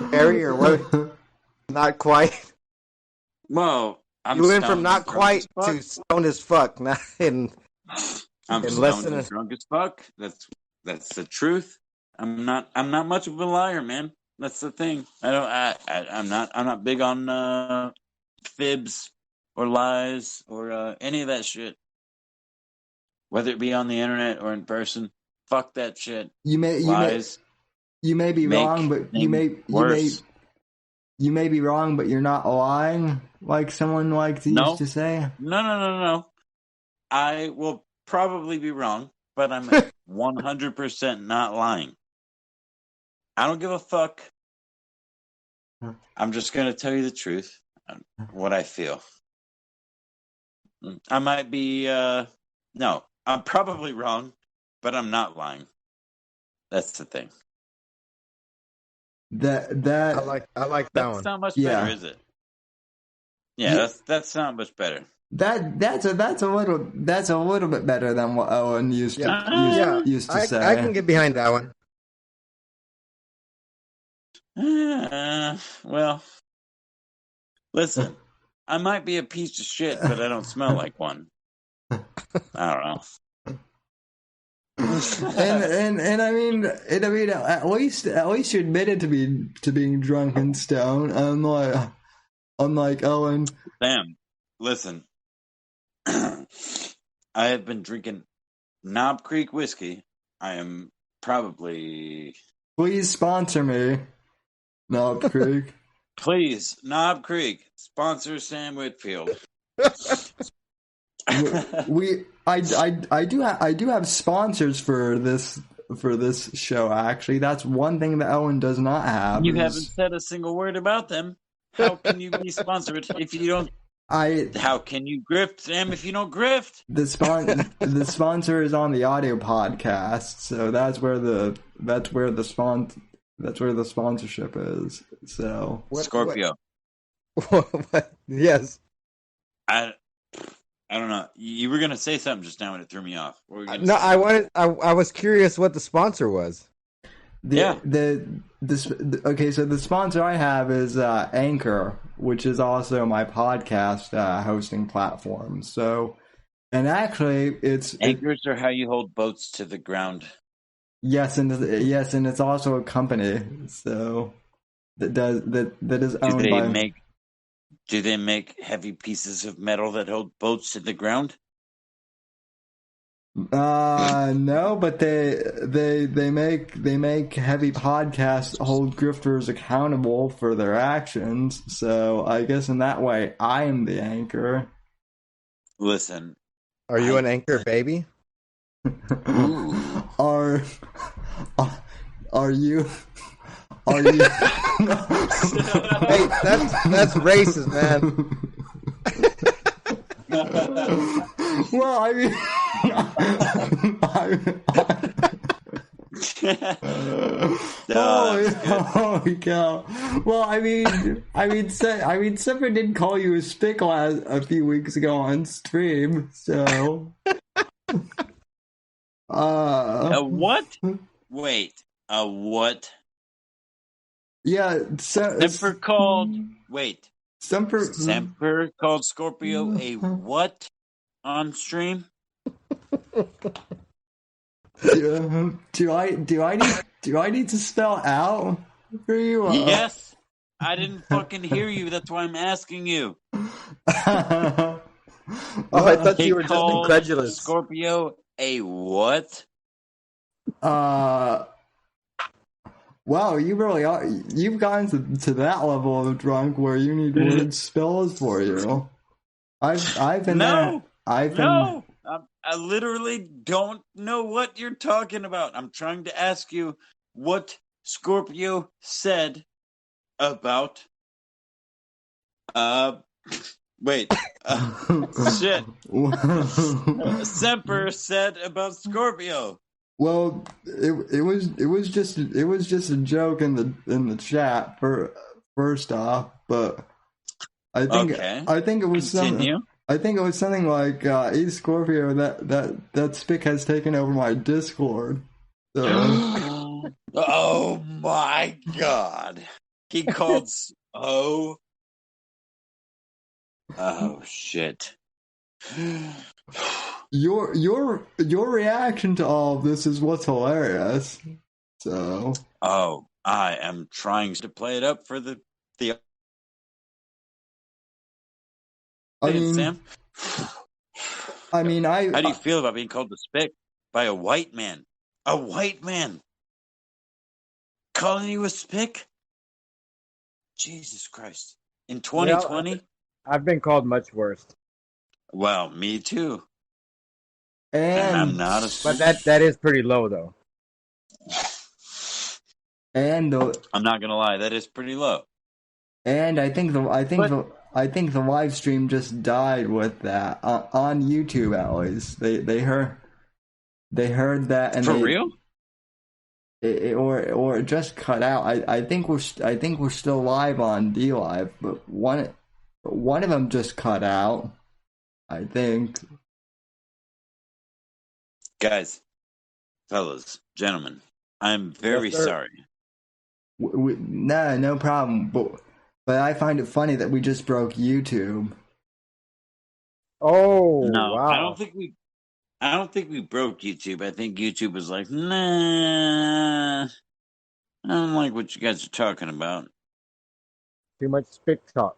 very, or what? Not quite. Well, you went from not quite to stoned as fuck. I'm stoned and drunk as fuck. That's the truth. I'm not much of a liar, man. That's the thing. I'm not big on fibs or lies or any of that shit. Whether it be on the internet or in person, fuck that shit. You may be wrong, but you may be wrong, but you're not lying, like someone likes used to say. No. I will probably be wrong, but I'm 100% not lying. I don't give a fuck. I'm just going to tell you the truth, what I feel. I might be, no, I'm probably wrong, but I'm not lying. That's the thing. That I like that one. That's not much better, is it? Yeah, that's not much better. That's a little bit better than what Owen used to say. I can get behind that one. Well, listen, I might be a piece of shit, but I don't smell like one. I don't know. and I mean, at least you admitted to being drunk and stoned. Unlike Owen. Sam, listen. I have been drinking Knob Creek whiskey. I am probably. Please sponsor me, Knob Creek. Please, Knob Creek, sponsor Sam Whitfield. I do have sponsors for this show. Actually, that's one thing that Owen does not have. You haven't said a single word about them. How can you be sponsored if you don't? How can you grift, Sam, if you don't grift? The sponsor is on the audio podcast, so that's where the sponsorship is. So Scorpio. What? Yes. I don't know. You were gonna say something just now and it threw me off. No, I was curious what the sponsor was. Okay, so the sponsor I have is Anchor, which is also my podcast hosting platform. So, and actually, anchors are how you hold boats to the ground. Yes, and it's also a company, so that is Do owned they by. make heavy pieces of metal that hold boats to the ground? No, but they make heavy podcasts that hold grifters accountable for their actions. So I guess in that way, I am the anchor. Listen, Are you an anchor, baby? ooh. Are you? Hey, that's racist, man. Well, I mean, holy cow! Well, I mean, Zephyr did call you a spick a few weeks ago on stream, so. A what? Wait, a what? Yeah, Semper called. Wait, Semper called Scorpio a what on stream? Do I need to spell out for you? Yes, I didn't fucking hear you. That's why I'm asking you. Oh, I thought He you were just called incredulous. Scorpio a what? Wow, you really are. You've gotten to that level of drunk where you need word spells for you. I've been there. No. I literally don't know what you're talking about. I'm trying to ask you what Scorpio said about. Wait. Shit. Semper said about Scorpio. Well, it was just a joke in the chat for first off, but I think it was Continue. something like East Scorpio that spick has taken over my Discord. So. Oh my god. He called oh shit. Your reaction to all of this is what's hilarious. So. Oh, I am trying to play it up for the I mean, Sam. How do you feel about being called the spick by a white man? A white man calling you a spick? Jesus Christ! In 2020, Well, I've been called much worse. Well, me too. and I'm not a. But that is pretty low, though. And I'm not gonna lie, that is pretty low. And I think the live stream just died with that on YouTube. At least they heard that, and For real? Or it just cut out. I think we're still live on D Live, but one of them just cut out. I think. Guys, fellas, gentlemen, I'm very sorry. No problem. But I find it funny that we just broke YouTube. Oh, no, wow. I don't think we broke YouTube. I think YouTube was like, nah, I don't like what you guys are talking about. Too much spick talk.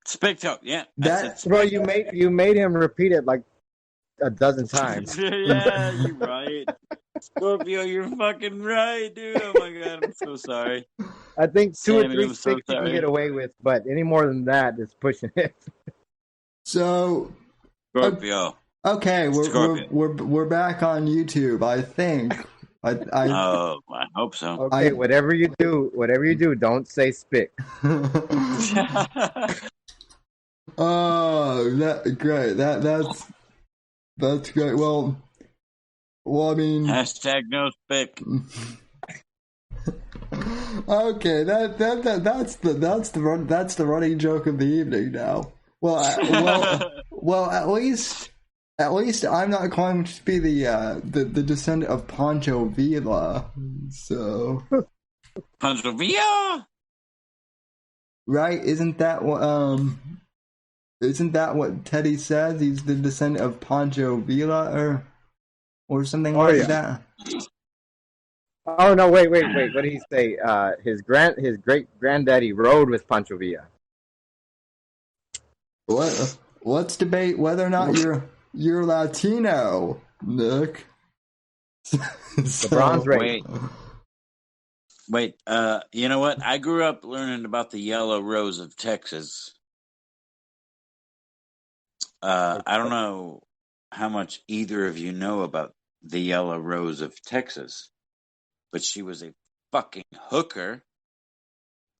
Spick talk, yeah. Bro, you made him repeat it like a dozen times. Yeah, you're right. Scorpio, you're fucking right, dude. Oh my god, I'm so sorry. I think two or three I'm sticks you can get away with, but any more than that is pushing it. So Scorpio. Okay, we're back on YouTube. I think. I hope so. Okay, whatever you do, don't say spick. Oh, great. That's great. Well, I mean. Hashtag no spick. Okay, that's the running joke of the evening now. Well, at least I'm not going to be the descendant of Pancho Villa. So. Pancho Villa. Right? Isn't that what Teddy says? He's the descendant of Pancho Villa or something like that. Oh no! Wait! What did he say? His great granddaddy rode with Pancho Villa. Let's debate whether or not you're Latino, Nick. The bronze race. Wait, you know what? I grew up learning about the yellow rose of Texas. I don't know how much either of you know about the yellow rose of Texas, but she was a fucking hooker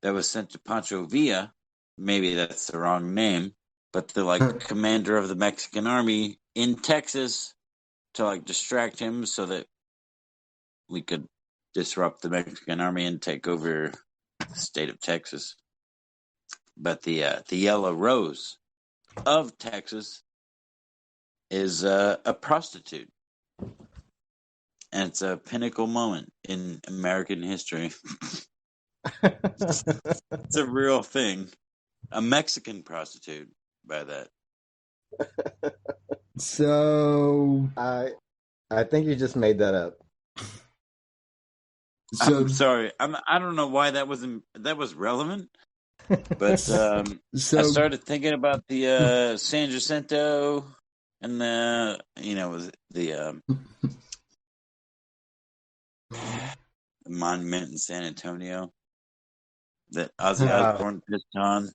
that was sent to Pancho Villa. Maybe that's the wrong name, but the commander of the Mexican army in Texas to distract him so that we could disrupt the Mexican army and take over the state of Texas. But the yellow rose of Texas is a prostitute, and it's a pinnacle moment in American history. It's a real thing. A Mexican prostitute, by that. So I think you just made that up. I'm sorry. I don't know why that was relevant. But I started thinking about the San Jacinto and the monument in San Antonio that Ozzy Osbourne pissed on.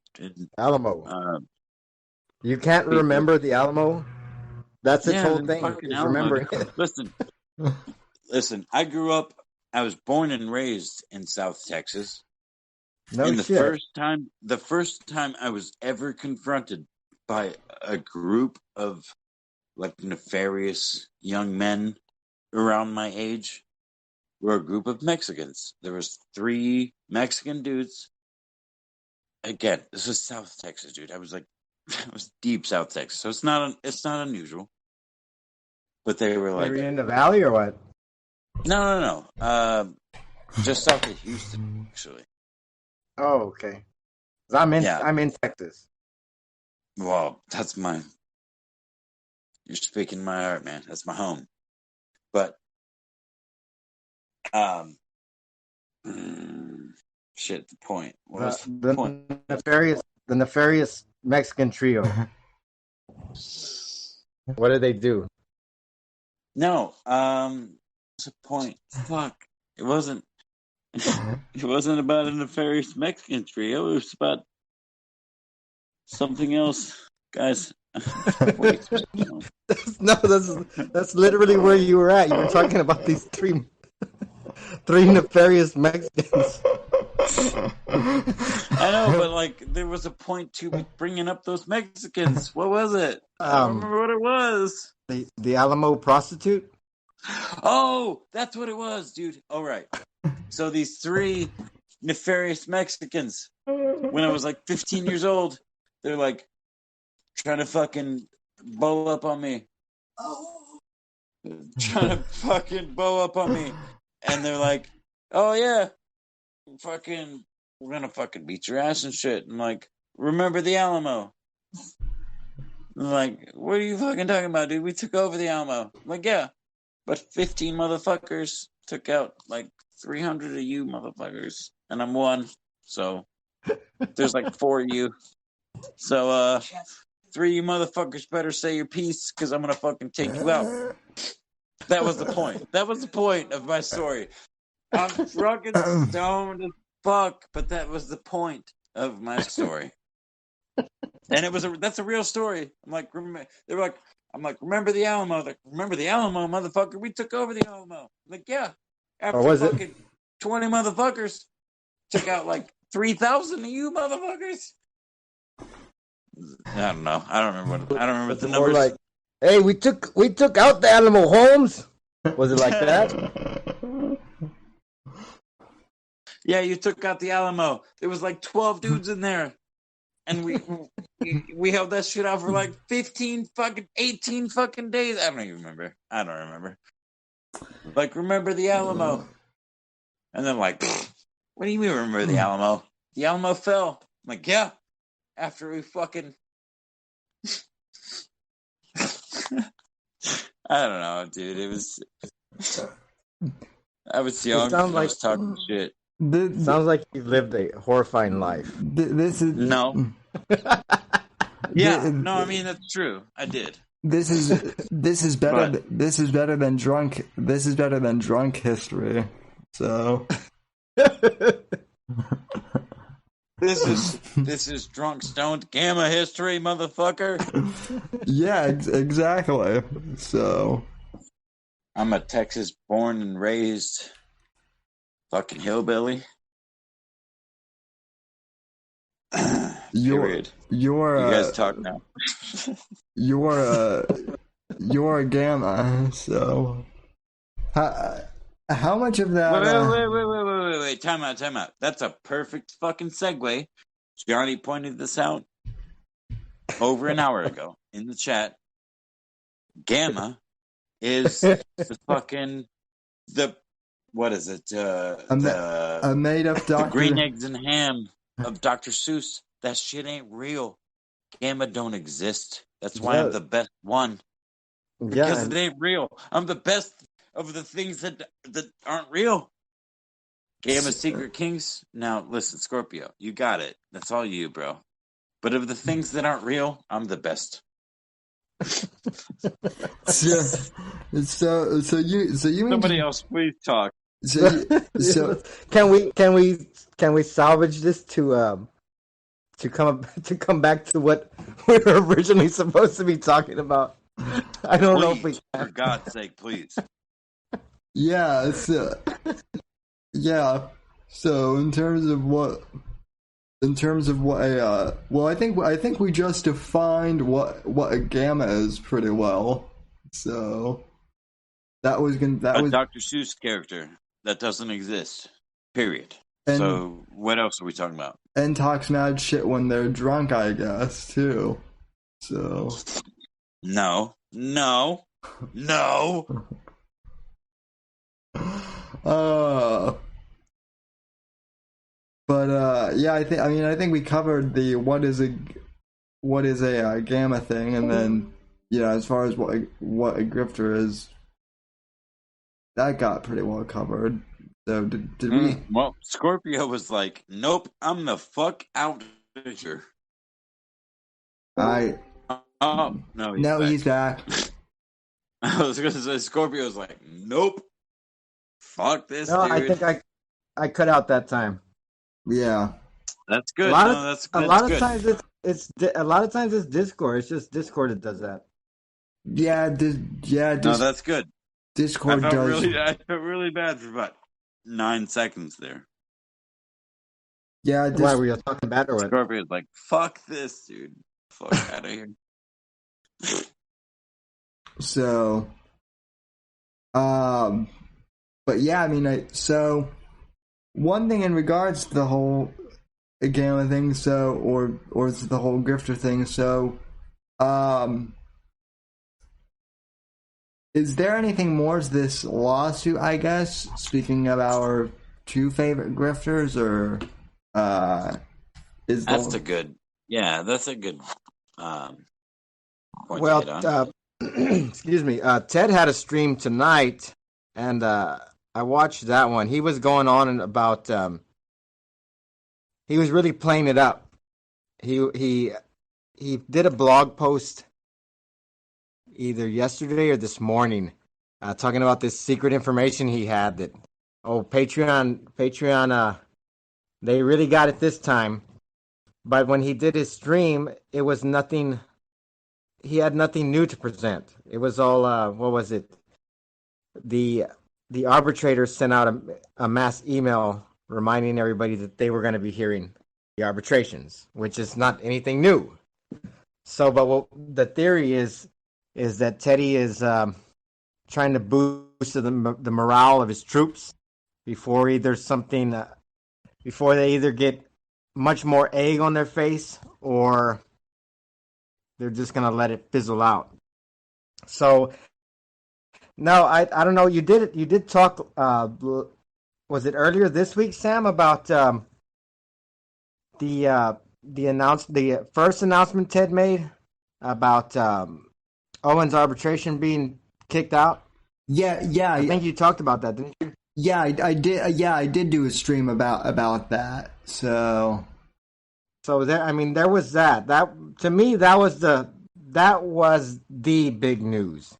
Alamo. You can't remember the Alamo? That's its whole thing. Is remembering it. Listen. I was born and raised in South Texas. No and shit. The first time I was ever confronted by a group of nefarious young men around my age were a group of Mexicans. There was 3 Mexican dudes. Again, this is South Texas, dude. I was deep South Texas, so it's not unusual. But they were Were you in the valley or what? No. Just south of Houston, actually. Oh, okay. I'm in Texas. Well, that's you're speaking my heart, man. That's my home. But, shit, the point. What was the point? The nefarious Mexican trio. What did they do? No, what's the point? Fuck. It wasn't about a nefarious Mexican trio. It was about something else. Guys, that's literally where you were at. You were talking about these three nefarious Mexicans. I know, but there was a point to bringing up those Mexicans. What was it? I don't remember what it was. The Alamo prostitute? Oh, that's what it was, dude. All right. So these 3 nefarious Mexicans, when I was 15 years old, they're trying to fucking bow up on me. Trying to fucking bow up on me. And they're like, oh yeah, we're gonna fucking beat your ass and shit. And remember the Alamo. I'm what are you fucking talking about, dude? We took over the Alamo. I'm yeah. But 15 motherfuckers took out 300 of you motherfuckers. And I'm one. So there's 4 of you. So 3 of you motherfuckers better say your piece, because I'm gonna fucking take you out. That was the point. That was the point of my story. I'm drunk and stoned as fuck, but that was the point of my story. And that's a real story. Remember the Alamo? Remember the Alamo, motherfucker? We took over the Alamo. Yeah. After fucking 20 motherfuckers took out 3,000 of you motherfuckers. I don't know. I don't remember the numbers. More hey, we took out the Alamo Homes. Was it like that? Yeah, you took out the Alamo. There was 12 dudes in there. And we held that shit out for 18 fucking days. I don't even remember. Remember the Alamo. And then what do you mean remember the Alamo? The Alamo fell. I'm yeah. After we fucking I don't know, dude. It was I was young. sounds I was talking shit. Sounds like you lived a horrifying life. This is No. Yeah. No, I mean that's true. I did. This is better. This is better than drunk. This is better than drunk history. So this is drunk stoned gamma history, motherfucker. yeah, exactly. So I'm a Texas born and raised fucking hillbilly. Period. You guys talk now. You're a gamma. So how much of that? Wait. Time out. That's a perfect fucking segue. Johnny pointed this out over an hour ago in the chat. Gamma is the fucking what is it? A made up the green eggs and ham of Dr. Seuss. That shit ain't real. Gamma don't exist. That's why I'm the best one. Because it ain't real. I'm the best of the things that aren't real. Gamma Secret Kings. Now listen, Scorpio, you got it. That's all you, bro. But of the things that aren't real, I'm the best. So you somebody else please talk. So can we salvage this to come back to what we were originally supposed to be talking about? I don't know if we can. For God's sake, please. Yeah, yeah. So in terms of what a well, I think we just defined what a gamma is pretty well. So that was Dr. Seuss character that doesn't exist. Period. And, so what else are we talking about? And talks mad shit when they're drunk, I guess, too. So no. But yeah, I think we covered the what is a gamma thing, and then as far as what a grifter is, that got pretty well covered. So did we? Well, Scorpio was like, "Nope, I'm the fuck out of here." Oh no, he's back. I was gonna say Scorpio was like, "Nope, fuck this." No, dude. I think I cut out that time. Yeah, that's good. A lot of times it's Discord. It's just Discord that does that. Yeah, no, that's good. Discord I felt really bad for about 9 seconds there. Yeah, why were you talking bad or what? Scorpio's like, "Fuck this, dude. Fuck out of here." So, but yeah, so one thing in regards to the whole gamma thing, or the whole grifter thing, so, is there anything more to this lawsuit, I guess, speaking of our two favorite grifters, or, that's a good point. Well, excuse me. Ted had a stream tonight, and I watched that one. He was going on about. He was really playing it up. He did a blog post either yesterday or this morning, talking about this secret information he had that Patreon. They really got it this time, but when he did his stream, it was nothing. He had nothing new to present. It was all what was it? The arbitrator sent out a mass email reminding everybody that they were going to be hearing the arbitrations, which is not anything new. So, but the theory is that Teddy is trying to boost the morale of his troops before they either get much more egg on their face or they're just gonna let it fizzle out. So, no, I don't know. You did talk. Was it earlier this week, Sam, about the first announcement Ted made about Owen's arbitration being kicked out? Yeah. I think you talked about that, didn't you? Yeah, I did. Yeah, I did do a stream about that. So there, I mean, there was that. That to me, that was the big news,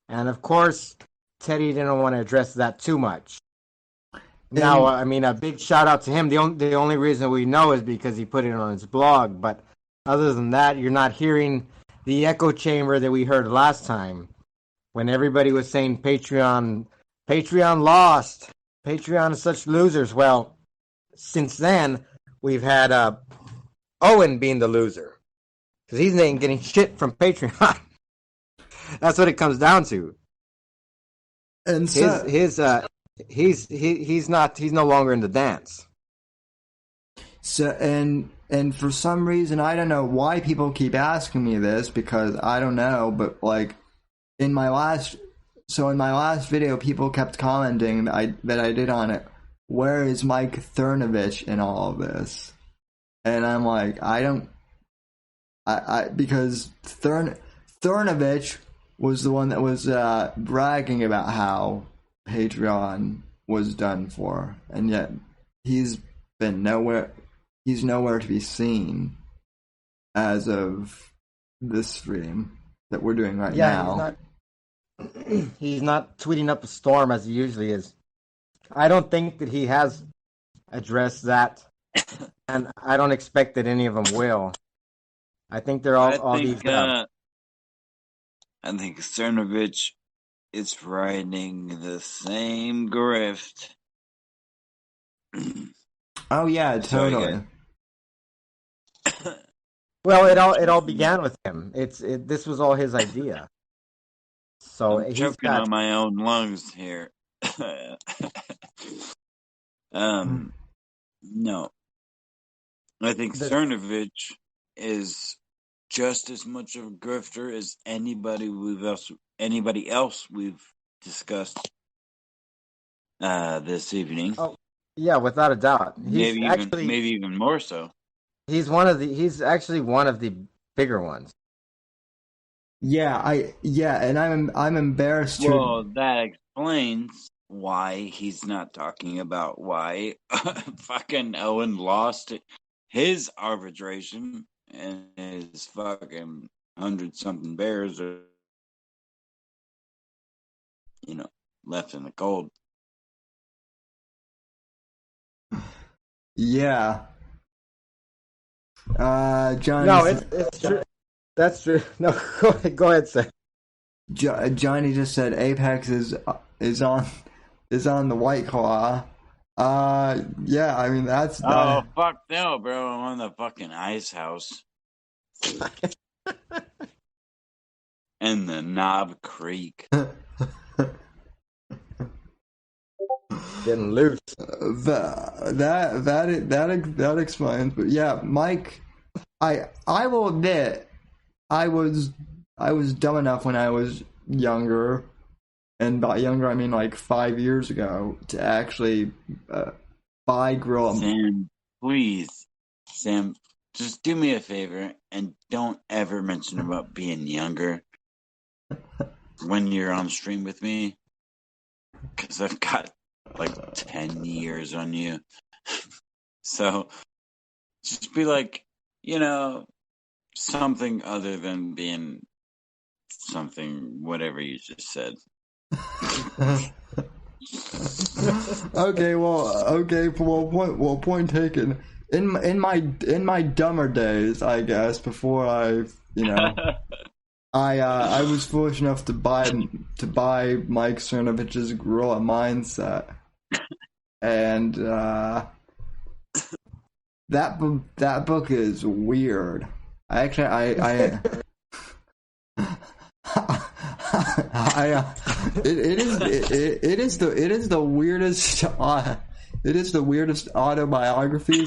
and of course, Teddy didn't want to address that too much. Now, and I mean, a big shout out to him. The only reason we know is because he put it on his blog. But other than that, you're not hearing the echo chamber that we heard last time when everybody was saying Patreon lost, Patreon is such losers. Well, since then we've had Owen being the loser because he's ain't getting shit from Patreon. That's what it comes down to. and so He's no longer in the dance. So and for some reason I don't know why people keep asking me this, because I don't know, but like in my last video people kept commenting that I did on it, where is Mike Cernovich in all of this? And I'm like, because Cernovich was the one that was bragging about how Patreon was done for, and yet he's nowhere to be seen as of this stream that we're doing right now. He's not tweeting up a storm as he usually is. I don't think that he has addressed that, and I don't expect that any of them will. I think they're all these. I think Cernovich is riding the same grift. Oh yeah, totally. Well, it all began with him. This was all his idea. So I'm choking on my own lungs here. No, I think Cernovich is just as much of a grifter as anybody else we've discussed this evening. Oh, yeah, without a doubt. Maybe even more so. He's actually one of the bigger ones. And I'm embarrassed. Well, that explains why he's not talking about why fucking Owen lost his arbitration and his fucking 100-something bears are, left in the cold. Yeah. Johnny. No, it's true. That's true. No, go ahead, Sam. Johnny just said Apex is on the White Claw. Yeah, I mean that's. Oh fuck no, bro! I'm on the fucking ice house. And the Knob Creek. Getting loose. That explains. But yeah, Mike, I will admit, I was dumb enough when I was younger, and by younger I mean like 5 years ago, to actually buy Gorilla. Sam, please, Sam, just do me a favor and don't ever mention about being younger when you're on stream with me, because I've got like 10 years on you. So just be like, something other than being something, whatever you just said. Okay, point taken. In my dumber days, I guess, before I was foolish enough to buy Mike Cernovich's Gorilla Mindset, and that book is weird. It is the weirdest autobiography /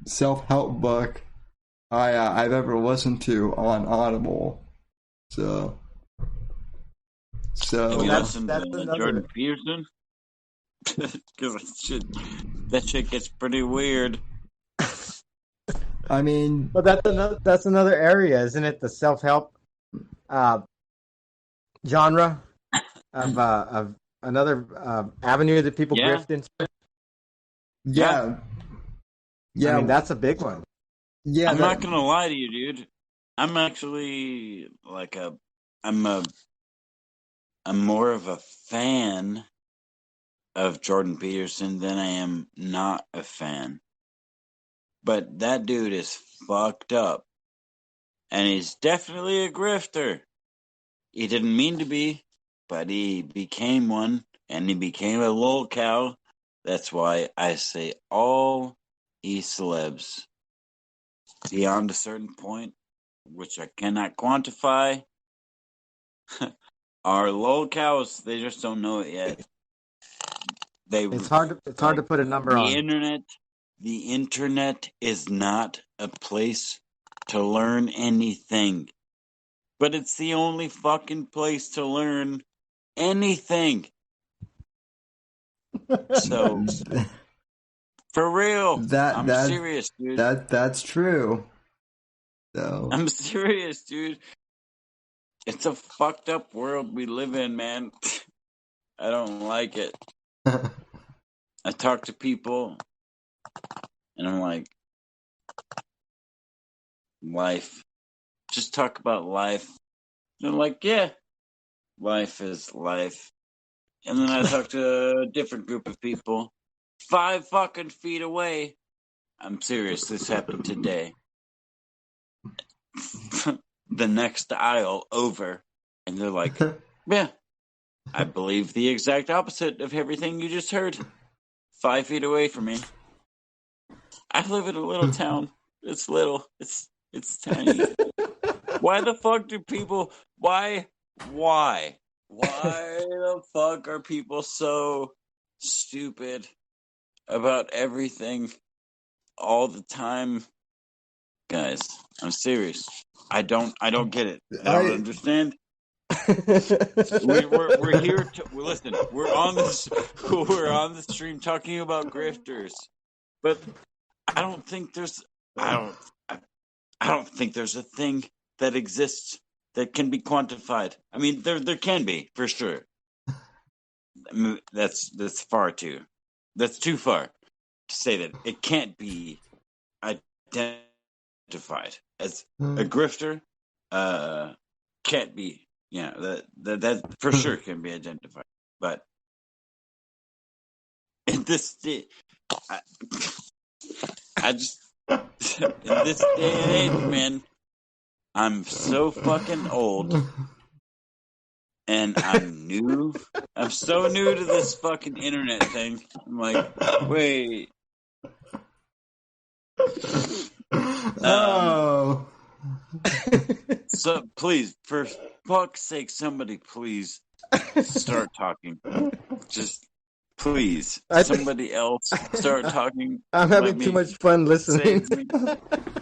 self-help book I've ever listened to on Audible. So have you listened to Jordan Peterson? Because that shit gets pretty weird. I mean, but that's another area, isn't it? The self-help genre. of another avenue that people Yeah. grift into? Yeah. Yeah. I mean, that's a big one. Yeah. I'm not gonna lie to you, dude. I'm actually like I'm more of a fan of Jordan Peterson than I am not a fan. But that dude is fucked up. And he's definitely a grifter. He didn't mean to be, but he became one, and he became a lol cow. That's why I say all celebs beyond a certain point, which I cannot quantify, are lol cows. They just don't know it yet. It's hard to put a number on. The internet is not a place to learn anything. But it's the only fucking place to learn anything. So, for real, I'm serious, dude. That's true. So I'm serious, dude. It's a fucked up world we live in, man. I don't like it. I talk to people, and I'm like, life. Just talk about life. And I'm like, yeah, life is life. And then I talk to a different group of people 5 fucking feet away. I'm serious, this happened today. The next aisle over. And they're like, yeah, I believe the exact opposite of everything you just heard. 5 feet away from me. I live in a little town. It's little. It's tiny. Why the fuck do people... Why the fuck are people so stupid about everything all the time? Guys, I'm serious. I don't get it. I don't understand. We're here to listen. We're on the stream talking about grifters, but I don't think there's a thing that exists that can be quantified. I mean, there can be for sure. I mean, that's too far to say that it can't be identified as a grifter. Can't be. Yeah, that for sure can be identified. But in this day, I just in this day and age, man, I'm so fucking old, and I'm new. I'm so new to this fucking internet thing. I'm like, wait. Oh. So please, for fuck's sake, somebody please start talking. Just please, somebody else start talking. I'm having too much fun listening.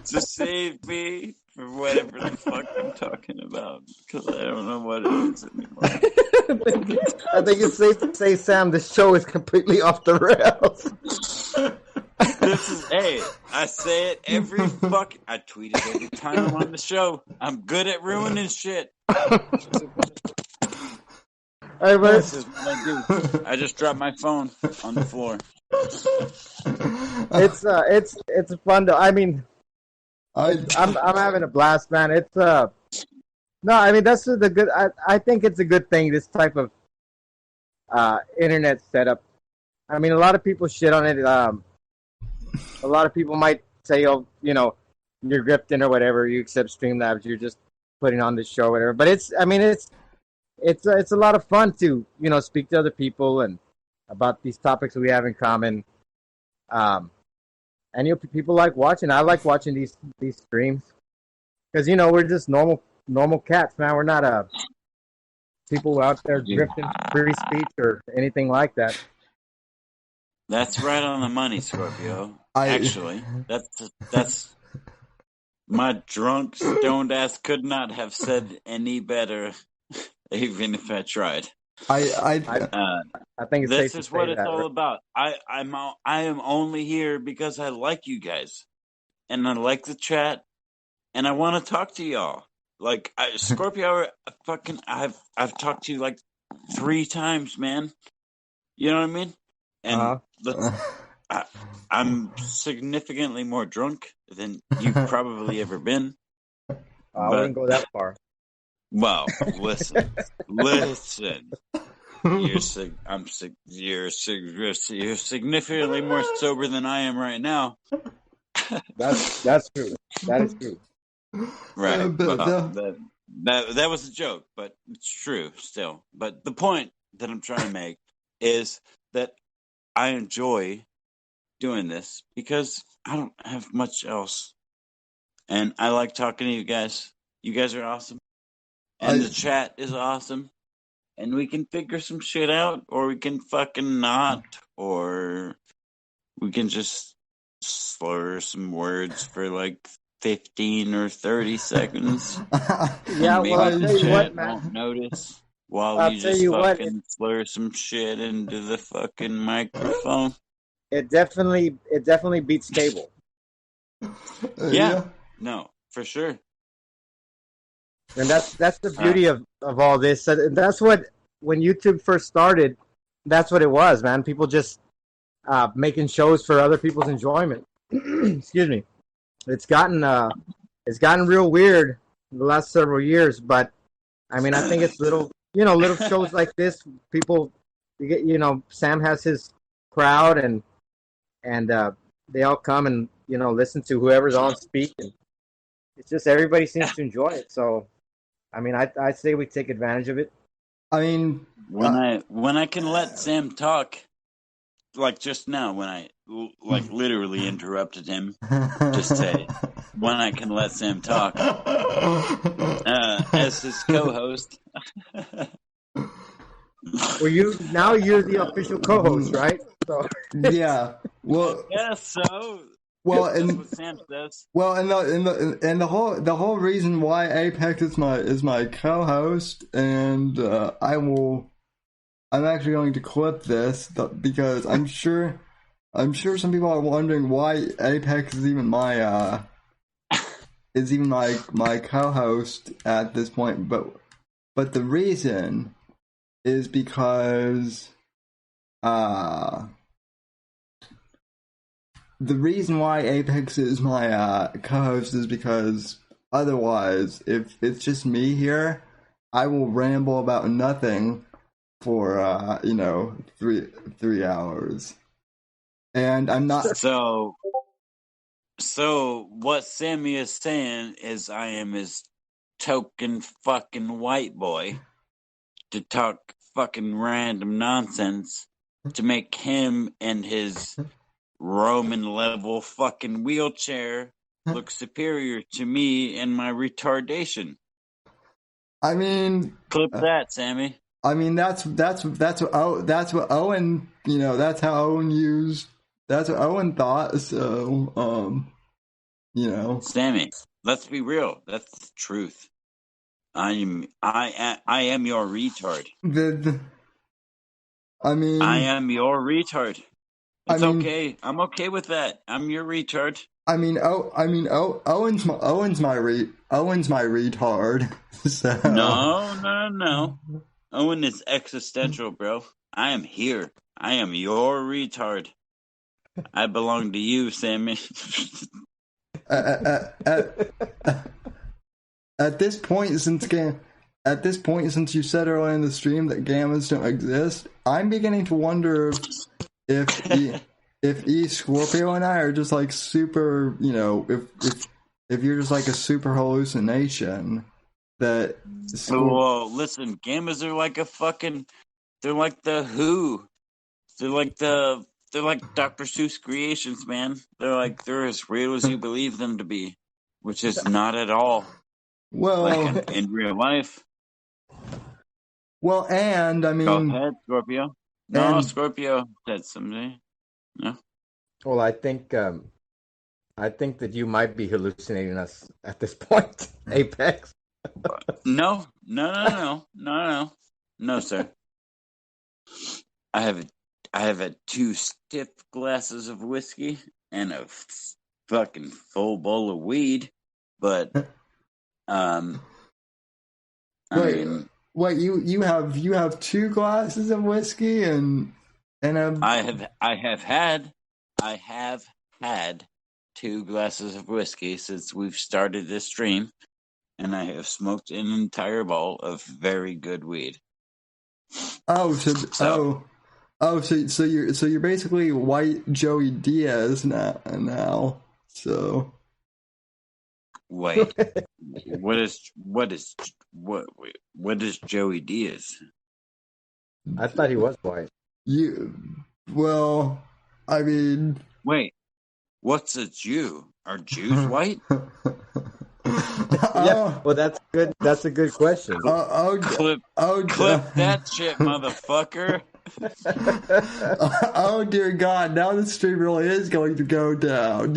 Just save me from whatever the fuck I'm talking about, because I don't know what it is anymore. I think it's safe to say, Sam, this show is completely off the rails. Hey, I say it every fucking... I tweet it every time I'm on the show. I'm good at ruining shit. Hey, this is what I do. I just dropped my phone on the floor. It's fun though. I mean, I'm having a blast, man. It's no, I mean that's the good. I think it's a good thing. This type of internet setup. I mean, a lot of people shit on it. A lot of people might say, "Oh, you know, you're grifting or whatever. You accept Streamlabs. You're just putting on this show, or whatever." But it's a lot of fun to speak to other people and about these topics we have in common. And people like watching. I like watching these streams because we're just normal cats, man. We're not people out there drifting free speech or anything like that. That's right on the money, Scorpio. Actually, that's my drunk, stoned ass could not have said any better, even if I tried. I think it's this safe is to what say it's that, all right? about. I am only here because I like you guys, and I like the chat, and I want to talk to y'all. Like Scorpio, I've talked to you like 3 times, man. You know what I mean? And I'm significantly more drunk than you've probably ever been. I wouldn't go that far. Well, listen. You're significantly more sober than I am right now. That's true. That is true. Right. That was a joke, but it's true still. But the point that I'm trying to make is that I enjoy doing this because I don't have much else. And I like talking to you guys. You guys are awesome. And the chat is awesome. And we can figure some shit out, or we can fucking not, or we can just slur some words for like 15 or 30 seconds. Yeah, well, I'll tell you what, man. Won't notice while you just fucking slur some shit into the fucking microphone. It definitely beats cable. Yeah. No, for sure. And that's the beauty of all this. That's what, when YouTube first started, that's what it was, man. People just making shows for other people's enjoyment. Excuse me. It's gotten real weird in the last several years, but I mean, I think it's little shows like this. People, Sam has his crowd, and they all come and listen to whoever's on speak, and it's just everybody seems to enjoy it. So, I mean, I say we take advantage of it. I mean, when I can let Sam talk, like just now when I like literally interrupted him, just say when I can let Sam talk as his co-host. Well, you're the official co-host, right? So. Yeah. Well. Yeah. So. Well, that's what Sam says. Well, and the whole reason why Apex is my co-host, and I'm actually going to clip this because I'm sure some people are wondering why Apex is even my co-host at this point, but the reason is because the reason why Apex is my co-host is because otherwise, if it's just me here, I will ramble about nothing for 3 hours, and I'm not. So what Sammy is saying is I am his token fucking white boy to talk fucking random nonsense to make him and his Roman level fucking wheelchair look superior to me and my retardation. I mean, clip that, Sammy. I mean, that's what Owen, that's how Owen used. That's what Owen thought. So, Sammy, let's be real. That's the truth. I am your retard. I am your retard. It's okay. I'm okay with that. I'm your retard. Owen's my retard. So. No. Owen is existential, bro. I am here. I am your retard. I belong to you, Sammy. At this point, since you said earlier in the stream that gammas don't exist, I'm beginning to wonder if Scorpio and I are just like super, if you're just like a super hallucination that. Well, listen, gammas are like they're like the Who. They're like Dr. Seuss creations, man. They're as real as you believe them to be, which is not at all. Well, like in real life. Well, and I mean, go ahead, Scorpio. No, Scorpio said something. No. Well, I think that you might be hallucinating us at this point, Apex. No, sir. I have had 2 stiff glasses of whiskey and a fucking full bowl of weed, but I mean, Wait, you have 2 glasses of whiskey and a. I have had 2 glasses of whiskey since we've started this stream, and I have smoked an entire bowl of very good weed. So you're basically white Joey Diaz now. So wait, what is Joey Diaz? I thought he was white. I mean, wait, what's a Jew? Are Jews white? Yeah, well, that's good. That's a good question. Clip that shit, motherfucker. Oh dear God! Now the stream really is going to go down.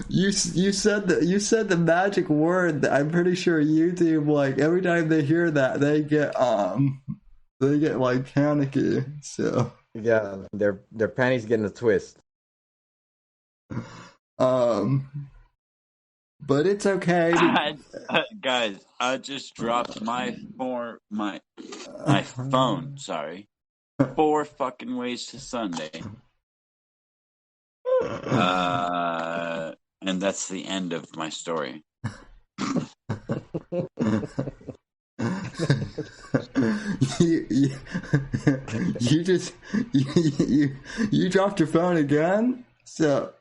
You said the magic word. That I'm pretty sure YouTube, like, every time they hear that, they get like panicky. So Yeah, their panties getting a twist. But it's okay. Guys, I just dropped my phone. Sorry, 4 fucking ways to Sunday. And that's the end of my story. You dropped your phone again? So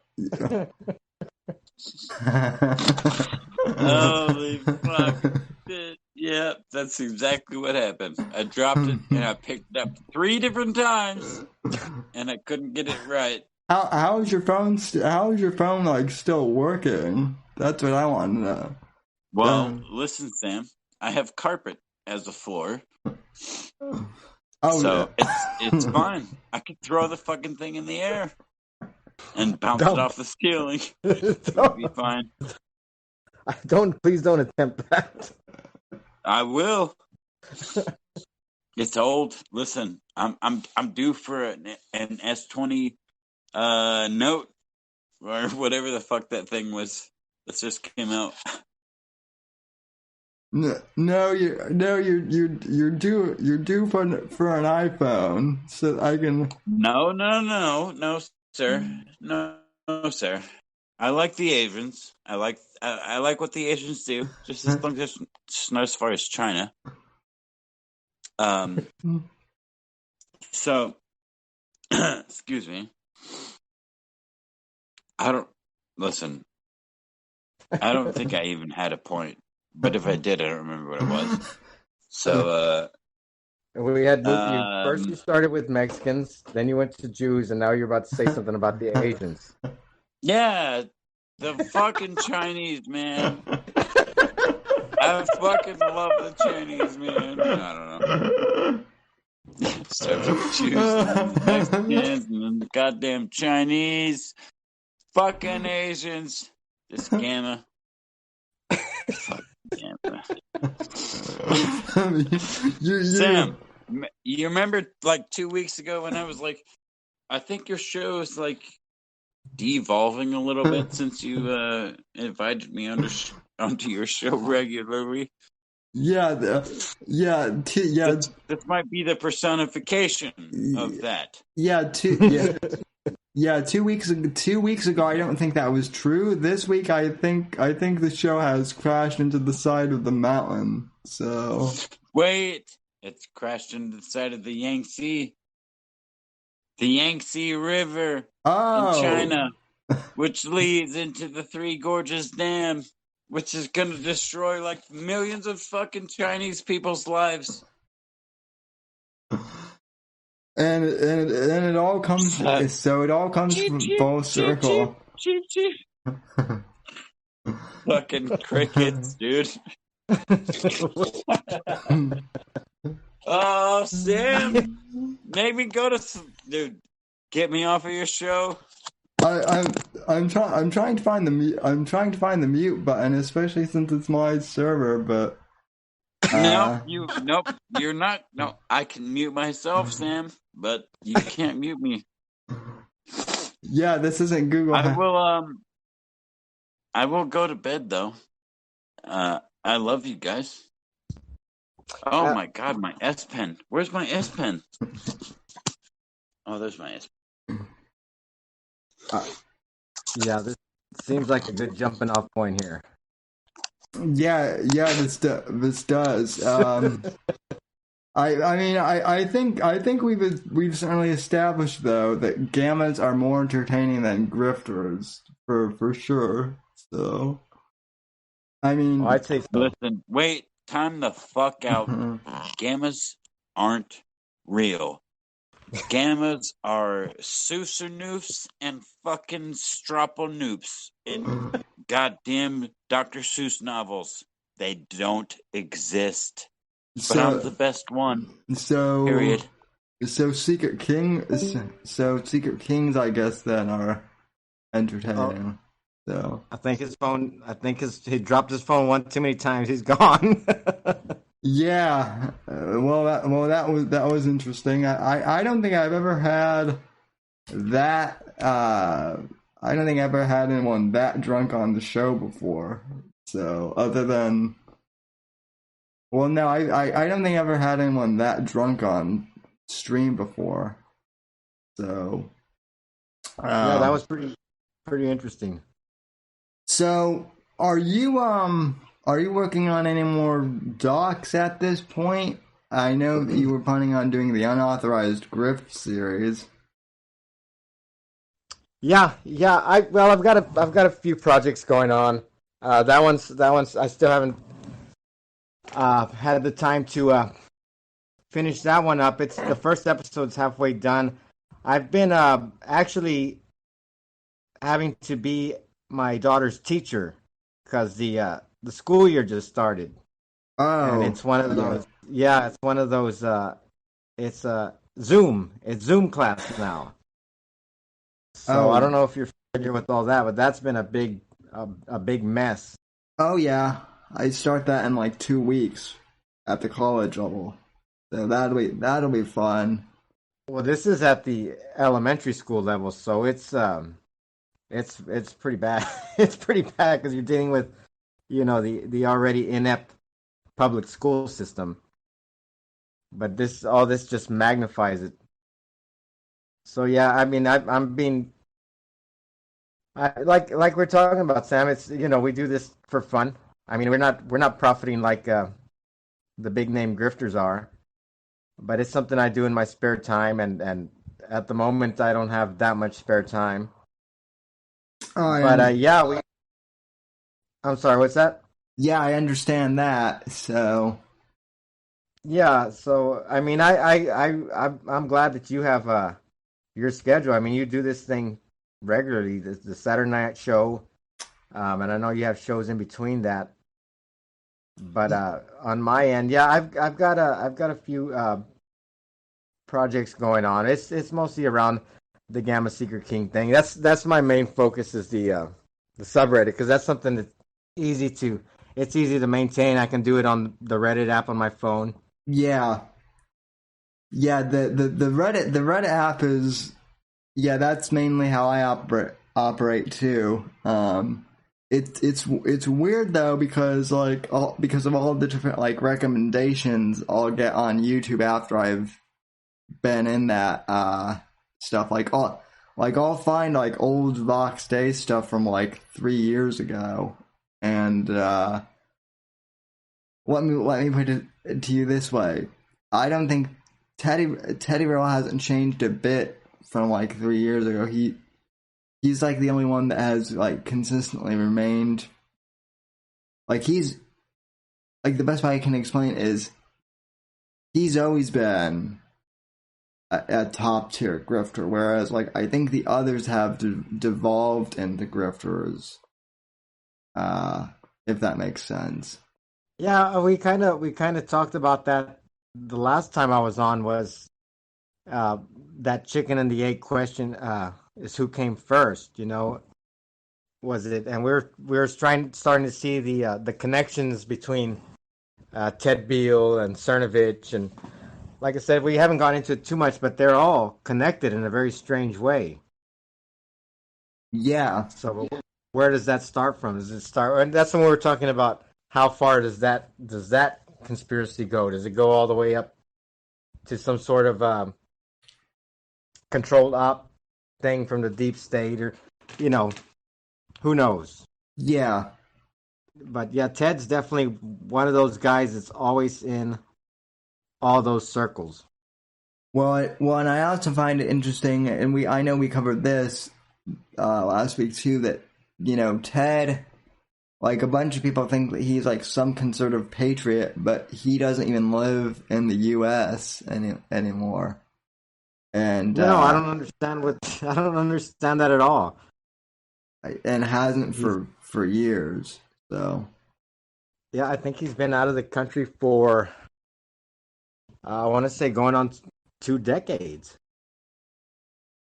holy fuck. Yeah, that's exactly what happened. I dropped it and I picked it up 3 different times and I couldn't get it right. How is your phone like still working? That's what I want to know. Well, listen, Sam, I have carpet as a floor. So it's fine. I could throw the fucking thing in the air and bounce it off the ceiling. It'll be fine. Please don't attempt that. I will. It's old. Listen, I'm due for an S20 note or whatever the fuck that thing was that just came out. No, you're due for an iPhone, so I can. No, sir. No, sir. I like the Asians. I like what the Asians do. Just as long as it's not as far as China. So, excuse me. I don't think I even had a point. But if I did, I don't remember what it was. So, we had first you started with Mexicans, then you went to Jews, and now you're about to say something about the Asians. Yeah, the fucking Chinese, man. I fucking love the Chinese, man. I don't know. Start with Jews, and the Mexicans, and then the goddamn Chinese. Fucking Asians. This Gamma. Fuck Gamma. Sam, you remember like 2 weeks ago when I was like, I think your show is like devolving a little bit since you invited me onto your show regularly. This might be the personification of that. Yeah, 2 weeks ago, I don't think that was true. This week, I think the show has crashed into the side of the mountain. So wait, it's crashed into the side of the Yangtze River in China, which leads into the Three Gorges Dam, which is going to destroy like millions of fucking Chinese people's lives. And it all comes full circle. Fucking crickets, dude. Oh, Sam, maybe go to dude. Get me off of your show. I'm trying to find the mute button, especially since it's my server. But nope, you're not. No, I can mute myself, Sam, but you can't mute me. Yeah, this isn't Google. I will go to bed though. I love you guys. Oh my God, my S Pen. Where's my S Pen? Oh, there's my S Pen. Yeah, this seems like a good jumping off point here. Yeah, this does. I think we've certainly established though that gammas are more entertaining than grifters for sure. So, I mean, I'd say so. Listen, wait, time the fuck out. Gammas aren't real. Gammas are Susanoofs and fucking Stroponoofs in goddamn Dr. Seuss novels. They don't exist. But I'm the best one. So, period. So Secret Kings, I guess, then are entertaining. So I think he dropped his phone one too many times. He's gone. Yeah. That was interesting. I don't think I've ever had that. I don't think I've ever had anyone that drunk on the show before. So other than, well, no, I don't think I've ever had anyone that drunk on stream before. So yeah, that was pretty interesting. So are you working on any more docs at this point? I know that you were planning on doing the unauthorized grift series. Yeah. I've got a few projects going on. That one's I still haven't had the time to finish that one up. It's the first episode's halfway done. I've been actually having to be my daughter's teacher because the school year just started. Oh, and it's one of those. Yeah, it's one of those. It's Zoom. It's Zoom class now. So I don't know if you're familiar with all that, but that's been a big mess. Oh yeah, I start that in like 2 weeks at the college level. So that'll be fun. Well, this is at the elementary school level, so it's pretty bad. It's pretty bad because you're dealing with, the already inept public school system. But all this just magnifies it. So yeah, I mean, I'm being, like we're talking about, Sam. It's we do this for fun. I mean, we're not profiting like the big name grifters are, but it's something I do in my spare time, and at the moment I don't have that much spare time. Yeah, I'm sorry, what's that? Yeah, I understand that. So yeah, so I mean, I'm glad that you have your schedule. I mean, you do this thing regularly, the Saturday night show, and I know you have shows in between that. But on my end, yeah, I've got a few projects going on. It's mostly around the Gamma Secret King thing. That's my main focus, is the subreddit, because that's something that's easy to maintain. I can do it on the Reddit app on my phone. yeah, the Reddit app is, yeah, that's mainly how I operate too. It's weird though, because because of all the different like recommendations I'll get on YouTube after I've been in that stuff. I'll find like old Vox Day stuff from like 3 years ago, and let me put it to you this way: I don't think Teddy Roll hasn't changed a bit from like 3 years ago. He's like the only one that has like consistently remained. Like he's like, the best way I can explain it is he's always been a top tier grifter, whereas like I think the others have devolved into grifters. If that makes sense. Yeah, we kind of talked about that the last time I was on. Was that chicken and the egg question? Is who came first? Was it? And we're starting to see the connections between Ted Beal and Cernovich, and like I said, we haven't gone into it too much, but they're all connected in a very strange way. Yeah. So where does that start from? Does it start? And that's when we were talking about how far does that conspiracy go? Does it go all the way up to some sort of controlled op thing from the deep state, or you know, who knows? Yeah. But yeah, Ted's definitely one of those guys that's always in all those circles. And I also find it interesting, and I know we covered this last week too, that Ted, like a bunch of people think that he's like some conservative patriot, but he doesn't even live in the U.S. Anymore. And no, I don't understand I don't understand that at all. And hasn't for years. So yeah, I think he's been out of the country for I want to say going on 2 decades.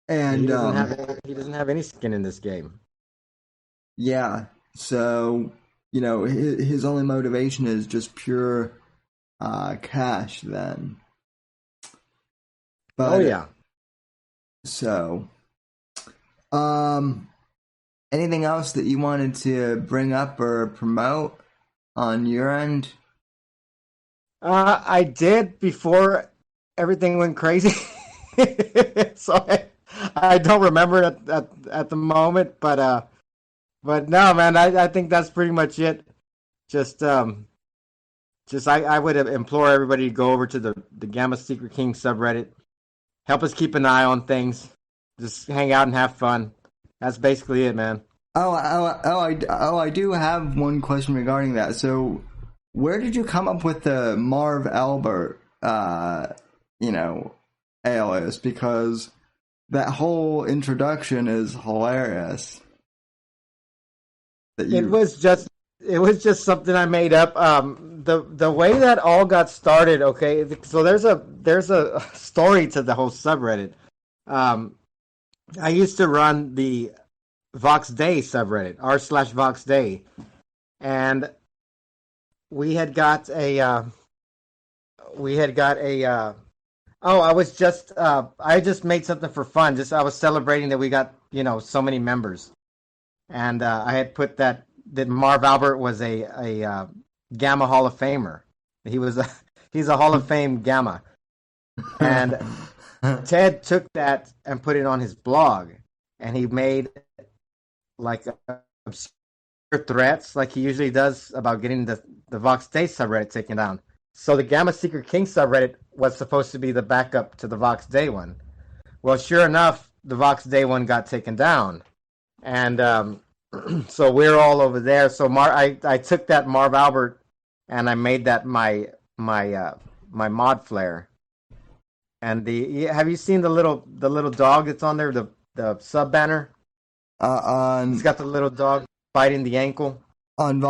And he doesn't have any skin in this game. Yeah. So his only motivation is just pure cash then. But, oh yeah. So, anything else that you wanted to bring up or promote on your end? I did before everything went crazy. So I don't remember it at the moment, but no, man, I think that's pretty much it. Just I would implore everybody to go over to the Gamma Secret King subreddit. Help us keep an eye on things. Just hang out and have fun. That's basically it, man. I do have one question regarding that. So, where did you come up with the Marv Albert, alias? Because that whole introduction is hilarious. It was just something I made up. The way that all got started. Okay, so there's a story to the whole subreddit. I used to run the Vox Day subreddit, r/Vox Day, and we had got a I just made something for fun. I was celebrating that we got so many members, and I had put that Marv Albert was a Gamma Hall of Famer. He's a Hall of Fame Gamma, and Ted took that and put it on his blog, and he made like obscure threats, like he usually does, about getting the Vox Day subreddit taken down. So the Gamma Secret King subreddit was supposed to be the backup to the Vox Day one. Well, sure enough, the Vox Day one got taken down, and so we're all over there. So I took that Marv Albert and I made that my mod flare. And have you seen the little dog that's on there, the sub banner? It's got the little dog biting the ankle. On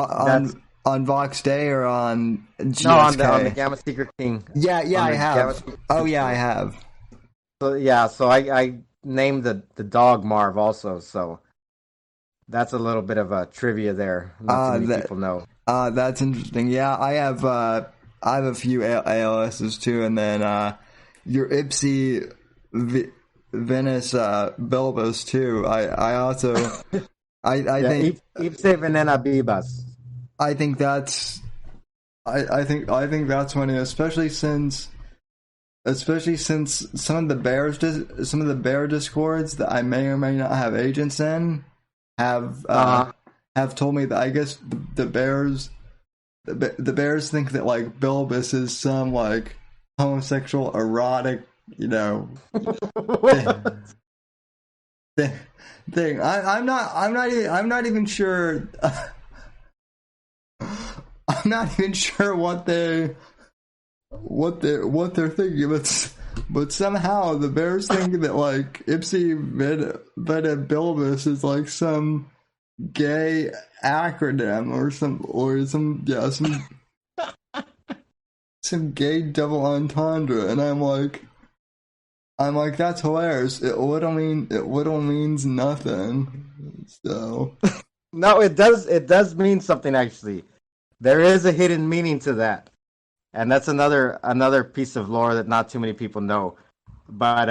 Vox Day or on GSK? No, on the Gamma Secret King. Yeah, I have. I have. So I named the dog Marv also. So that's a little bit of a trivia there. Not too many people know. That's interesting. Yeah, I have a few ALSs too, and then your Ipsy Venus Bilbus too. I also I think Ipsy Venena Bibas. I think that's funny, especially since some of the bear discords that I may or may not have agents in have told me that I guess the bears think that like Bilbus is some like homosexual erotic thing. I'm not even sure. I'm not even sure what they're thinking, but somehow the bears think that like Ipsy Veta Bilbus is like some gay acronym or some gay double entendre, and I'm like that's hilarious. It literally means nothing. So no, it does mean something actually. There is a hidden meaning to that, and that's another piece of lore that not too many people know. But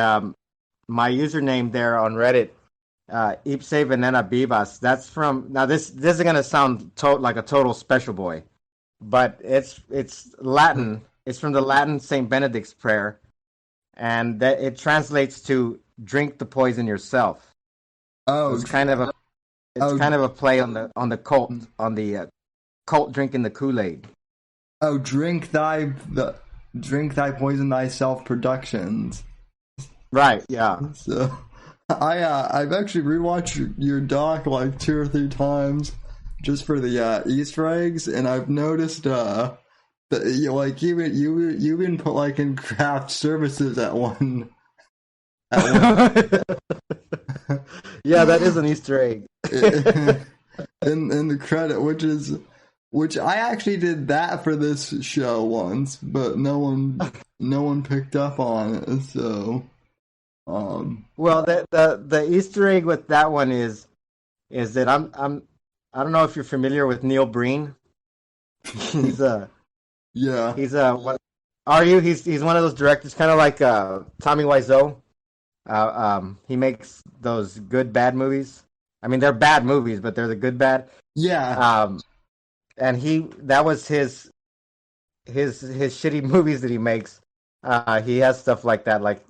my username there on Reddit, Ipse Venena Bibas, that's from, now this is gonna sound like a total special boy, but it's Latin. It's from the Latin Saint Benedict's prayer, and that it translates to "drink the poison yourself." So Oh, it's kind of a oh, play on the cult drinking the Kool-Aid. oh! Drink thy poison thyself productions. Right? Yeah. So, I've actually rewatched your doc like 2 or 3 times just for the Easter eggs, and I've noticed that you even put like in craft services at one. Yeah, that is an Easter egg. in the credit, which I actually did that for this show once, but no one picked up on it. So, Well, the Easter egg with that one is that I don't know if you're familiar with Neil Breen. He's yeah, what are you? He's one of those directors, kind of like Tommy Wiseau. He makes those good bad movies. I mean, they're bad movies, but they're the good bad. yeah, And that was his shitty movies that he makes. He has stuff like that. Like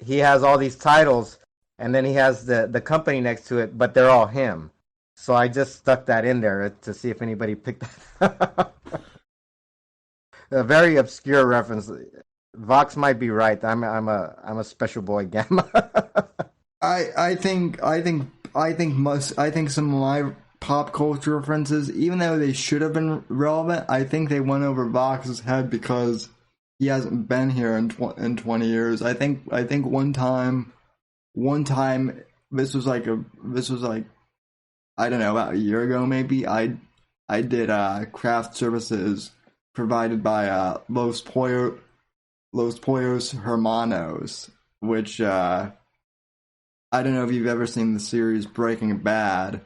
he has all these titles, and then he has the company next to it, but they're all him. So I just stuck that in there to see if anybody picked that up. A very obscure reference. Vox might be right. I'm a special boy Gamma. I think some of my pop culture references, even though they should have been relevant, I think they went over Vox's head because he hasn't been here in 20 years. I think one time this was like I don't know, about a year ago maybe. I did craft services provided by Los Pollos Hermanos, which I don't know if you've ever seen the series Breaking Bad,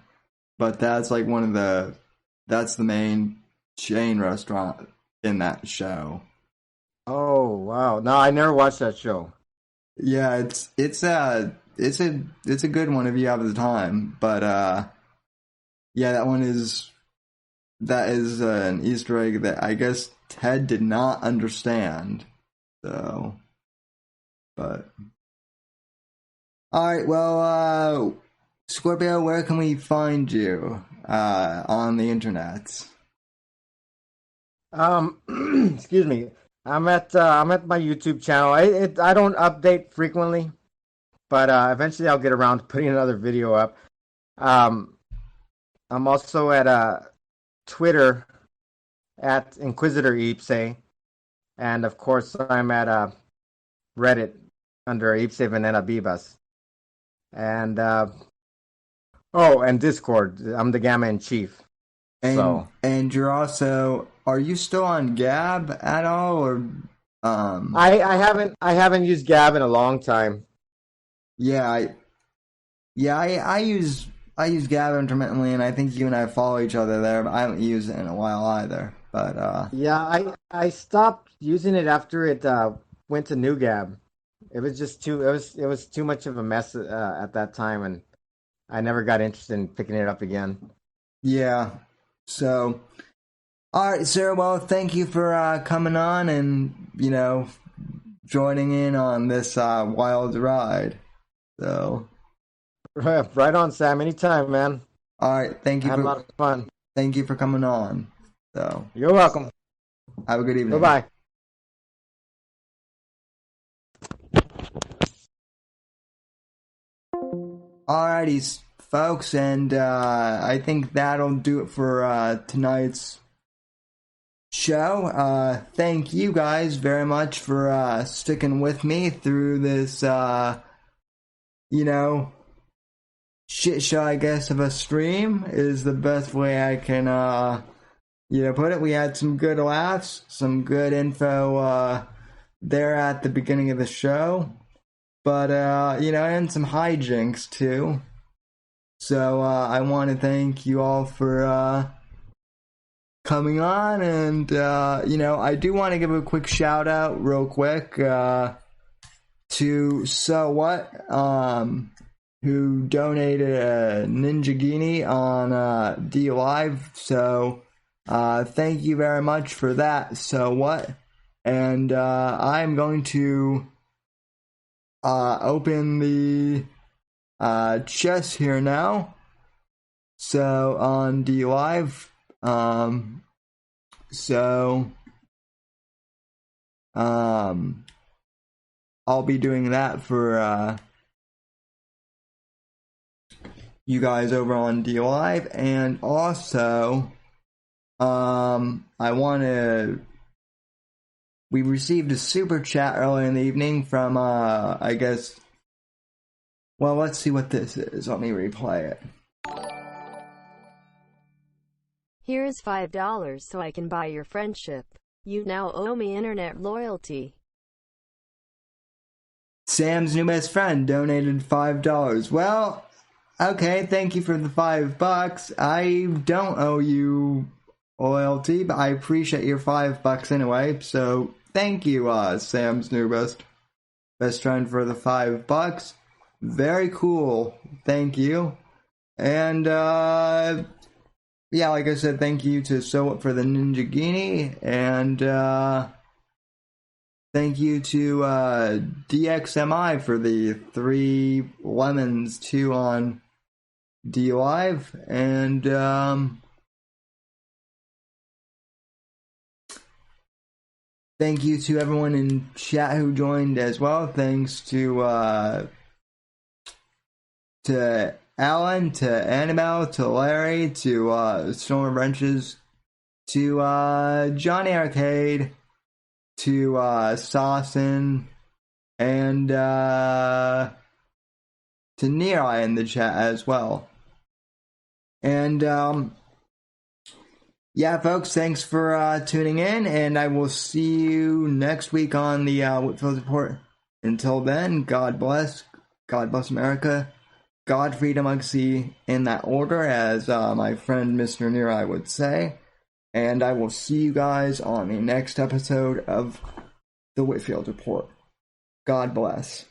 but that's like that's the main chain restaurant in that show. Oh wow! No, I never watched that show. Yeah, it's a good one if you have the time, but yeah, that is an Easter egg that I guess Ted did not understand. So, but all right, well, Scorpio, where can we find you on the internet? Excuse me. I'm at my YouTube channel. I don't update frequently, but eventually I'll get around to putting another video up. I'm also at Twitter at Inquisitor Ipse, and of course I'm at Reddit under Ipse Venena Vivas, and and Discord. I'm the Gamma in Chief. And you're also, are you still on Gab at all, or I haven't used Gab in a long time. I use Gab intermittently, and I think you and I follow each other there, but I haven't used it in a while either. But yeah, I stopped using it after it went to New Gab. It was just it was too much of a mess at that time, and I never got interested in picking it up again. Yeah. So, all right, sir. Well, thank you for coming on and joining in on this wild ride. So, right on, Sam. Anytime, man. All right, thank you. I had a lot of fun. Thank you for coming on. So, you're welcome. Have a good evening. Bye-bye. Alrighty, folks, and I think that'll do it for tonight's show. Thank you guys very much for sticking with me through this, shit show, I guess, of a stream is the best way I can, put it. We had some good laughs, some good info there at the beginning of the show. But, and some hijinks, too. So, I want to thank you all for coming on. And, I do want to give a quick shout out real quick to So What, who donated a Ninja Guinea on D Live. So, Thank you very much for that. So what? And I'm going to open the chest here now. So on D Live, I'll be doing that for you guys over on D Live, and also we received a super chat early in the evening from I guess, well, let's see what this is. Let me replay it. Here's $5 so I can buy your friendship. You now owe me internet loyalty. Sam's new best friend donated $5. Well, okay, thank you for the $5. I don't owe you loyalty, but I appreciate your $5 anyway. So thank you, Sam's new best friend, for the $5. Very cool. Thank you. And yeah, like I said, thank you to Sowit for the Ninja Genie, and thank you to DXMI for the 3 lemons, 2 on D Live, and thank you to everyone in chat who joined as well. Thanks to Alan, to Annabelle, to Larry, to Storm Wrenches, to Johnny Arcade, to Saucin, and to Neri in the chat as well. And yeah, folks, thanks for tuning in, and I will see you next week on the Whitfield Report. Until then, God bless America. God, freedom, legacy, in that order, as my friend Mr. Neri would say. And I will see you guys on the next episode of the Whitfield Report. God bless.